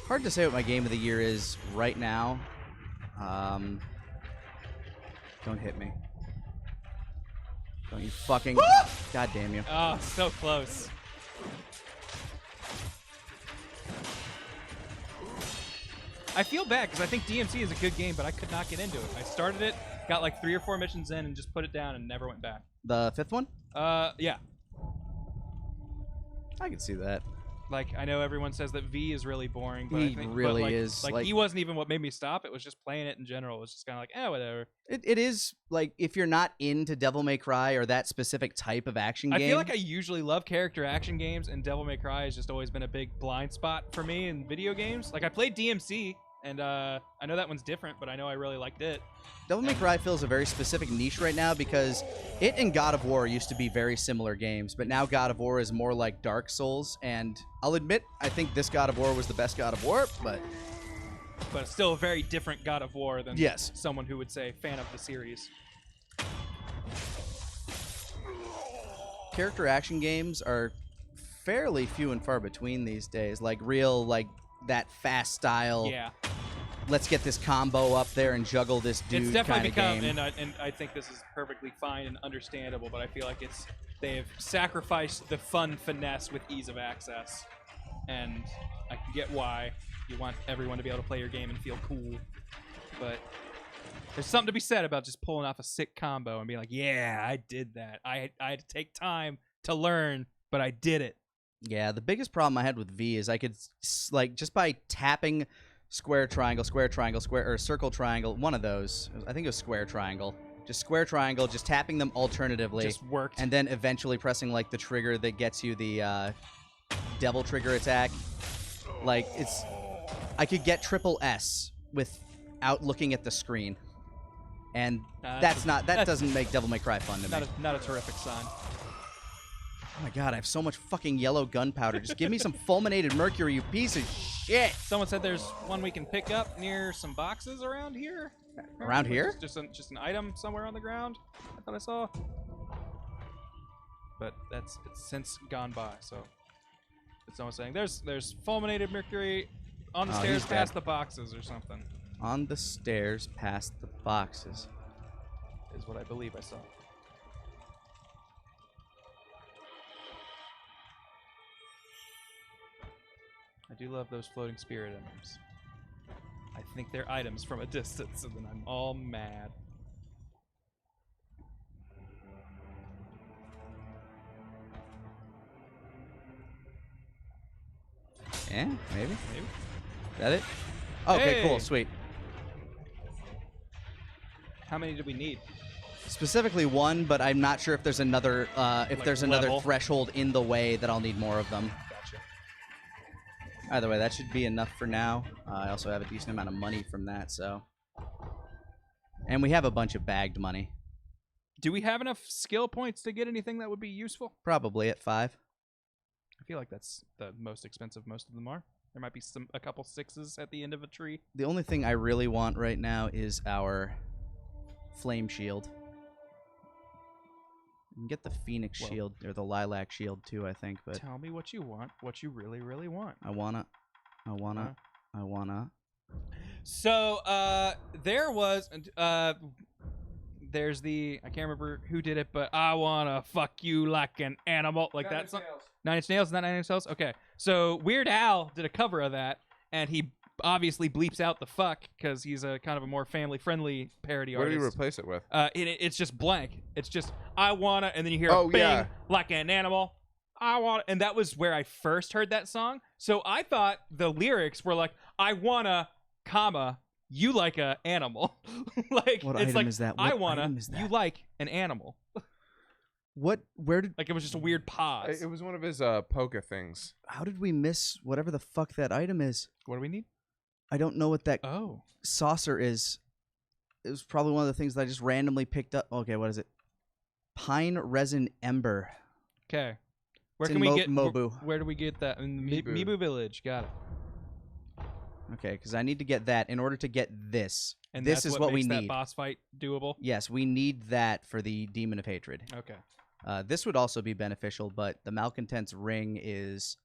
hard to say what my game of the year is right now. Don't hit me. Don't you fucking... God damn you. Oh, so close. I feel bad because I think DMC is a good game, but I could not get into it. I started it, got like 3 or 4 missions in, and just put it down and never went back. The 5th one? Yeah. I can see that. Like, I know everyone says that V is really boring, but He I think really like, is, Like, like- he wasn't even what made me stop. It was just playing it in general. It was just kind of like, whatever. It is, like, if you're not into Devil May Cry or that specific type of action game... I feel like I usually love character action games, and Devil May Cry has just always been a big blind spot for me in video games. Like, I played DMC, and I know that one's different, but I know I really liked it. Devil May Cry fills a very specific niche right now because it and God of War used to be very similar games, but now God of War is more like Dark Souls, and I'll admit, I think this God of War was the best God of War, but... But it's still a very different God of War than Yes. someone who would say fan of the series. Character action games are fairly few and far between these days. Like, real, like, that fast style, Yeah. let's get this combo up there and juggle this dude It's definitely kind of become, game. and I think this is perfectly fine and understandable, but I feel like they have sacrificed the fun finesse with ease of access, and I can get why you want everyone to be able to play your game and feel cool, but there's something to be said about just pulling off a sick combo and being like, yeah, I did that. I had to take time to learn, but I did it. Yeah, the biggest problem I had with V is I could, like, just by tapping square, triangle, square, or circle, triangle, one of those. I think it was square, triangle. Just square, triangle, just tapping them alternatively. Just worked. And then eventually pressing, like, the trigger that gets you the devil trigger attack. Like, it's... I could get triple S without looking at the screen. And that doesn't make Devil May Cry fun to me. Not a terrific sign. Oh my god, I have so much fucking yellow gunpowder. Just give me some fulminated mercury, you piece of shit. Someone said there's one we can pick up near some boxes around here. Around here? Just an item somewhere on the ground. I thought I saw. But it's since gone by, so it's someone saying there's fulminated mercury on the Oh, stairs he's past dead. the boxes or something. On the stairs past the boxes. Is what I believe I saw. I do love those floating spirit items. I think they're items from a distance, and then I'm all mad. Yeah, maybe. Maybe. Is that it? Okay, Hey! cool, sweet. How many do we need? Specifically one, but I'm not sure if there's another Like there's another level? threshold in the way that I'll need more of them. Gotcha. Either way, that should be enough for now. I also have a decent amount of money from that, so. And we have a bunch of bagged money. Do we have enough skill points to get anything that would be useful? Probably at 5. I feel like that's the most expensive most of them are. There might be a couple 6s at the end of a tree. The only thing I really want right now is our flame shield. You can get the phoenix Well- shield or the lilac shield too, I think, but Tell me what you want, what you really, really want. I wanna. So, there's the, I can't remember who did it, but I wanna fuck you like an animal. Like that song. 9 Inch Nails, is that 9 Inch Nails? Okay. So, Weird Al did a cover of that, and he obviously bleeps out the fuck, because he's a kind of a more family-friendly parody What did artist. you replace it with? It's just blank. It's just, I wanna, and then you hear Oh, a bing, yeah. like an animal. I want, and that was where I first heard that song. So I thought the lyrics were like, I wanna, comma, you like a animal. Like, What it's item like, is that? I What wanna, item is you that? like an animal. Where did? Like, it was just a weird pause. It was one of his polka things. How did we miss whatever the fuck that item is? What do we need? I don't know what that Oh. saucer is. it was probably one of the things that I just randomly picked up. Okay, what is it? Pine resin ember. Okay. Where It's can in we get Mobu. Where do we get that? In Mibu. Mibu Village. Got it. Okay, because I need to get that in order to get this. And this that's is what we makes that need. boss fight doable. Yes, we need that for the Demon of Hatred. Okay. This would also be beneficial, but the Malcontent's ring is...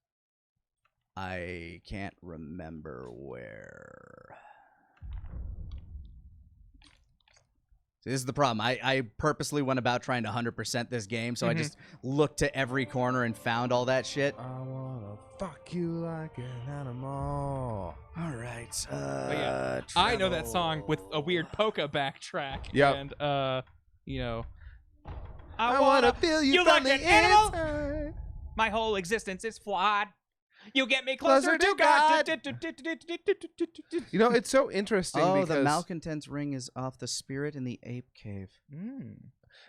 I can't remember where. See, this is the problem. I purposely went about trying to 100% this game, so I just looked to every corner and found all that shit. I wanna fuck you like an animal. All right. But yeah, I know that song with a weird polka backtrack. Yep. And you know, I wanna feel you like from the an animal? inside. My whole existence is flawed. You get me Closer closer to to God. You know, it's so interesting Oh, because the Malcontent's ring is off the spirit in the ape cave.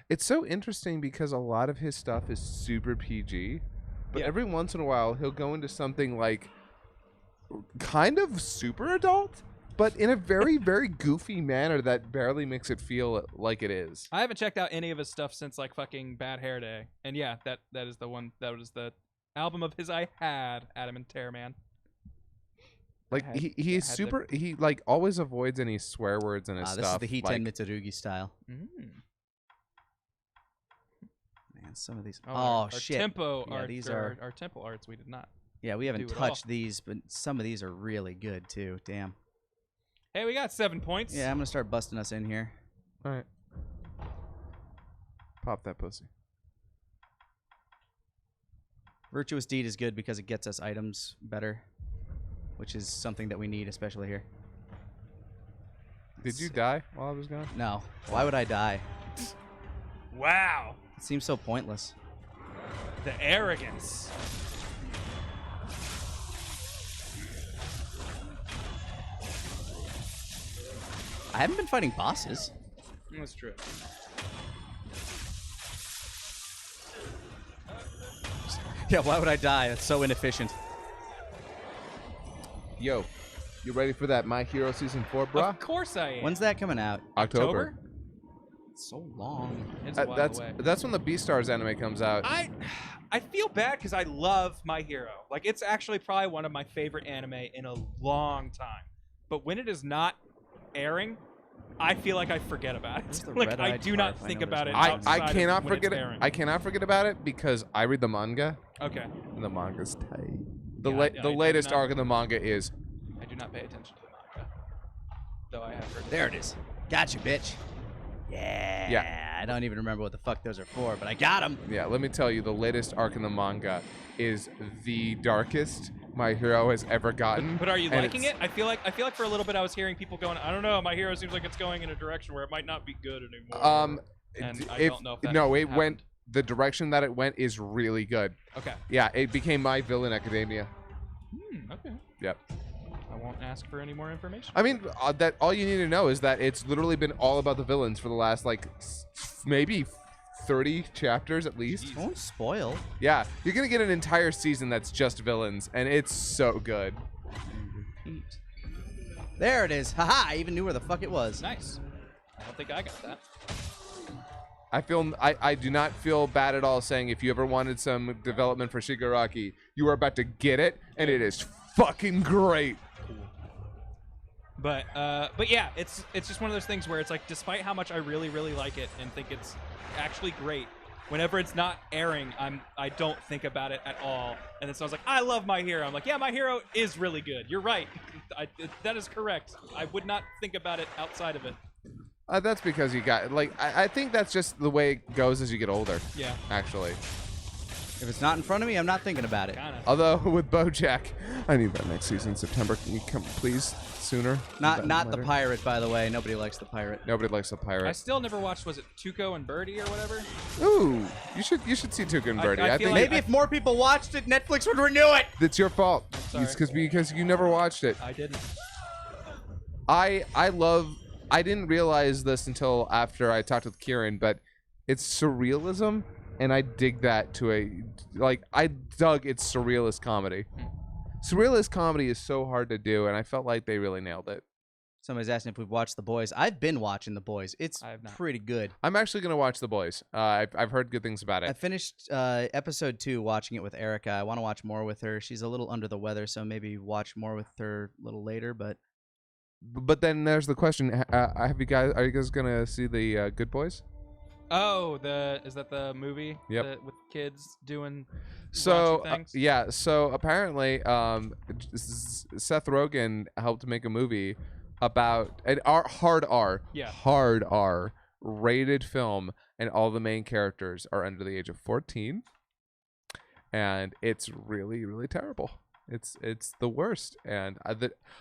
it's so interesting because a lot of his stuff is super PG, but Yeah. every once in a while he'll go into something like kind of super adult, but in a very, very goofy manner that barely makes it feel like it is. I haven't checked out any of his stuff since like fucking Bad Hair Day, and yeah, that is the one. That was the album of his I had, Adam and Tearman. Like had- he's I had super. He like always avoids any swear words in his This is stuff. the Hiten like, Mitsurugi style. Mm. Man, some of these. Oh, Oh, our shit. tempo Yeah, art. these or are- our tempo arts. We did not. Yeah, we haven't do it all. touched these, but some of these are really good too. Damn. Hey, we got 7 points. Yeah, I'm gonna start busting us in here. all right, pop that pussy. Virtuous Deed is good because it gets us items better, which is something that we need, especially here. Did you die while I was gone? No. Why would I die? Wow. It seems so pointless. The arrogance. I haven't been fighting bosses. That's true. Yeah, why would I die? That's so inefficient. Yo, you ready for that My Hero Season 4, bruh? Of course I am. When's that coming out? October. It's so long. It's a while That's away. when the Beastars anime comes out. I feel bad because I love My Hero. Like, it's actually probably one of my favorite anime in a long time. But when it is not airing, I feel like I forget about it. Where's the Like, I red-eyed do not tarp? I think know about there's it. one. outside I of cannot when it's forget it. airing. I cannot forget about it because I read the manga. Okay. And the manga's tight. Yeah, I The did latest not- arc of the manga is I do not pay attention to the manga. Though I have heard. There it is. Got you, bitch. Yeah. I don't even remember what the fuck those are for, but I got them. yeah. Let me tell you, the latest arc in the manga is the darkest My Hero has ever gotten. But are you and liking it's- it? I feel like for a little bit I was hearing people going, I don't know, My Hero seems like it's going in a direction where it might not be good anymore. And I don't know if that no, it happened. went. The direction that it went is really good. Okay. Yeah, it became My Villain Academia. Okay. Yep. I won't ask for any more information. I mean, that all you need to know is that it's literally been all about the villains for the last like maybe 30 chapters at least. Don't spoil. Yeah, you're gonna get an entire season that's just villains, and it's so good. Repeat. There it is. Haha, I even knew where the fuck it was. Nice. I don't think I got that. I do not feel bad at all saying if you ever wanted some development for Shigaraki, you are about to get it, and it is fucking great. But yeah, it's just one of those things where it's like, despite how much I really like it and think it's actually great, whenever it's not airing, I don't think about it at all. And then someone's like, I love My Hero. I'm like, yeah, My Hero is really good. You're right. That is correct. I would not think about it outside of it. That's because you got like I think that's just the way it goes as you get older. Yeah. Actually, If it's not in front of me, I'm not thinking about it. Kinda. although with BoJack, I need that next season, September. Can you come please sooner? Not the Later? pirate, by the way. Nobody likes the pirate. Nobody likes a I pirate. still never watched, was it Tuco and Birdie or whatever? Ooh, you should see Tuca and I Birdie. I, feel think like Maybe if more people watched it, Netflix would renew it. it's your fault. sorry. It's because you never watched it. I didn't. I didn't realize this until after I talked with Kieran, but it's surrealism, and I dig that to I dug its surrealist comedy. Surrealist comedy is so hard to do, and I felt like they really nailed it. Somebody's asking if we've watched The Boys. I've been watching The Boys. It's I have not. pretty good. I'm actually gonna watch The Boys. I've heard good things about I it. finished episode 2 watching it with Erica. I want to watch more with her. She's a little under the weather, so maybe watch more with her a little later. But But then there's the question: Are you guys gonna see the Good Boys? Oh, is that the movie? Yep. With kids doing So raunchy things? yeah, so apparently, Seth Rogen helped make a movie about an hard R rated film, and all the main characters are under the age of 14, and it's really, really terrible. It's the worst, and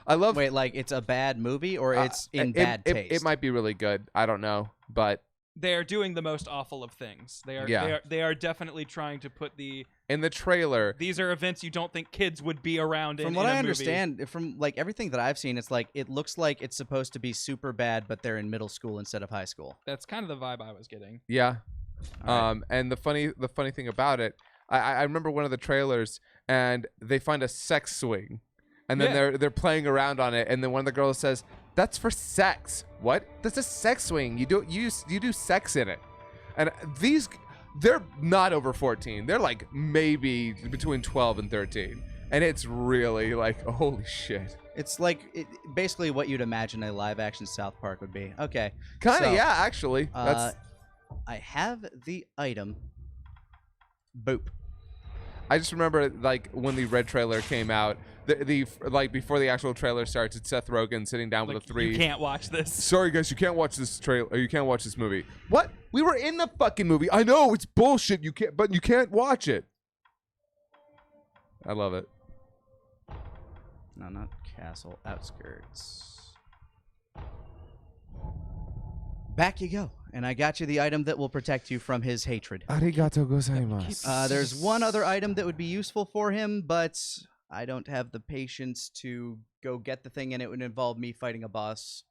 I love. wait, like it's a bad movie or it's in bad taste? It might be really good. I don't know, but They are doing the most awful of things. They are. Yeah. They are definitely trying to put the. in the trailer, These are events you don't think kids would be around in. From what in a I movie. understand, from like everything that I've seen, it's like it looks like it's supposed to be super bad, but they're in middle school instead of high school. That's kind of the vibe I was getting. yeah. All right. And the funny thing about it, I remember one of the trailers, and they find a sex swing, and then Yeah. they're playing around on it, and then one of the girls says, "That's for sex." What? That's a sex swing. You do sex in it, and they're not over 14. They're like maybe between 12 and 13, and it's really like holy shit. It's like basically what you'd imagine a live-action South Park would be. Okay. Kind of, So, yeah. Actually, that's. I have the item. Boop. I just remember like when the red trailer came out, the like before the actual trailer starts, it's Seth Rogen sitting down with Like, a 3. You can't watch this. Sorry guys, you can't watch this trailer. Or you can't watch this movie. What? We were in the fucking movie. I know it's bullshit. You can't, but you can't watch it. I love it. No, not castle. Outskirts. Back you go. And I got you the item that will protect you from his hatred. Arigato gozaimasu. There's one other item that would be useful for him, but I don't have the patience to go get the thing, and it would involve me fighting a boss.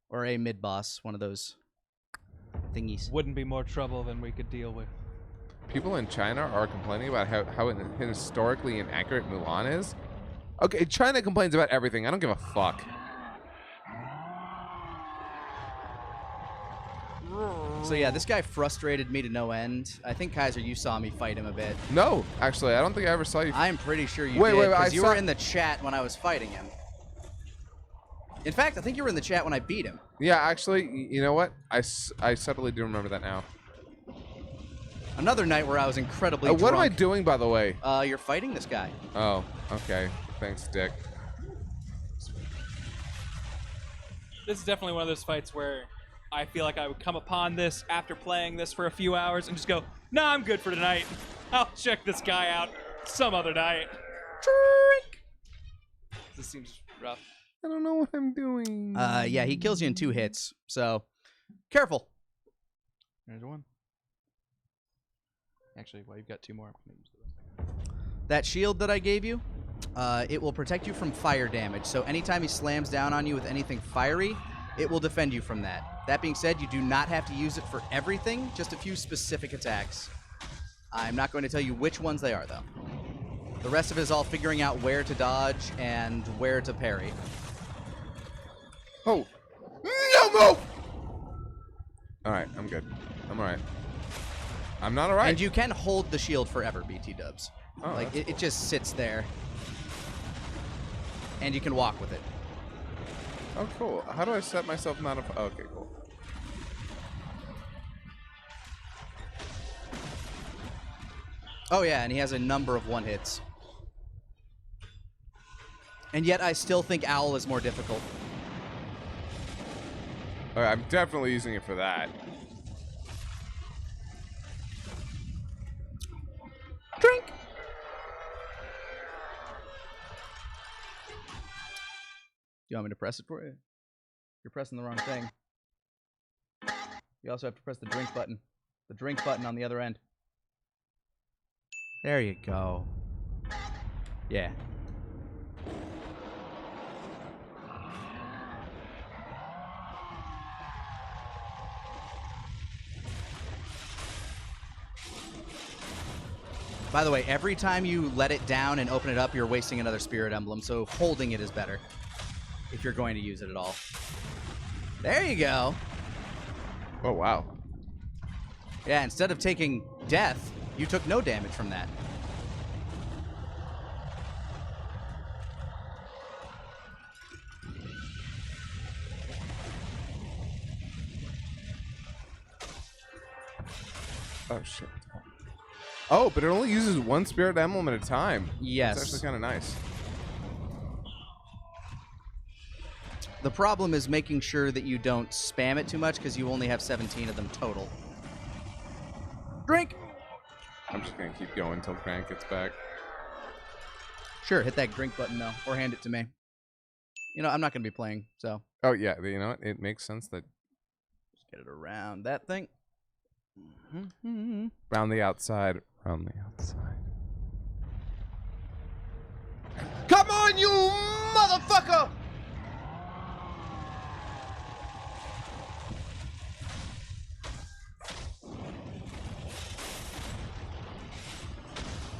Or a mid-boss, one of those thingies. Wouldn't be more trouble than we could deal with. People in China are complaining about how historically inaccurate Mulan is. Okay, China complains about everything. I don't give a fuck. So yeah, this guy frustrated me to no end. I think, Kaiser, you saw me fight him a bit. No, actually, I don't think I ever saw you. I'm pretty sure you Wait, did, wait, because I you saw- were in the chat when I was fighting him. In fact, I think you were in the chat when I beat him. Yeah, actually, you know what? I subtly do remember that now. Another night where I was incredibly drunk. What am I doing, by the way? You're fighting this guy. Oh, okay. Thanks, Dick. This is definitely one of those fights where I feel like I would come upon this after playing this for a few hours and just go, nah, I'm good for tonight. I'll check this guy out some other night. Drink. This seems rough. I don't know what I'm doing. Yeah, he kills you in 2 hits, so careful. There's one. Actually, well, you've got 2 more. I'm gonna use the rest. That shield that I gave you, it will protect you from fire damage. So anytime he slams down on you with anything fiery, it will defend you from that. That being said, you do not have to use it for everything, just a few specific attacks. I'm not going to tell you which ones they are, though. The rest of it is all figuring out where to dodge and where to parry. Oh. No, move! Alright, I'm good. I'm alright. I'm not alright. And you can hold the shield forever, BT dubs. Oh, Like, that's it just sits there. And you can walk with it. Oh, cool. How do I set myself not a... Okay, cool. Oh, yeah, and he has a number of one-hits. And yet I still think Owl is more difficult. Alright, I'm definitely using it for that. Drink! You want me to press it for you? You're pressing the wrong thing. You also have to press the drink button. The drink button on the other end. There you go. Yeah. By the way, every time you let it down and open it up, you're wasting another spirit emblem, so holding it is better. if you're going to use it at all. There you go. Oh, wow. Yeah, instead of taking death, you took no damage from that. Oh, shit. Oh, but it only uses one spirit emblem at a time. Yes. It's actually kind of nice. The problem is making sure that you don't spam it too much because you only have 17 of them total. Drink! I'm just going to keep going until Grant gets back. Sure, hit that drink button, though, or hand it to me. You know, I'm not going to be playing, so... Oh, yeah. You know what? It makes sense that... Just get it around that thing. Round the outside. Round the outside. Come on, you motherfucker!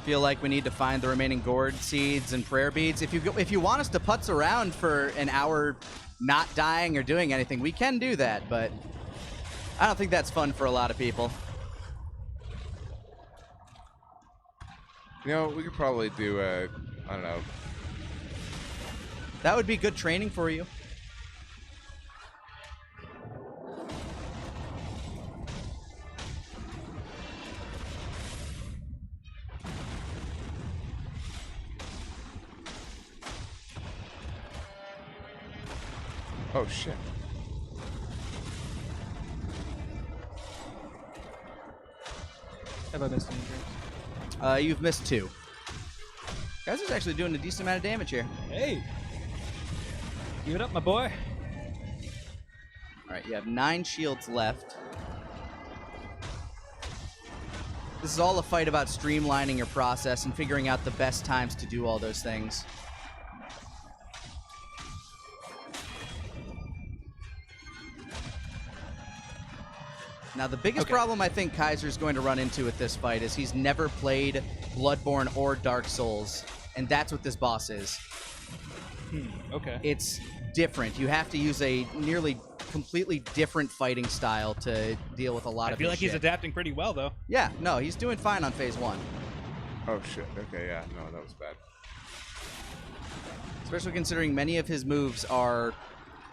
Feel like we need to find the remaining gourd seeds and prayer beads. If you want us to putz around for an hour not dying or doing anything, we can do that, but I don't think that's fun for a lot of people. You know, we could probably do a... I don't know. That would be good training for you. Oh, shit. Have I missed any drinks? You've missed 2. Guys is actually doing a decent amount of damage here. Hey! Give it up, my boy. All right, you have 9 shields left. This is all a fight about streamlining your process and figuring out the best times to do all those things. Now, the biggest problem I think Kaiser's going to run into with this fight is he's never played Bloodborne or Dark Souls, and that's what this boss is. Okay. It's different. You have to use a nearly completely different fighting style to deal with a lot I of feel his like he's shit. adapting pretty well, though. Yeah, no, he's doing fine on phase 1. Oh, shit. Okay, yeah. No, that was bad. Especially considering many of his moves are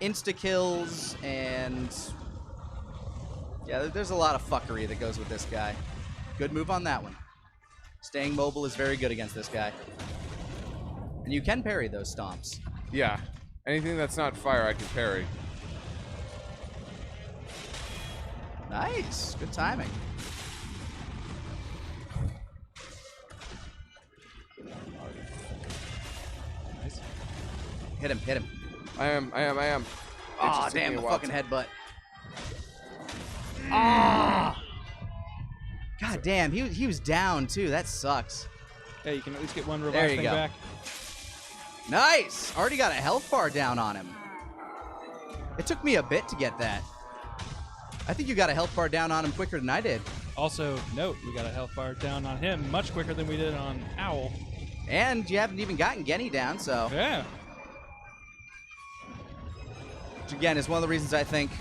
insta-kills and... yeah, there's a lot of fuckery that goes with this guy. Good move on that one. Staying mobile is very good against this guy. And you can parry those stomps. Yeah. Anything that's not fire, I can parry. Nice. Good timing. Nice. Hit him, hit him. I am. It Aw, just took damn, me the a while fucking to- headbutt. Ah! God damn, he was down too. That sucks. Hey, you can at least get one There revive you thing go. back. Nice! Already got a health bar down on him. It took me a bit to get that. I think you got a health bar down on him quicker than I did. Also, note, we got a health bar down on him much quicker than we did on Owl. And you haven't even gotten Genny down, so... Yeah. which again is one of the reasons I think...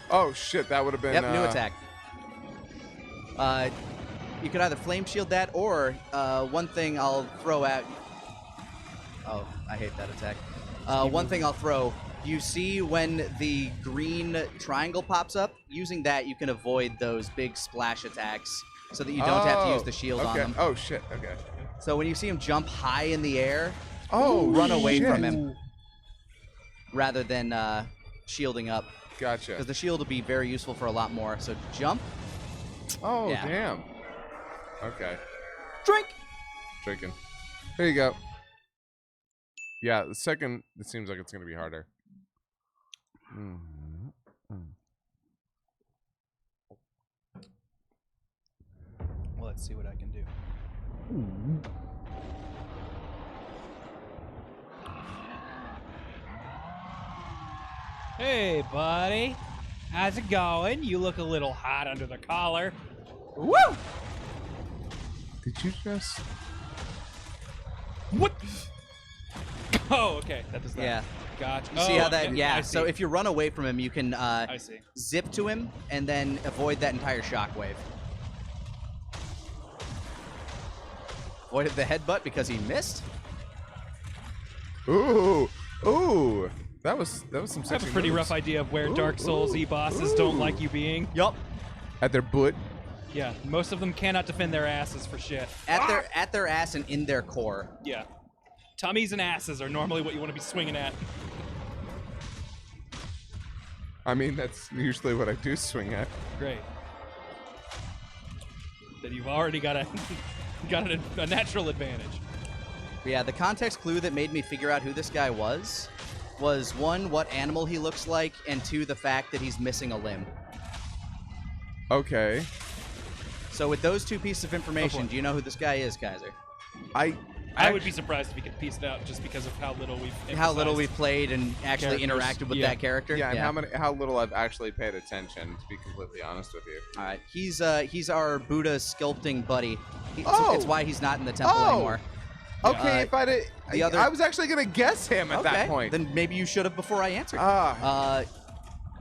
Oh, shit. That would have been... Yep, new attack. You could either flame shield that, or one thing I'll throw out... Oh, I hate that attack. One thing I'll throw... You see when the green triangle pops up? Using that, you can avoid those big splash attacks so that you don't have to use the shield on okay. them. Oh, shit. Okay. So when you see him jump high in the air, Oh, run away shit. from him rather than shielding up. Gotcha. Because the shield will be very useful for a lot more. So jump. Oh, Yeah. damn. Okay. Drink! Drinking. There you go. Yeah, the second, it seems like it's going to be harder. Well, let's see what I can do. Hey, buddy. How's it going? You look a little hot under the collar. Woo! Did you just... What? Oh, okay. That does that. Yeah. Gotcha. You see how that? Yeah. I So see. if you run away from him, you can I see. zip to him and then avoid that entire shockwave. Avoided the headbutt because he missed. Ooh, ooh. That was some I have sexy a pretty moves. rough idea of where Dark Souls bosses don't like you being. Yup. At their butt. Yeah, most of them cannot defend their asses for shit. At their ass and in their core. Yeah. Tummies and asses are normally what you want to be swinging at. I mean, that's usually what I do swing at. Great. Then you've already got a natural advantage. But yeah, the context clue that made me figure out who this guy was 1, what animal he looks like, and 2, the fact that he's missing a limb. Okay. So with those 2 pieces of information, do you know who this guy is, Kaiser? I would be surprised if we could piece it out just because of how little we've played and actually characters. interacted with Yeah. that character. Yeah, and how little I've actually paid attention, to be completely honest with you. All right, he's our Buddha sculpting buddy. Oh! It's why he's not in the temple anymore. Okay, if I did, the other- I was actually gonna guess him at Okay, that point. then maybe you should have before I answered.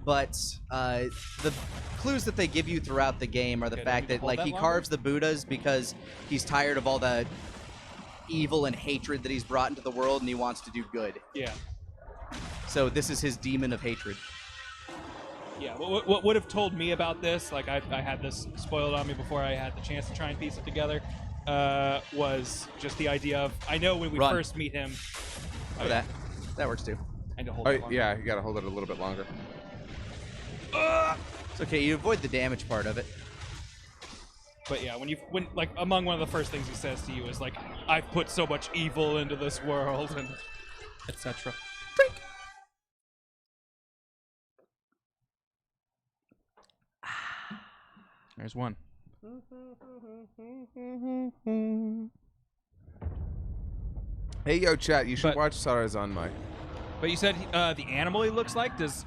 But the clues that they give you throughout the game are the Okay, fact did you that hold like that he longer? carves the Buddhas because he's tired of all the evil and hatred that he's brought into the world, and he wants to do good. Yeah. So this is his demon of hatred. Yeah, what would have told me about this, like I had this spoiled on me before I had the chance to try and piece it together, was just the idea of, I know when we Run. first meet him... Oh, that works too. I need to hold Oh, it longer. yeah, you gotta hold it a little bit longer. It's okay. You avoid the damage part of it. But yeah, when like among one of the first things he says to you is like, I've put so much evil into this world, and etc. There's one. Hey, yo, chat, you should But- watch Sarazanmai. But you said the animal he looks like. Is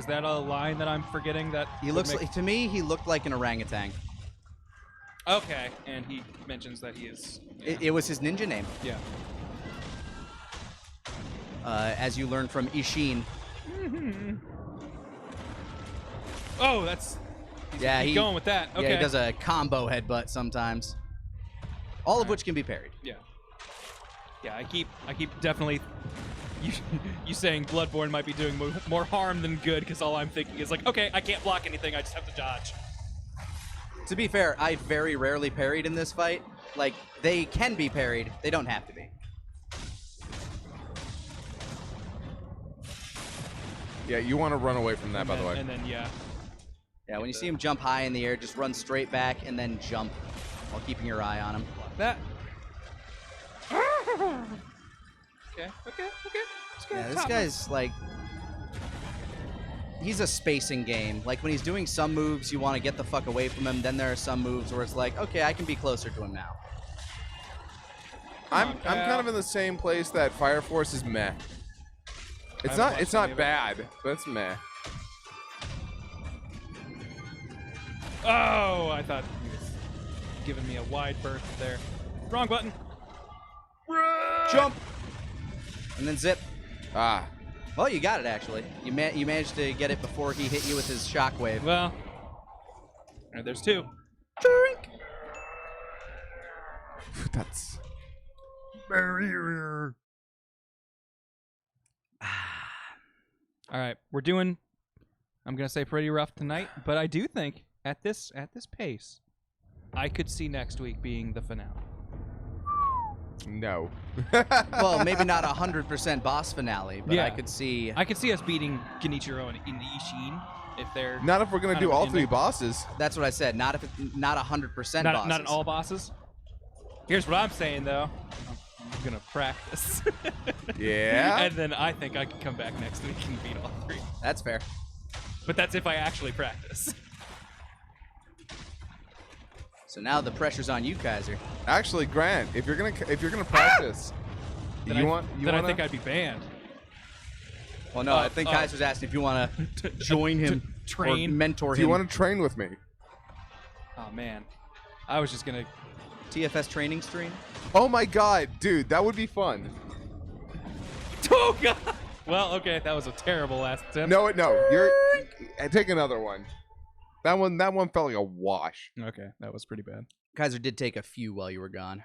that a line that I'm forgetting? That He would looks make- like, to me, he looked like an orangutan. Okay, and he mentions that he is. It was his ninja name, Yeah. as you learned from Ishin. Oh, that's. Yeah, Keep going with that. Okay. Yeah, he does a combo headbutt sometimes. All of which can be parried. Yeah. Yeah, I keep definitely. You saying Bloodborne might be doing more harm than good, because all I'm thinking is like, okay, I can't block anything, I just have to dodge. To be fair, I very rarely parried in this fight. Like, they can be parried, they don't have to be. Yeah, you want to run away from that, And by then, the way. And then yeah. Yeah, when you see him jump high in the air, just run straight back and then jump while keeping your eye on him. Block that. Okay. Just Yeah, gonna this top guy's like... He's a spacing game. Like, when he's doing some moves, you want to get the fuck away from him. Then there are some moves where it's like, okay, I can be closer to him now. I'm kind of in the same place that Fire Force is meh. It's haven't not watched any of it. bad, but it's meh. Oh, I thought he was giving me a wide berth there. Wrong button. Jump! And then zip. Ah, Well, you got it, actually. You managed to get it before he hit you with his shockwave. Well, there's two. that's All right, we're doing. I'm gonna say pretty rough tonight, but I do think at this pace, I could see next week being the finale. no. Well, maybe not 100% boss finale, but Yeah. I could see... I could see us beating Genichiro and Ishin if they're Not if we're gonna kind do of all in three there. That's bosses. what I said. Not 100% bosses. not all bosses. Here's what I'm saying though. I'm gonna practice. Yeah. And then I think I can come back next week and beat all three. That's fair. But that's if I actually practice. So now the pressure's on you, Kaiser. Actually, Grant, if you're gonna practice, Then you I think I'd be banned. Well, no, I think Kaiser's asking if you want to join him, train? or mentor Do him. you want to train with me? Oh man, I was just gonna. TFS training stream? Oh my God, dude, that would be fun. Oh god! Well, okay, that was a terrible last attempt. No, you're. Take another one. That one felt like a wash. Okay, that was pretty bad. Kaiser did take a few while you were gone.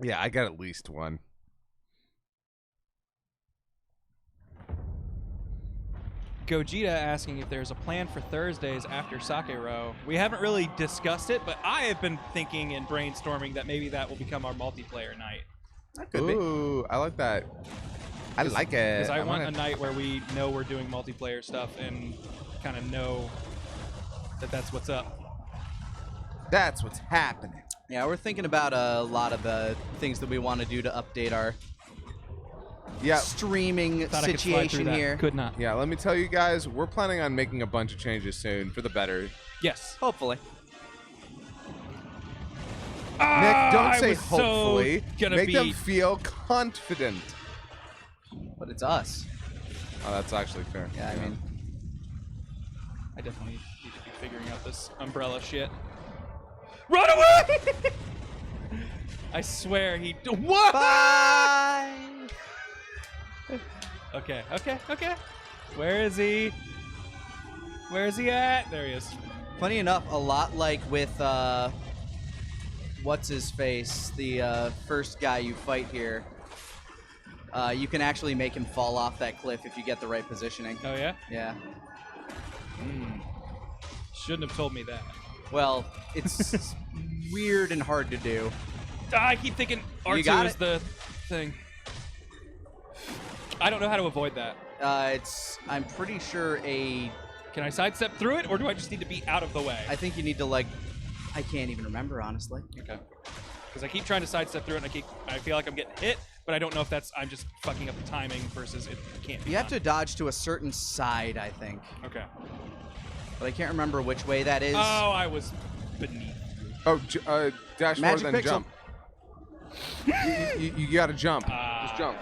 Yeah, I got at least one. Gogeta asking if there's a plan for Thursdays after Sakero. We haven't really discussed it, but I have been thinking and brainstorming that maybe that will become our multiplayer night. That could be. Ooh, I like that. I like it. Because I want a night where we know we're doing multiplayer stuff and kind of know that that's what's up. That's what's happening. Yeah, we're thinking about a lot of the things that we want to do to update our streaming Thought I could slide through situation that. here. Could not. Yeah, let me tell you guys, we're planning on making a bunch of changes soon for the better. Yes. Hopefully. Nick, don't I say was so hopefully. gonna Make them be- feel confident. But it's us. Oh, that's actually fair. Yeah, I mean, I definitely need to be figuring out this umbrella shit. Run away! I swear he. What? bye. Okay. Where is he? Where is he at? There he is. Funny enough, a lot like with what's his face, the first guy you fight here. You can actually make him fall off that cliff if you get the right positioning. Oh yeah? Yeah. Shouldn't have told me that. Well, it's weird and hard to do. I keep thinking You got R2 is it. the thing. I don't know how to avoid that. I'm pretty sure Can I sidestep through it, or do I just need to be out of the way? I think you need to I can't even remember, honestly. Okay. Because I keep trying to sidestep through it, and I feel like I'm getting hit, but I don't know if I'm just fucking up the timing versus it can't be You have done. to dodge to a certain side, I think. Okay. But I can't remember which way that is. Oh, I was beneath. Oh, dash Magic forward, then pixel. jump. you gotta jump. Just jump.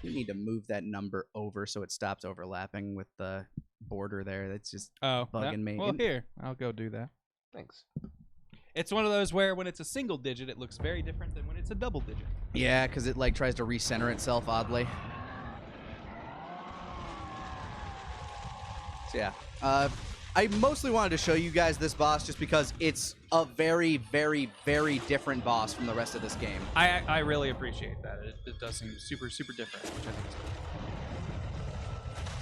You need to move that number over so it stops overlapping with the border there. That's just Oh, bugging me. Well, here, I'll go do that. Thanks. It's one of those where when it's a single digit, it looks very different than when it's a double digit. Yeah, because it tries to recenter itself oddly. So yeah, I mostly wanted to show you guys this boss just because it's a very, very, very different boss from the rest of this game. I really appreciate that. It does seem super, super different, which I think is cool.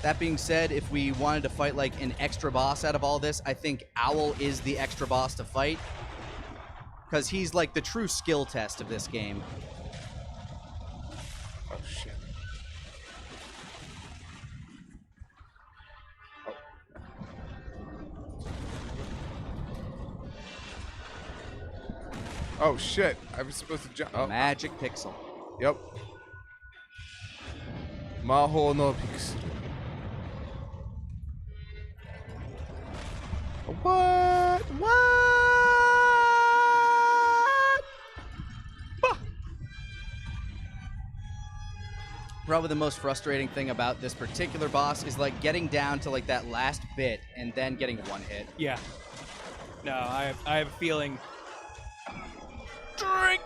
That being said, if we wanted to fight like an extra boss out of all this, I think Owl is the extra boss to fight. Because he's like the true skill test of this game. Oh, shit. Oh, shit. I was supposed to jump. Oh, Magic Pixel. yep. Maho no Pixel. What? Probably the most frustrating thing about this particular boss is like getting down to like that last bit and then getting one hit. Yeah. No, I have a feeling. Drink!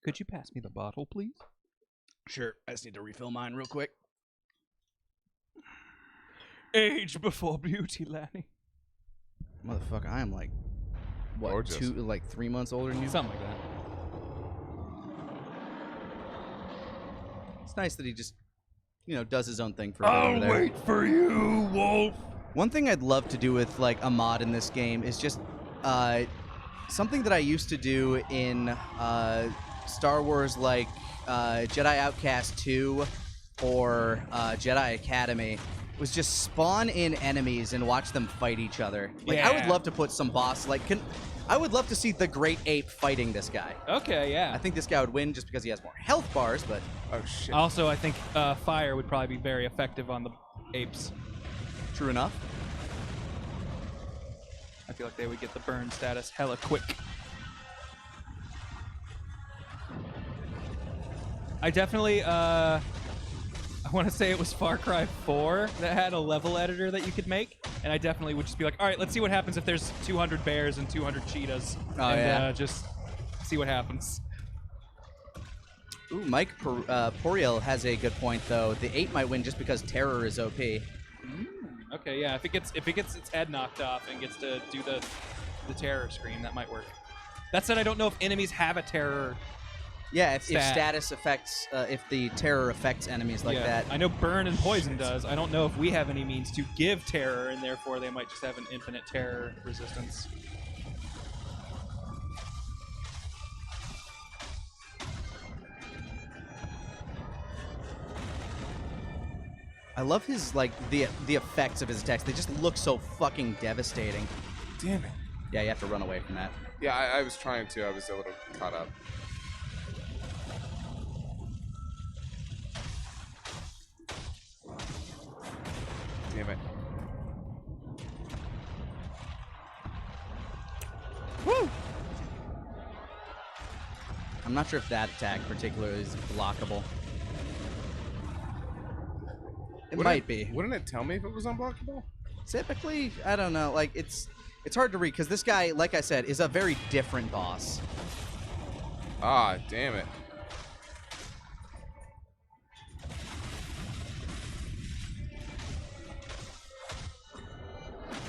Could you pass me the bottle, please? Sure. I just need to refill mine real quick. Age before beauty, Lanny. Motherfucker, I am like, what, Gorgeous. 3 months older than you? Something like that. It's nice that he just, does his own thing for a bit over there. for you, Wolf. One thing I'd love to do with like a mod in this game is just something that I used to do in Star Wars, like Jedi Outcast 2 or Jedi Academy, was just spawn in enemies and watch them fight each other. Like I would Yeah. love to put some boss I would love to see the Great Ape fighting this guy. Okay, yeah. I think this guy would win just because he has more health bars, but Oh, shit. Also, I think fire would probably be very effective on the apes. true enough. I feel like they would get the burn status hella quick. I definitely, I want to say it was Far Cry 4 that had a level editor that you could make. and I definitely would just be like, all right, let's see what happens if there's 200 bears and 200 cheetahs, Oh, and yeah. just see what happens. Ooh, Mike Poriel has a good point though. The 8 might win just because terror is OP. Okay, yeah, if it gets its head knocked off and gets to do the terror scream, that might work. That said, I don't know if enemies have a terror. Yeah, if Stat. status affects, if the terror affects enemies like that. I know burn and poison does. I don't know if we have any means to give terror, and therefore they might just have an infinite terror resistance. I love his like the effects of his attacks. They just look so fucking devastating. Damn it. Yeah, you have to run away from that. Yeah, I was trying to. I was a little caught up. Damn it. Woo! I'm not sure if that attack particularly is blockable. It might be. Wouldn't it tell me if it was unblockable? Typically, I don't know. Like it's hard to read because this guy, like I said, is a very different boss. Ah, damn it.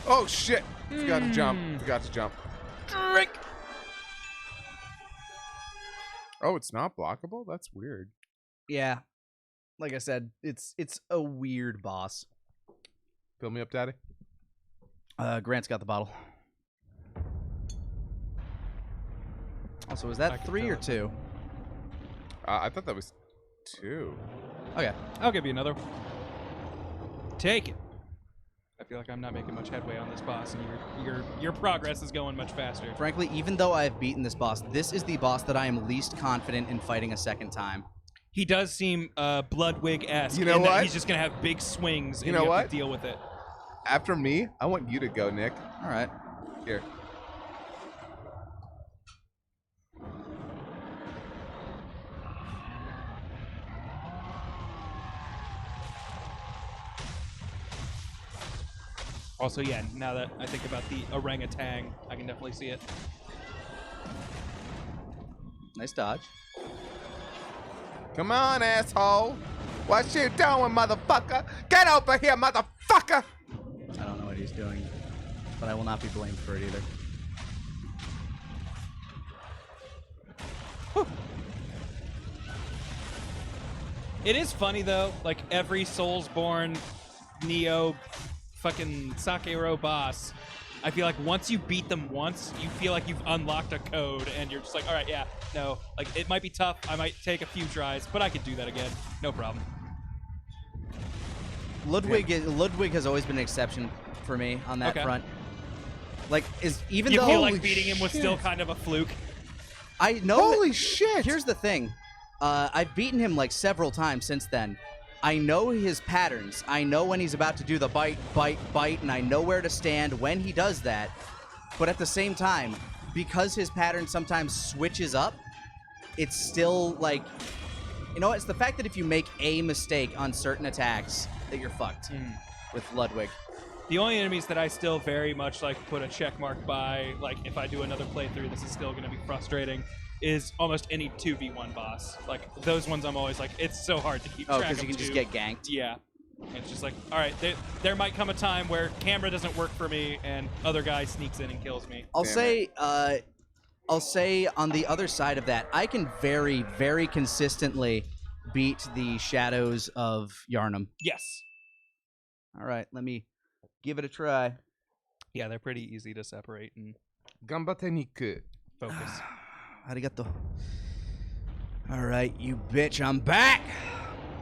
Oh shit! Forgot to jump. Forgot to jump. Frick! Oh, it's not blockable? That's weird. Yeah, like I said, it's a weird boss. Fill me up, Daddy. Grant's got the bottle. Also, was I that can 3 fill or it. 2? I thought that was 2. Okay. I'll give you another. Take it. I feel like I'm not making much headway on this boss, and your progress is going much faster. Frankly, even though I've beaten this boss, this is the boss that I am least confident in fighting a second time. He does seem Bloodwig-esque. You know in that what? He's just gonna have big swings, and You know have what? to deal with it. After me, I want you to go, Nick. All right. Here. Also, yeah, now that I think about the orangutan, I can definitely see it. Nice dodge. Come on, asshole. What you doing, motherfucker? Get over here, motherfucker! I don't know what he's doing, but I will not be blamed for it either. It is funny though, like every Soulsborne, Neo, fucking Sakero boss, I feel like once you beat them once, you feel like you've unlocked a code, and you're just like, all right, yeah, no, like it might be tough, I might take a few tries, but I could do that again, no problem. Ludwig has always been an exception for me on that Okay. front. Like, even You though feel like beating him was still shit. kind of a fluke. I know. Holy shit! Here's the thing. I've beaten him like several times since then. I know his patterns. I know when he's about to do the bite, bite, bite, and I know where to stand when he does that. But at the same time, because his pattern sometimes switches up, it's still like, you know, it's the fact that if you make a mistake on certain attacks, that you're fucked with Ludwig. The only enemies that I still very much like put a check mark by, like if I do another playthrough, this is still going to be frustrating, is almost any 2v1 boss. Like those ones I'm always like, it's so hard to keep Oh, track of. because you can just too. get ganked. Yeah. It's just like, all right, there might come a time where camera doesn't work for me and other guy sneaks in and kills me. I'll Damn say on the other side of that, I can very, very consistently beat the shadows of Yharnam. Yes. All right, let me give it a try. Yeah, they're pretty easy to separate and Gambate Niku. focus. Arigato. All right, you bitch, I'm back.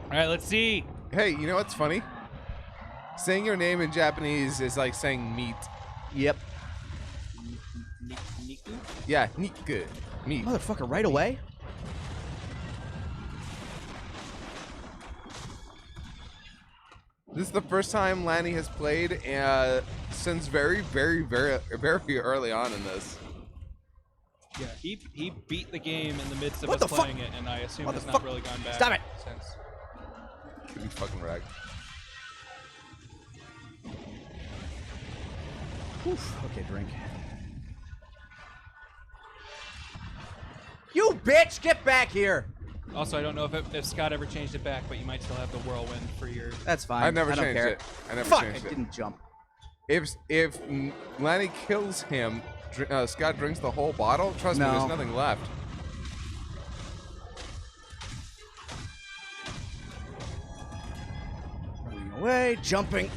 All right, let's see. Hey, you know what's funny? Saying your name in Japanese is like saying meat. Yep. Niku? Yeah, Niku. Meat. Motherfucker, right away? This is the first time Lanny has played since very, very, very, very early on in this. Yeah, he beat the game in the midst of What us the fuck? playing it, and I assume has Motherfuck- not really gone back. Stop it! Since. Could be fucking wrecked. Oof. Okay, drink. You bitch! Get back here! Also, I don't know if Scott ever changed it back, but you might still have the whirlwind for your. That's fine. I never don't changed care. it. I never Fuck! changed I it. didn't jump. If Lanny kills him, Scott drinks the whole bottle. Trust me, No. there's nothing left. Running away, jumping,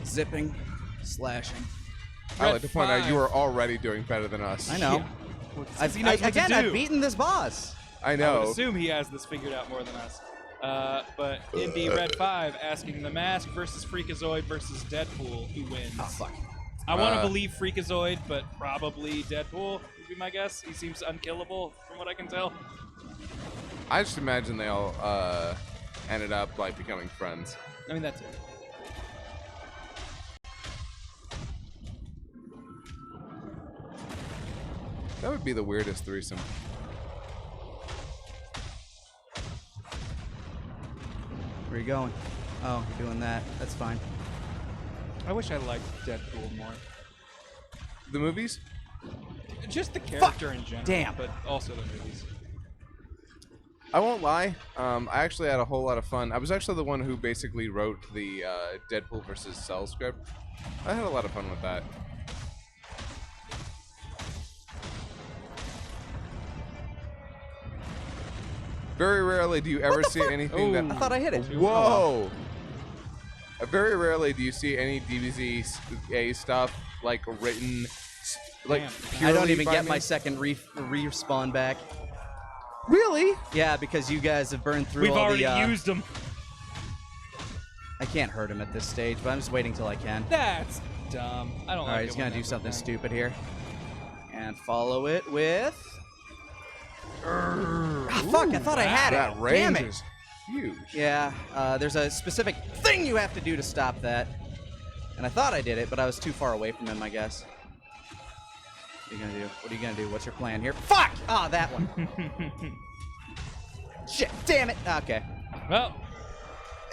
zipping, slashing. I like to Red point out 5. you are already doing better than us. I know. Since he knows what to Again, do. I've beaten this boss. I I would know. assume he has this figured out more than us. But Indy Red 5 asking the Mask versus Freakazoid versus Deadpool, who wins? Oh, fuck. I want to believe Freakazoid, but probably Deadpool would be my guess. He seems unkillable from what I can tell. I just imagine they all ended up like becoming friends. I mean, that's it. That would be the weirdest threesome. Where are you going? Oh, you're doing that. That's fine. I wish I liked Deadpool more. The movies? Just the character in general. Damn. But also the movies. I won't lie. I actually had a whole lot of fun. I was actually the one who basically wrote the Deadpool versus Cell script. I had a lot of fun with that. Very rarely do you ever see anything that. I thought I hit it. Whoa! Very rarely do you see any DBZ stuff like written, like Damn. I purely don't even by get me. my second respawn back. Really? Yeah, because you guys have burned through We've all already the. used them. I can't hurt him at this stage, but I'm just waiting till I can. That's dumb. I don't All like right, it he's when gonna do that's something like that. stupid here, and follow it with. Ah, fuck! I thought I had That it. range Damn it! is huge. Yeah, there's a specific thing you have to do to stop that, and I thought I did it, but I was too far away from him, I guess. What are you gonna do? What are you gonna do? What's your plan here? Fuck! Ah, that one. Shit! Damn it! Okay, Well,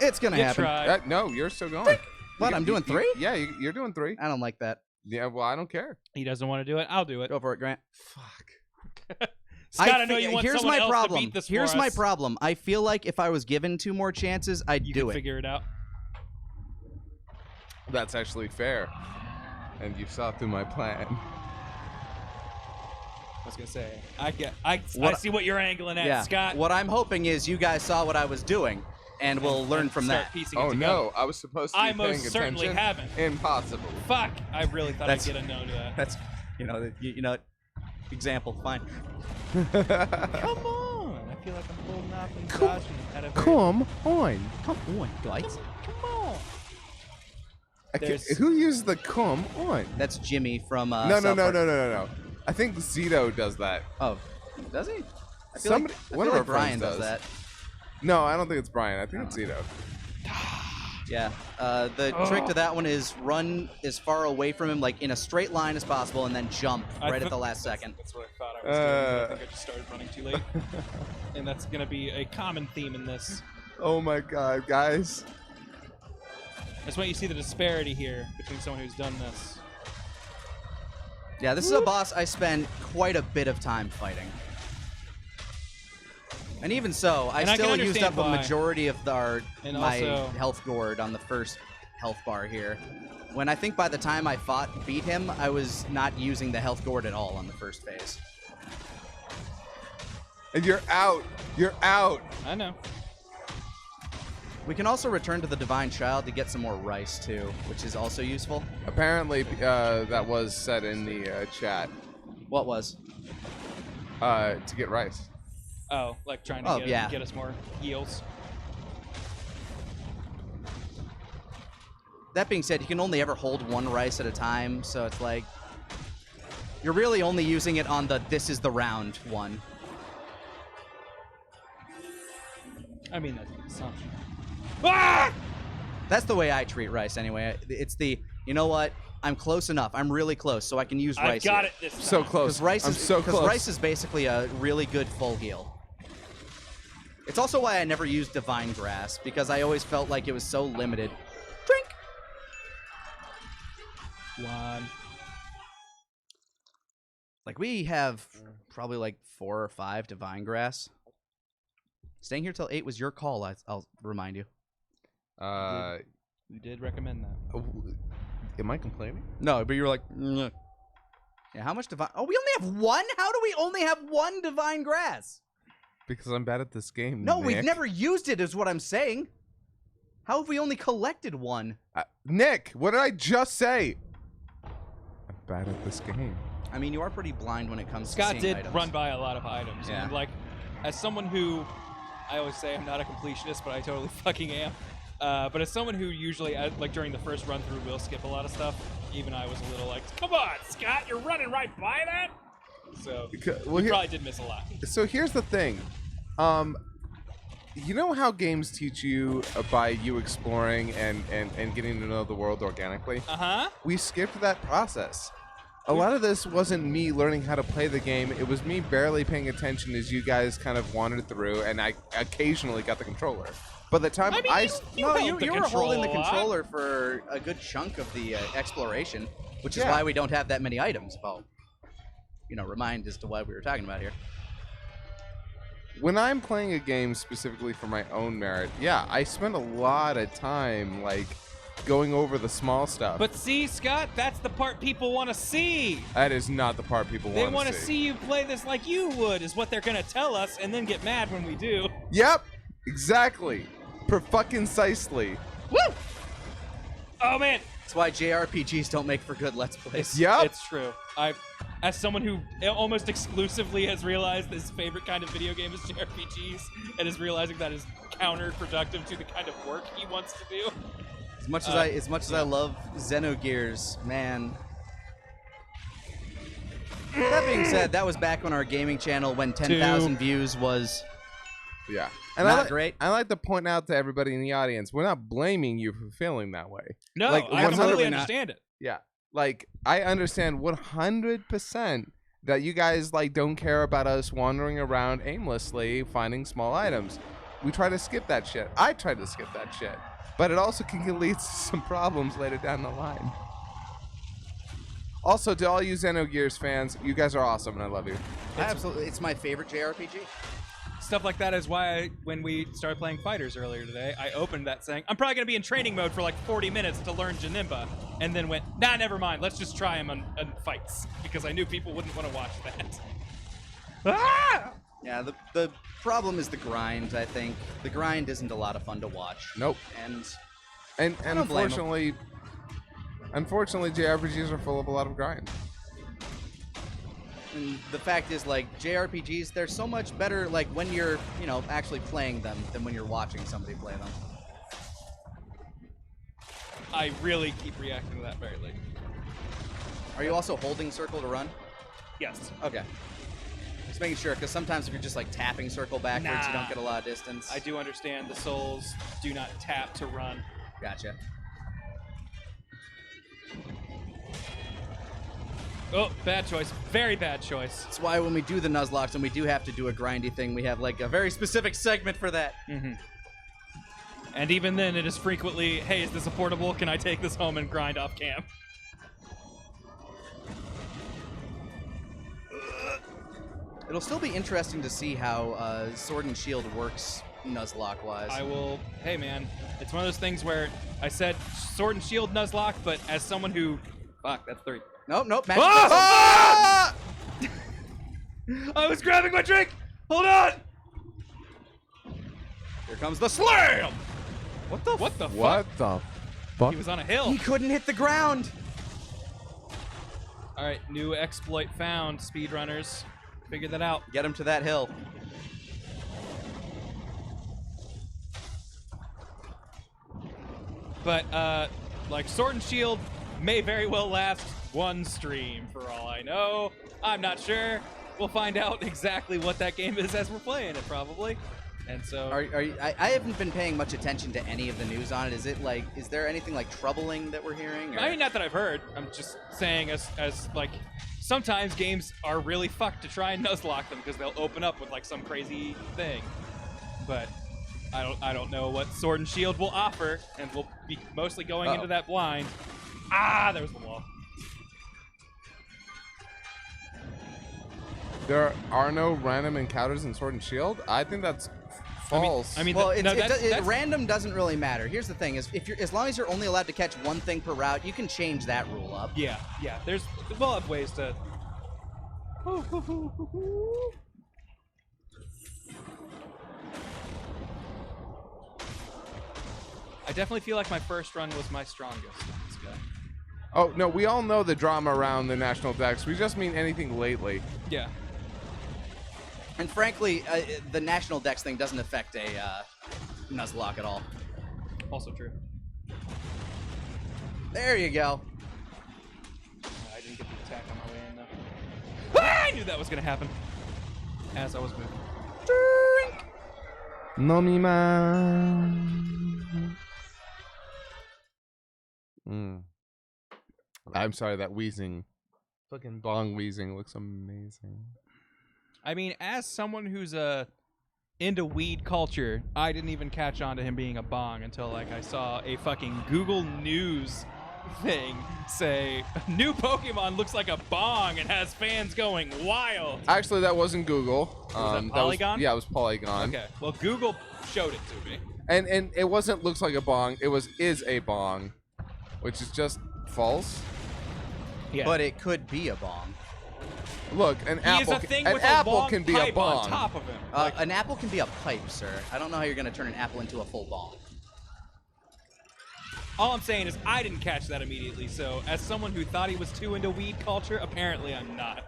it's gonna you happen. tried. No, you're still going. What? I'm doing 3? Yeah, you're doing 3. I don't like that. Yeah, well, I don't care. He doesn't want to do it. I'll do it. Go for it, Grant. Fuck. Scott, I know you want Here's someone my else problem. to beat this Here's for my us. problem. I feel like if I was given 2 more chances, I'd You do can it. figure it out. That's actually fair. And you saw through my plan. I was gonna say, I What- see what you're angling at, Yeah. Scott. What I'm hoping is you guys saw what I was doing, and we'll learn from Start that. piecing Oh it together. no, I was supposed to be I paying most certainly attention. haven't. Impossible. Fuck! I really thought That's- I'd get a no to that. That's, you know, example. Fine. Come on! I feel like I'm holding off and dodging at a very... Come on. Come on, guys. Come on! I can't- There's- Who used the come on? That's Jimmy from. No. South Park. I think Zito does that. Oh, does he? I feel Somebody- like, I one feel of like our Brian friends does does. that. No, I don't think it's Brian. I think it's Zito. Yeah. The trick to that one is run as far away from him, like in a straight line as possible, and then jump right at the last second. That's what I thought I was doing, but I think I just started running too late. And that's gonna be a common theme in this. Oh my god, guys. I just want you to see the disparity here between someone who's done this. Yeah, this is a boss I spend quite a bit of time fighting. And even so, I And I can still used understand up a why. majority of And my also- health gourd on the first health bar here. When I think by the time I beat him, I was not using the health gourd at all on the first phase. And you're out. You're out. I know. We can also return to the Divine Child to get some more rice too, which is also useful. Apparently, that was said in the chat What was? to get rice. Oh, like trying Oh, to yeah. get us more heals. That being said, you can only ever hold 1 rice at a time, so it's like you're really only using it on the "this is the round" one. I mean, that's an assumption. Ah! That's the way I treat rice anyway. It's the, you know what? I'm close enough. I'm really close, so I can use I rice. got here. it this time. So close. Because rice I'm is so close. rice is basically a really good full heal. It's also why I never used Divine Grass, because I always felt like it was so limited. Drink. 1, Like, we have probably like 4 or 5 divine grass. Staying here till 8 was your call, I'll remind you. You did recommend that. Am I complaining? No, but you were like, "Nyeh." Yeah, how much divine? Oh, we only have 1? How do we only have 1 divine grass? Because I'm bad at this game. No, Nick. we've never used it, is what I'm saying. How have we only collected 1? Nick, what did I just say? I'm bad at this game. I mean, you are pretty blind when it comes to Scott seeing did items. run by a lot of items, Yeah. and like, as someone who, I always say I'm not a completionist, but I totally fucking am. But as someone who usually, like during the first run through, will skip a lot of stuff, even I was a little like, come on, Scott, you're running right by that. So Well, you probably did miss a lot. So here's the thing. You know how games teach you by you exploring and getting to know the world organically? Uh-huh. We skipped that process. A lot of this wasn't me learning how to play the game. It was me barely paying attention as you guys kind of wandered through, and I occasionally got the controller. By the time I mean, you were holding the control a lot. controller for a good chunk of the exploration, which is Yeah. why we don't have that many items. Well, remind as to what we were talking about here. when I'm playing a game specifically for my own merit, yeah, I spend a lot of time like going over the small stuff. But see, Scott, that's the part people want to see. that is not the part people They want want to to see you play this like you would, is what they're going to tell us, and then get mad when we do. Yep, exactly. Precisely. Woo! Oh, man. That's why JRPGs don't make for good Let's Plays. Yep. It's true. As someone who almost exclusively has realized his favorite kind of video game is JRPGs, and is realizing that is counterproductive to the kind of work he wants to do. As much as I love Xenogears, man. That being said, that was back on our gaming channel when 10,000 views was Yeah. And not great. I like to point out to everybody in the audience, we're not blaming you for feeling that way. No, Like, I completely 100% understand it. Yeah. Like, I understand 100% that you guys, like, don't care about us wandering around aimlessly finding small items. We try to skip that shit. I try to skip that shit. But it also can lead to some problems later down the line. Also, to all you Xenogears fans, you guys are awesome and I love you. absolutely. It's my favorite JRPG. Stuff like that is why when we started playing fighters earlier today, I opened that saying, I'm probably going to be in training mode for like 40 minutes to learn Janemba, and then went, nah, never mind, let's just try him on fights, because I knew people wouldn't want to watch that. Ah! Yeah, the problem is the grind, I think. The grind isn't a lot of fun to watch. Nope. And And I don't blame 'em. unfortunately, JRPGs are full of a lot of grind. And the fact is, like, JRPGs, they're so much better, like, when you're, actually playing them than when you're watching somebody play them. I really keep reacting to that very late. Are you also holding circle to run? Yes. Okay. Just making sure, because sometimes if you're just, like, tapping circle backwards, you Nah. don't get a lot of distance. I do understand the souls do not tap to run. Gotcha. Oh, bad choice. Very bad choice. That's why when we do the Nuzlocke and we do have to do a grindy thing, we have, like, a very specific segment for that. Mm-hmm. And even then, it is frequently, hey, is this a portable? Can I take this home and grind off cam? It'll still be interesting to see how Sword and Shield works Nuzlocke-wise. I will, hey man, it's one of those things where I said Sword and Shield Nuzlocke, but as someone who, fuck, that's 3. Nope. Magic Ah! I was grabbing my drink! Hold on! Here comes the slam! What the What fuck? the fuck? He was on a hill. He couldn't hit the ground! Alright, new exploit found, speedrunners. Figure that out. Get him to that hill. But, like, Sword and Shield may very well last one stream, for all I know. I'm not sure. We'll find out exactly what that game is as we're playing it, probably. And so... I haven't been paying much attention to any of the news on it. Is it, like, is there anything, like, troubling that we're hearing? Or? I mean, not that I've heard. I'm just saying as like, sometimes games are really fucked to try and nuzlocke them because they'll open up with, like, some crazy thing. But... I don't know what Sword and Shield will offer, and we'll be mostly going into that blind. Ah, there was the wall. There are no random encounters in Sword and Shield. I think that's false. I mean, Well, that's random doesn't really matter. Here's the thing: is if you're as long as you're only allowed to catch one thing per route, you can change that rule up. yeah. We'll have ways to. I definitely feel like my first run was my strongest. This guy. Oh no, we all know the drama around the national decks. We just mean anything lately. Yeah. And frankly, the national dex thing doesn't affect a Nuzlocke at all. Also true. There you go. I didn't get the attack on my way in though. I knew that was gonna happen. As I was moving. Nomima. I'm sorry, that wheezing. Fucking bong wheezing looks amazing. I mean, as someone who's into weed culture, I didn't even catch on to him being a bong until like I saw a fucking Google News thing say new Pokemon looks like a bong and has fans going wild. Actually, that wasn't Google. Was that Polygon? Yeah, it was Polygon. Okay, well Google showed it to me. And it wasn't looks like a bong. It was is a bong, which is just false. Yeah. But it could be a bong. Look, an apple can be a bong. On top of him. An apple can be a pipe, sir. I don't know how you're going to turn an apple into a full bong. All I'm saying is I didn't catch that immediately, so as someone who thought he was too into weed culture, apparently I'm not.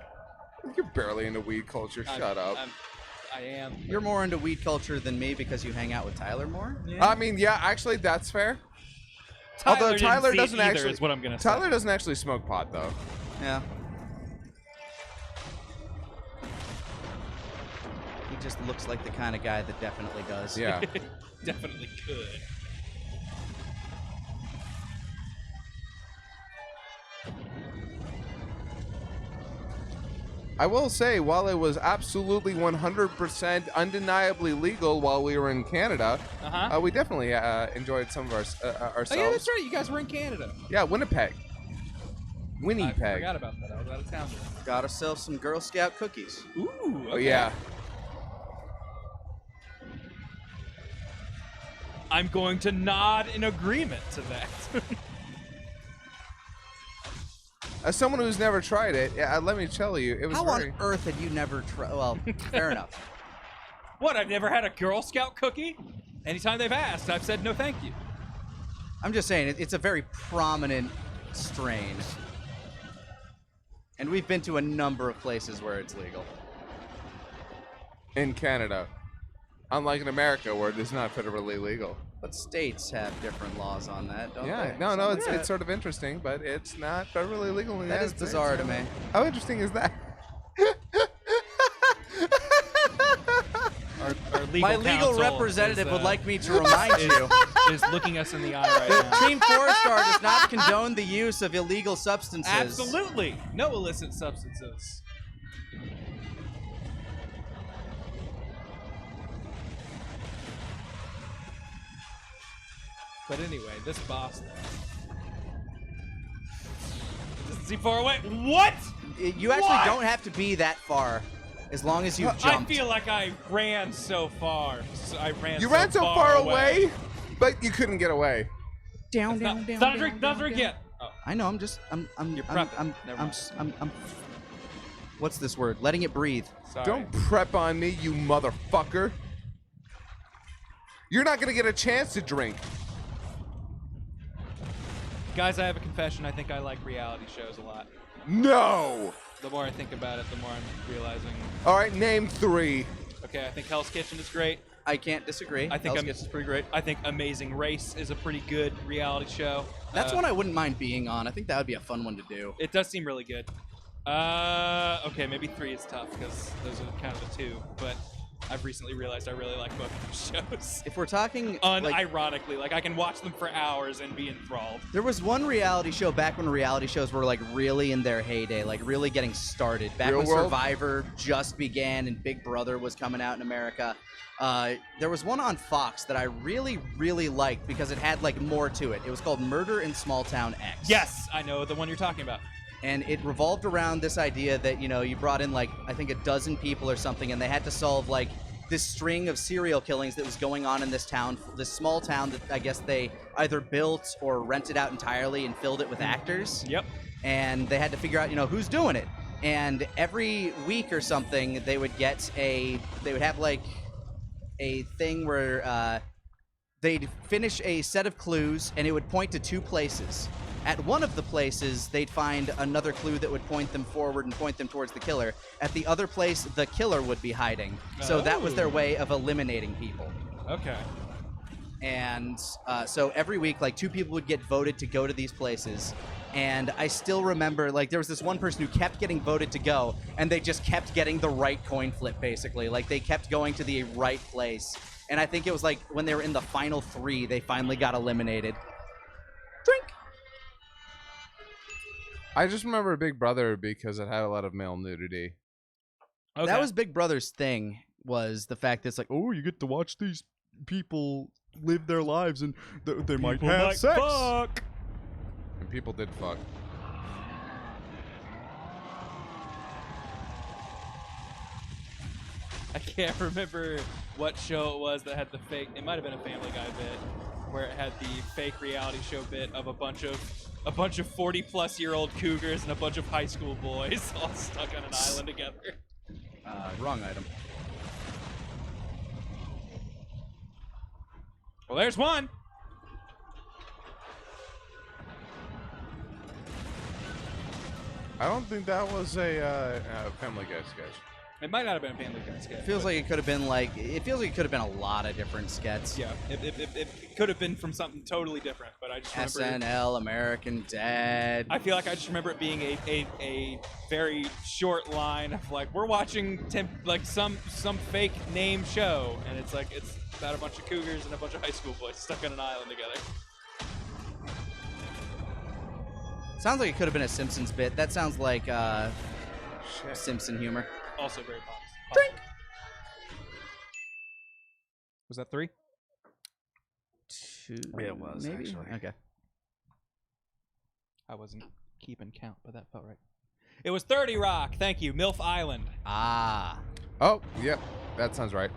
You're barely into weed culture. Shut up. I am. You're more into weed culture than me because you hang out with Tyler more? I mean, yeah, actually, that's fair. Although Tyler doesn't actually. Is what I'm gonna say. Tyler doesn't actually smoke pot, though. Yeah. He just looks like the kind of guy that definitely does. Yeah. Definitely could. I will say, while it was absolutely 100% undeniably legal while we were in Canada, we definitely enjoyed some of ourselves. Oh yeah, that's right. You guys were in Canada. Yeah, Winnipeg. I Winnipeg. forgot about that. I was out of town. Got ourselves some Girl Scout cookies. Ooh. Okay. Oh yeah. I'm going to nod in agreement to that. As someone who's never tried it, let me tell you, it was How very... on earth had you never tried? Well, fair enough. What? I've never had a Girl Scout cookie? Anytime they've asked, I've said no thank you. I'm just saying, it's a very prominent strain. And we've been to a number of places where it's legal. In Canada. Unlike in America, where it is not federally legal. But states have different laws on that, don't Yeah, they? no, it's sort of interesting, but it's not federally legal in the That United is States. bizarre to me. How interesting is that? Our legal My legal counsel representative is, would like me to remind you. is looking us in the eye right now. StreamFourStar does not condone the use of illegal substances. Absolutely. No illicit substances. But anyway, this boss is he far away? What? You actually don't have to be that far, as long as you've jumped. I feel like I ran so far. You ran so far away, but you couldn't get away. Down. Not a drink yet. Oh. I know. I'm You're prepping. Never mind. What's this word? Letting it breathe. Sorry. Don't prep on me, you motherfucker. You're not gonna get a chance to drink. Guys, I have a confession. I think I like reality shows a lot. No. The more I think about it, the more I'm realizing. All right, name 3. Okay, I think Hell's Kitchen is great. I can't disagree. I think Hell's Kitchen's pretty great. I think Amazing Race is a pretty good reality show. That's one I wouldn't mind being on. I think that would be a fun one to do. It does seem really good. Okay, maybe 3 is tough because those are kind of the 2. But I've recently realized I really like both of those shows. If we're talking, unironically, like I can watch them for hours and be enthralled. there was one reality show back when reality shows were like really in their heyday, like really getting started. Back Real when World? Survivor just began and Big Brother was coming out in America. There was one on Fox that I really, really liked because it had like more to it. It was called Murder in Small Town X. Yes, I know the one you're talking about. and it revolved around this idea that, you know, you brought in like I think a dozen people or something, and they had to solve like this string of serial killings that was going on in this town, this small town that I guess they either built or rented out entirely and filled it with actors. Yep. And they had to figure out, you know, who's doing it. And every week or something, they would have like a thing where they'd finish a set of clues, and it would point to 2 places. At one of the places, they'd find another clue that would point them forward and point them towards the killer. At the other place, the killer would be hiding. So that was their way of eliminating people. Okay. And so every week, like 2 people would get voted to go to these places. And I still remember, like, there was this one person who kept getting voted to go, and they just kept getting the right coin flip, basically. Like, they kept going to the right place. And I think it was like when they were in the final 3, they finally got eliminated. Drink! I just remember Big Brother because it had a lot of male nudity. Okay. That was Big Brother's thing, was the fact that it's like, oh, you get to watch these people live their lives, and they might People have might sex. fuck. And people did fuck. I can't remember what show it was that had the fake. It might have been a Family Guy bit where it had the fake reality show bit of a bunch of 40-plus-year-old cougars and a bunch of high school boys all stuck on an island together. Wrong item. Well, there's one. I don't think that was a Family Guy sketch. It might not have been a Family Guy sketch. It feels like it could have been like, it feels like it could have been a lot of different skets. Yeah, it could have been from something totally different, but I just remember. SNL, American Dad. I feel like I just remember it being a very short line of like, we're watching some fake name show, and it's like it's about a bunch of cougars and a bunch of high school boys stuck on an island together. Sounds like it could have been a Simpsons bit. That sounds like Simpson humor. Also very possible. Drink. Was that 3? 2. It was, maybe? actually. Okay. I wasn't keeping count, but that felt right. It was 30 Rock. Thank you. MILF Island. Ah. Oh, yep. That sounds right.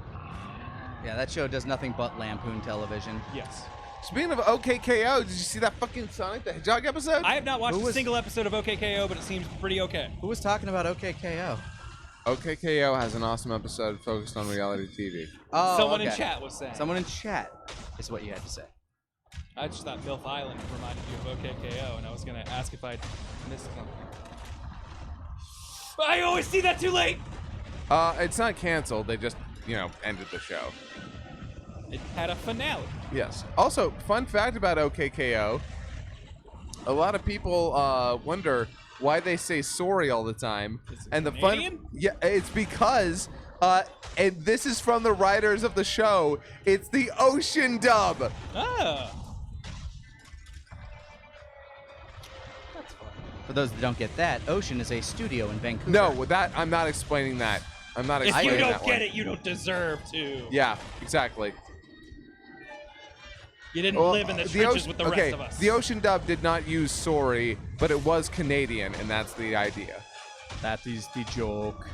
Yeah, that show does nothing but lampoon television. Yes. Speaking of OKKO, did you see that fucking Sonic the Hedgehog episode? I have not watched a single episode of OKKO, but it seems pretty okay. Who was talking about OKKO? OKKO has an awesome episode focused on reality TV. Oh, Someone in okay. chat was saying. Someone in chat is what you had to say. I just thought MILF Island reminded you of OKKO, and I was going to ask if I'd missed something. But I always see that too late! It's not canceled. They just, ended the show. It had a finale. Yes. Also, fun fact about OKKO. A lot of people wonder why they say sorry all the time. And the Canadian? it's because and this is from the writers of the show. It's the Ocean dub. Ah. For those that don't get that, Ocean is a studio in Vancouver. No, that I'm not explaining that. I'm not If explaining you that don't get one. it, you don't deserve to. Yeah, exactly. You didn't live in the trenches with the rest of us. The Ocean dub did not use sorry, but it was Canadian, and that's the idea. That is the joke.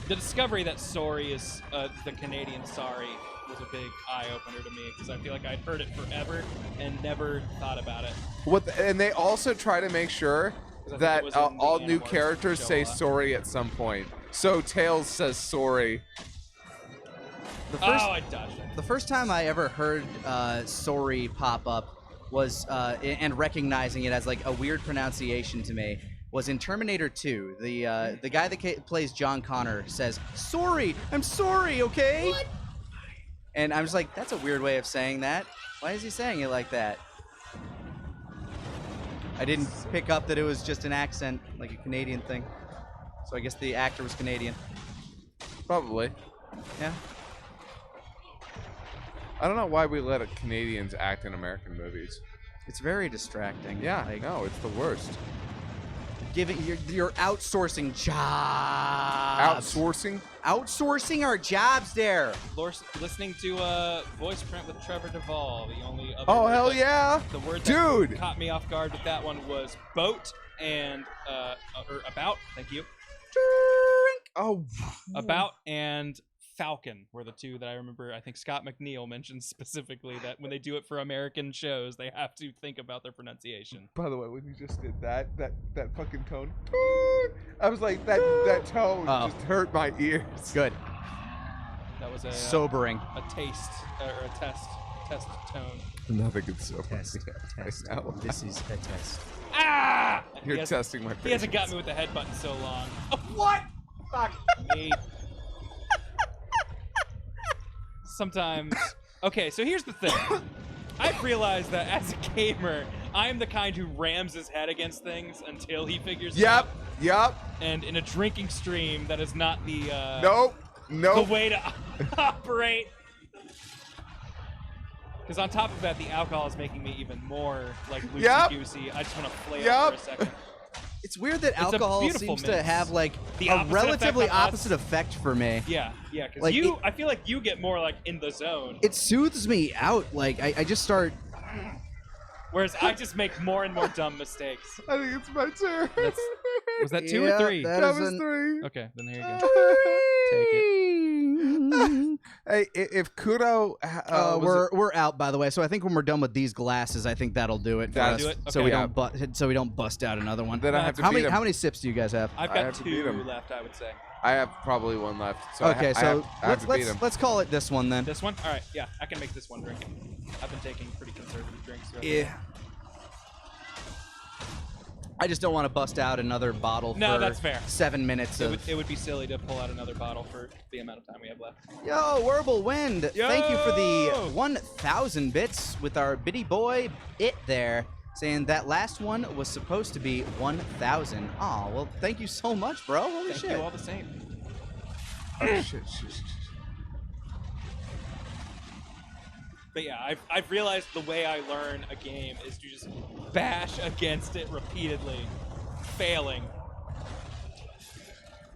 The discovery that sorry is the Canadian sorry was a big eye-opener to me, because I feel like I'd heard it forever and never thought about it. And they also try to make sure that all new characters say sorry at some point. So Tails says sorry. I dodged it. The first time I ever heard sorry pop up was, and recognizing it as like a weird pronunciation to me, was in Terminator 2. The guy that plays John Connor says, "Sorry, I'm sorry, okay?" What? And I'm just like, that's a weird way of saying that. Why is he saying it like that? I didn't pick up that it was just an accent, like a Canadian thing. So I guess the actor was Canadian. Probably. Yeah. I don't know why we let Canadians act in American movies. It's very distracting. Yeah, like, no, it's the worst. You're outsourcing jobs. Outsourcing our jobs there. Listening to Voice Print with Trevor Duvall, the only other Oh, word hell yeah! The word Dude! that caught me off guard with that one was boat and or About, thank you. Oh, About and Falcon were the two that I remember. I think Scott McNeil mentioned specifically that when they do it for American shows, they have to think about their pronunciation. by the way, when you just did that fucking tone, I was like, that tone just hurt my ears. Good. That was a Sobering. a taste or a test tone. Nothing can so Test. now. This is a test. Ah! You're testing my patience. He hasn't got me with the head button so long. Oh, what? Fuck me. Sometimes. Okay, so here's the thing. I've realized that as a gamer, I'm the kind who rams his head against things until he figures it out. Yep. And in a drinking stream, that is not the Nope. the way to operate. Because on top of that, the alcohol is making me even more like loosey-goosey. I just want to flail for a second. It's weird that a alcohol beautiful seems to mix. have like The a opposite relatively effect on us. opposite effect for me. Yeah, because Like, I feel like you get more like in the zone, It soothes me out. Like I just start. whereas I just make more and more dumb mistakes. I think it's my turn. Was that 2 Yeah, or 3? that That is was an- 3. Okay, then here you go. Take it. Hey, if Kudo, We're out, by the way. So I think when we're done with these glasses, I think that'll do it for That'll us. do it? So Okay. we don't bust out another one. then I have to How beat many him. how many sips do you guys have? I've I got have to beat 2 him. left, I would say. I have probably 1 left. So Okay, I so have to beat him. let's call it this one then. This one? All right, yeah, I can make this one drink. I've been taking pretty conservative drinks. throughout the Yeah. day. I just don't want to bust out another bottle No, for that's fair. 7 minutes of. It would be silly to pull out another bottle for the amount of time we have left. Yo, Werble Wind, thank you for the Yo! 1,000 bits with our bitty boy It there, saying that last one was supposed to be 1,000. Oh, well, thank you so much, bro. Holy Thank shit. you all the same. Oh, shit. But yeah, I've realized the way I learn a game is to just bash against it repeatedly, failing,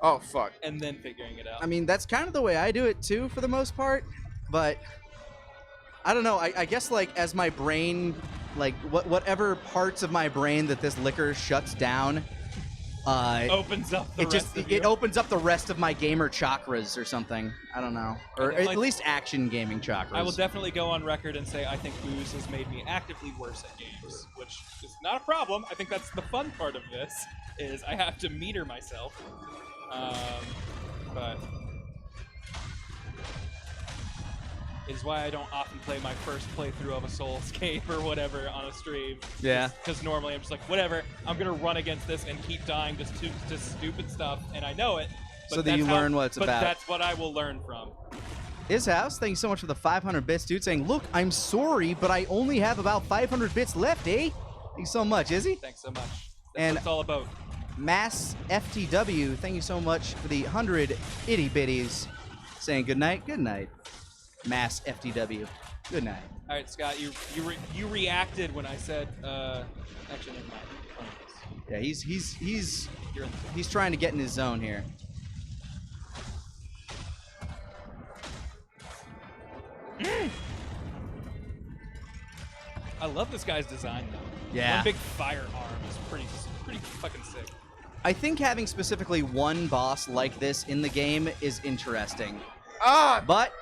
Oh, fuck. and then figuring it out. I mean, that's kind of the way I do it too, for the most part. But I don't know. I guess like as my brain, like whatever parts of my brain that this liquor shuts down, opens up the it rest just of you. it opens up the rest of my gamer chakras or something. I don't know, or definitely- at least action gaming chakras. I will definitely go on record and say I think booze has made me actively worse at games, which is not a problem. I think that's the fun part of this, is I have to meter myself. But it is why I don't often play my first playthrough of a Souls game or whatever on a stream. Yeah. Because normally I'm just like, whatever, I'm going to run against this and keep dying to stupid stuff, and I know it. But So that you that's how- learn what it's but about. that's what I will learn from. His house, thank you so much for the 500 bits, dude. Saying, look, I'm sorry, but I only have about 500 bits left, eh? Thank you so much, Izzy. Thanks so much. That's And- what it's all about. Mass FTW, thank you so much for the 100 itty bitties. Saying good night, good night. Mass FTW, good night. All right, Scott, you reacted when I said, actually, never mind. Yeah, he's You're in the trying to get in his zone here. I love this guy's design, though. Yeah. One big fire arm is pretty fucking sick. I think having specifically one boss like this in the game is interesting. Ah! But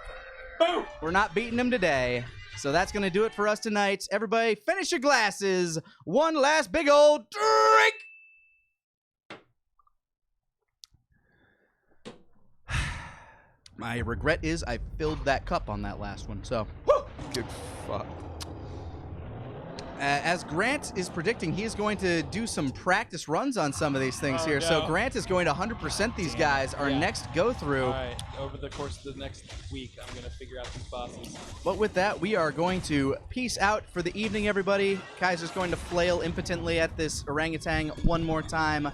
Boom! we're not beating him today. So that's going to do it for us tonight. Everybody, finish your glasses. One last big old drink. My regret is I filled that cup on that last one. So, Good fuck. as Grant is predicting, he is going to do some practice runs on some of these things Oh, here. So no. Grant is going to 100% these guys. Our Yeah. next go through. All right, over the course of the next week, I'm going to figure out these bosses. But with that, we are going to peace out for the evening, everybody. Kaiser's going to flail impotently at this orangutan one more time.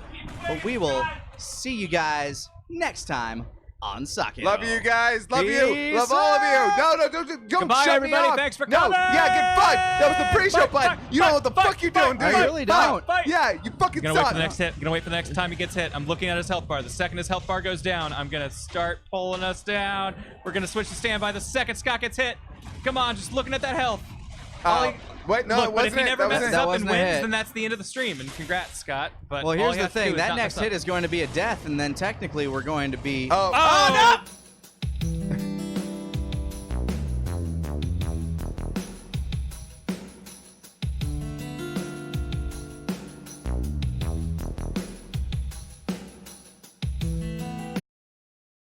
But we will see you guys next time on Sakero. Love you guys. Love you. Peace Love all of you. No, don't Goodbye, shut everybody. me off. Thanks for no, coming. Yeah, get fucked. That was the pre-show, bud. You know what the fuck you're doing, dude. I really don't. Yeah, you fucking Gonna wait suck. for the next hit. Gonna wait for the next time he gets hit. I'm looking at his health bar. The second his health bar goes down, I'm gonna start pulling us down. We're gonna switch to standby the second Scott gets hit. Come on, just looking at that health. All he- Wait, no, Look, it but if wasn't he it. never That was messes it. That up and wasn't a wins, hit. then that's the end of the stream. And congrats, Scott. But Well, all here's he the has to do thing. is That not next mess up. hit is going to be a death, and then technically we're going to be. Oh, Oh, no!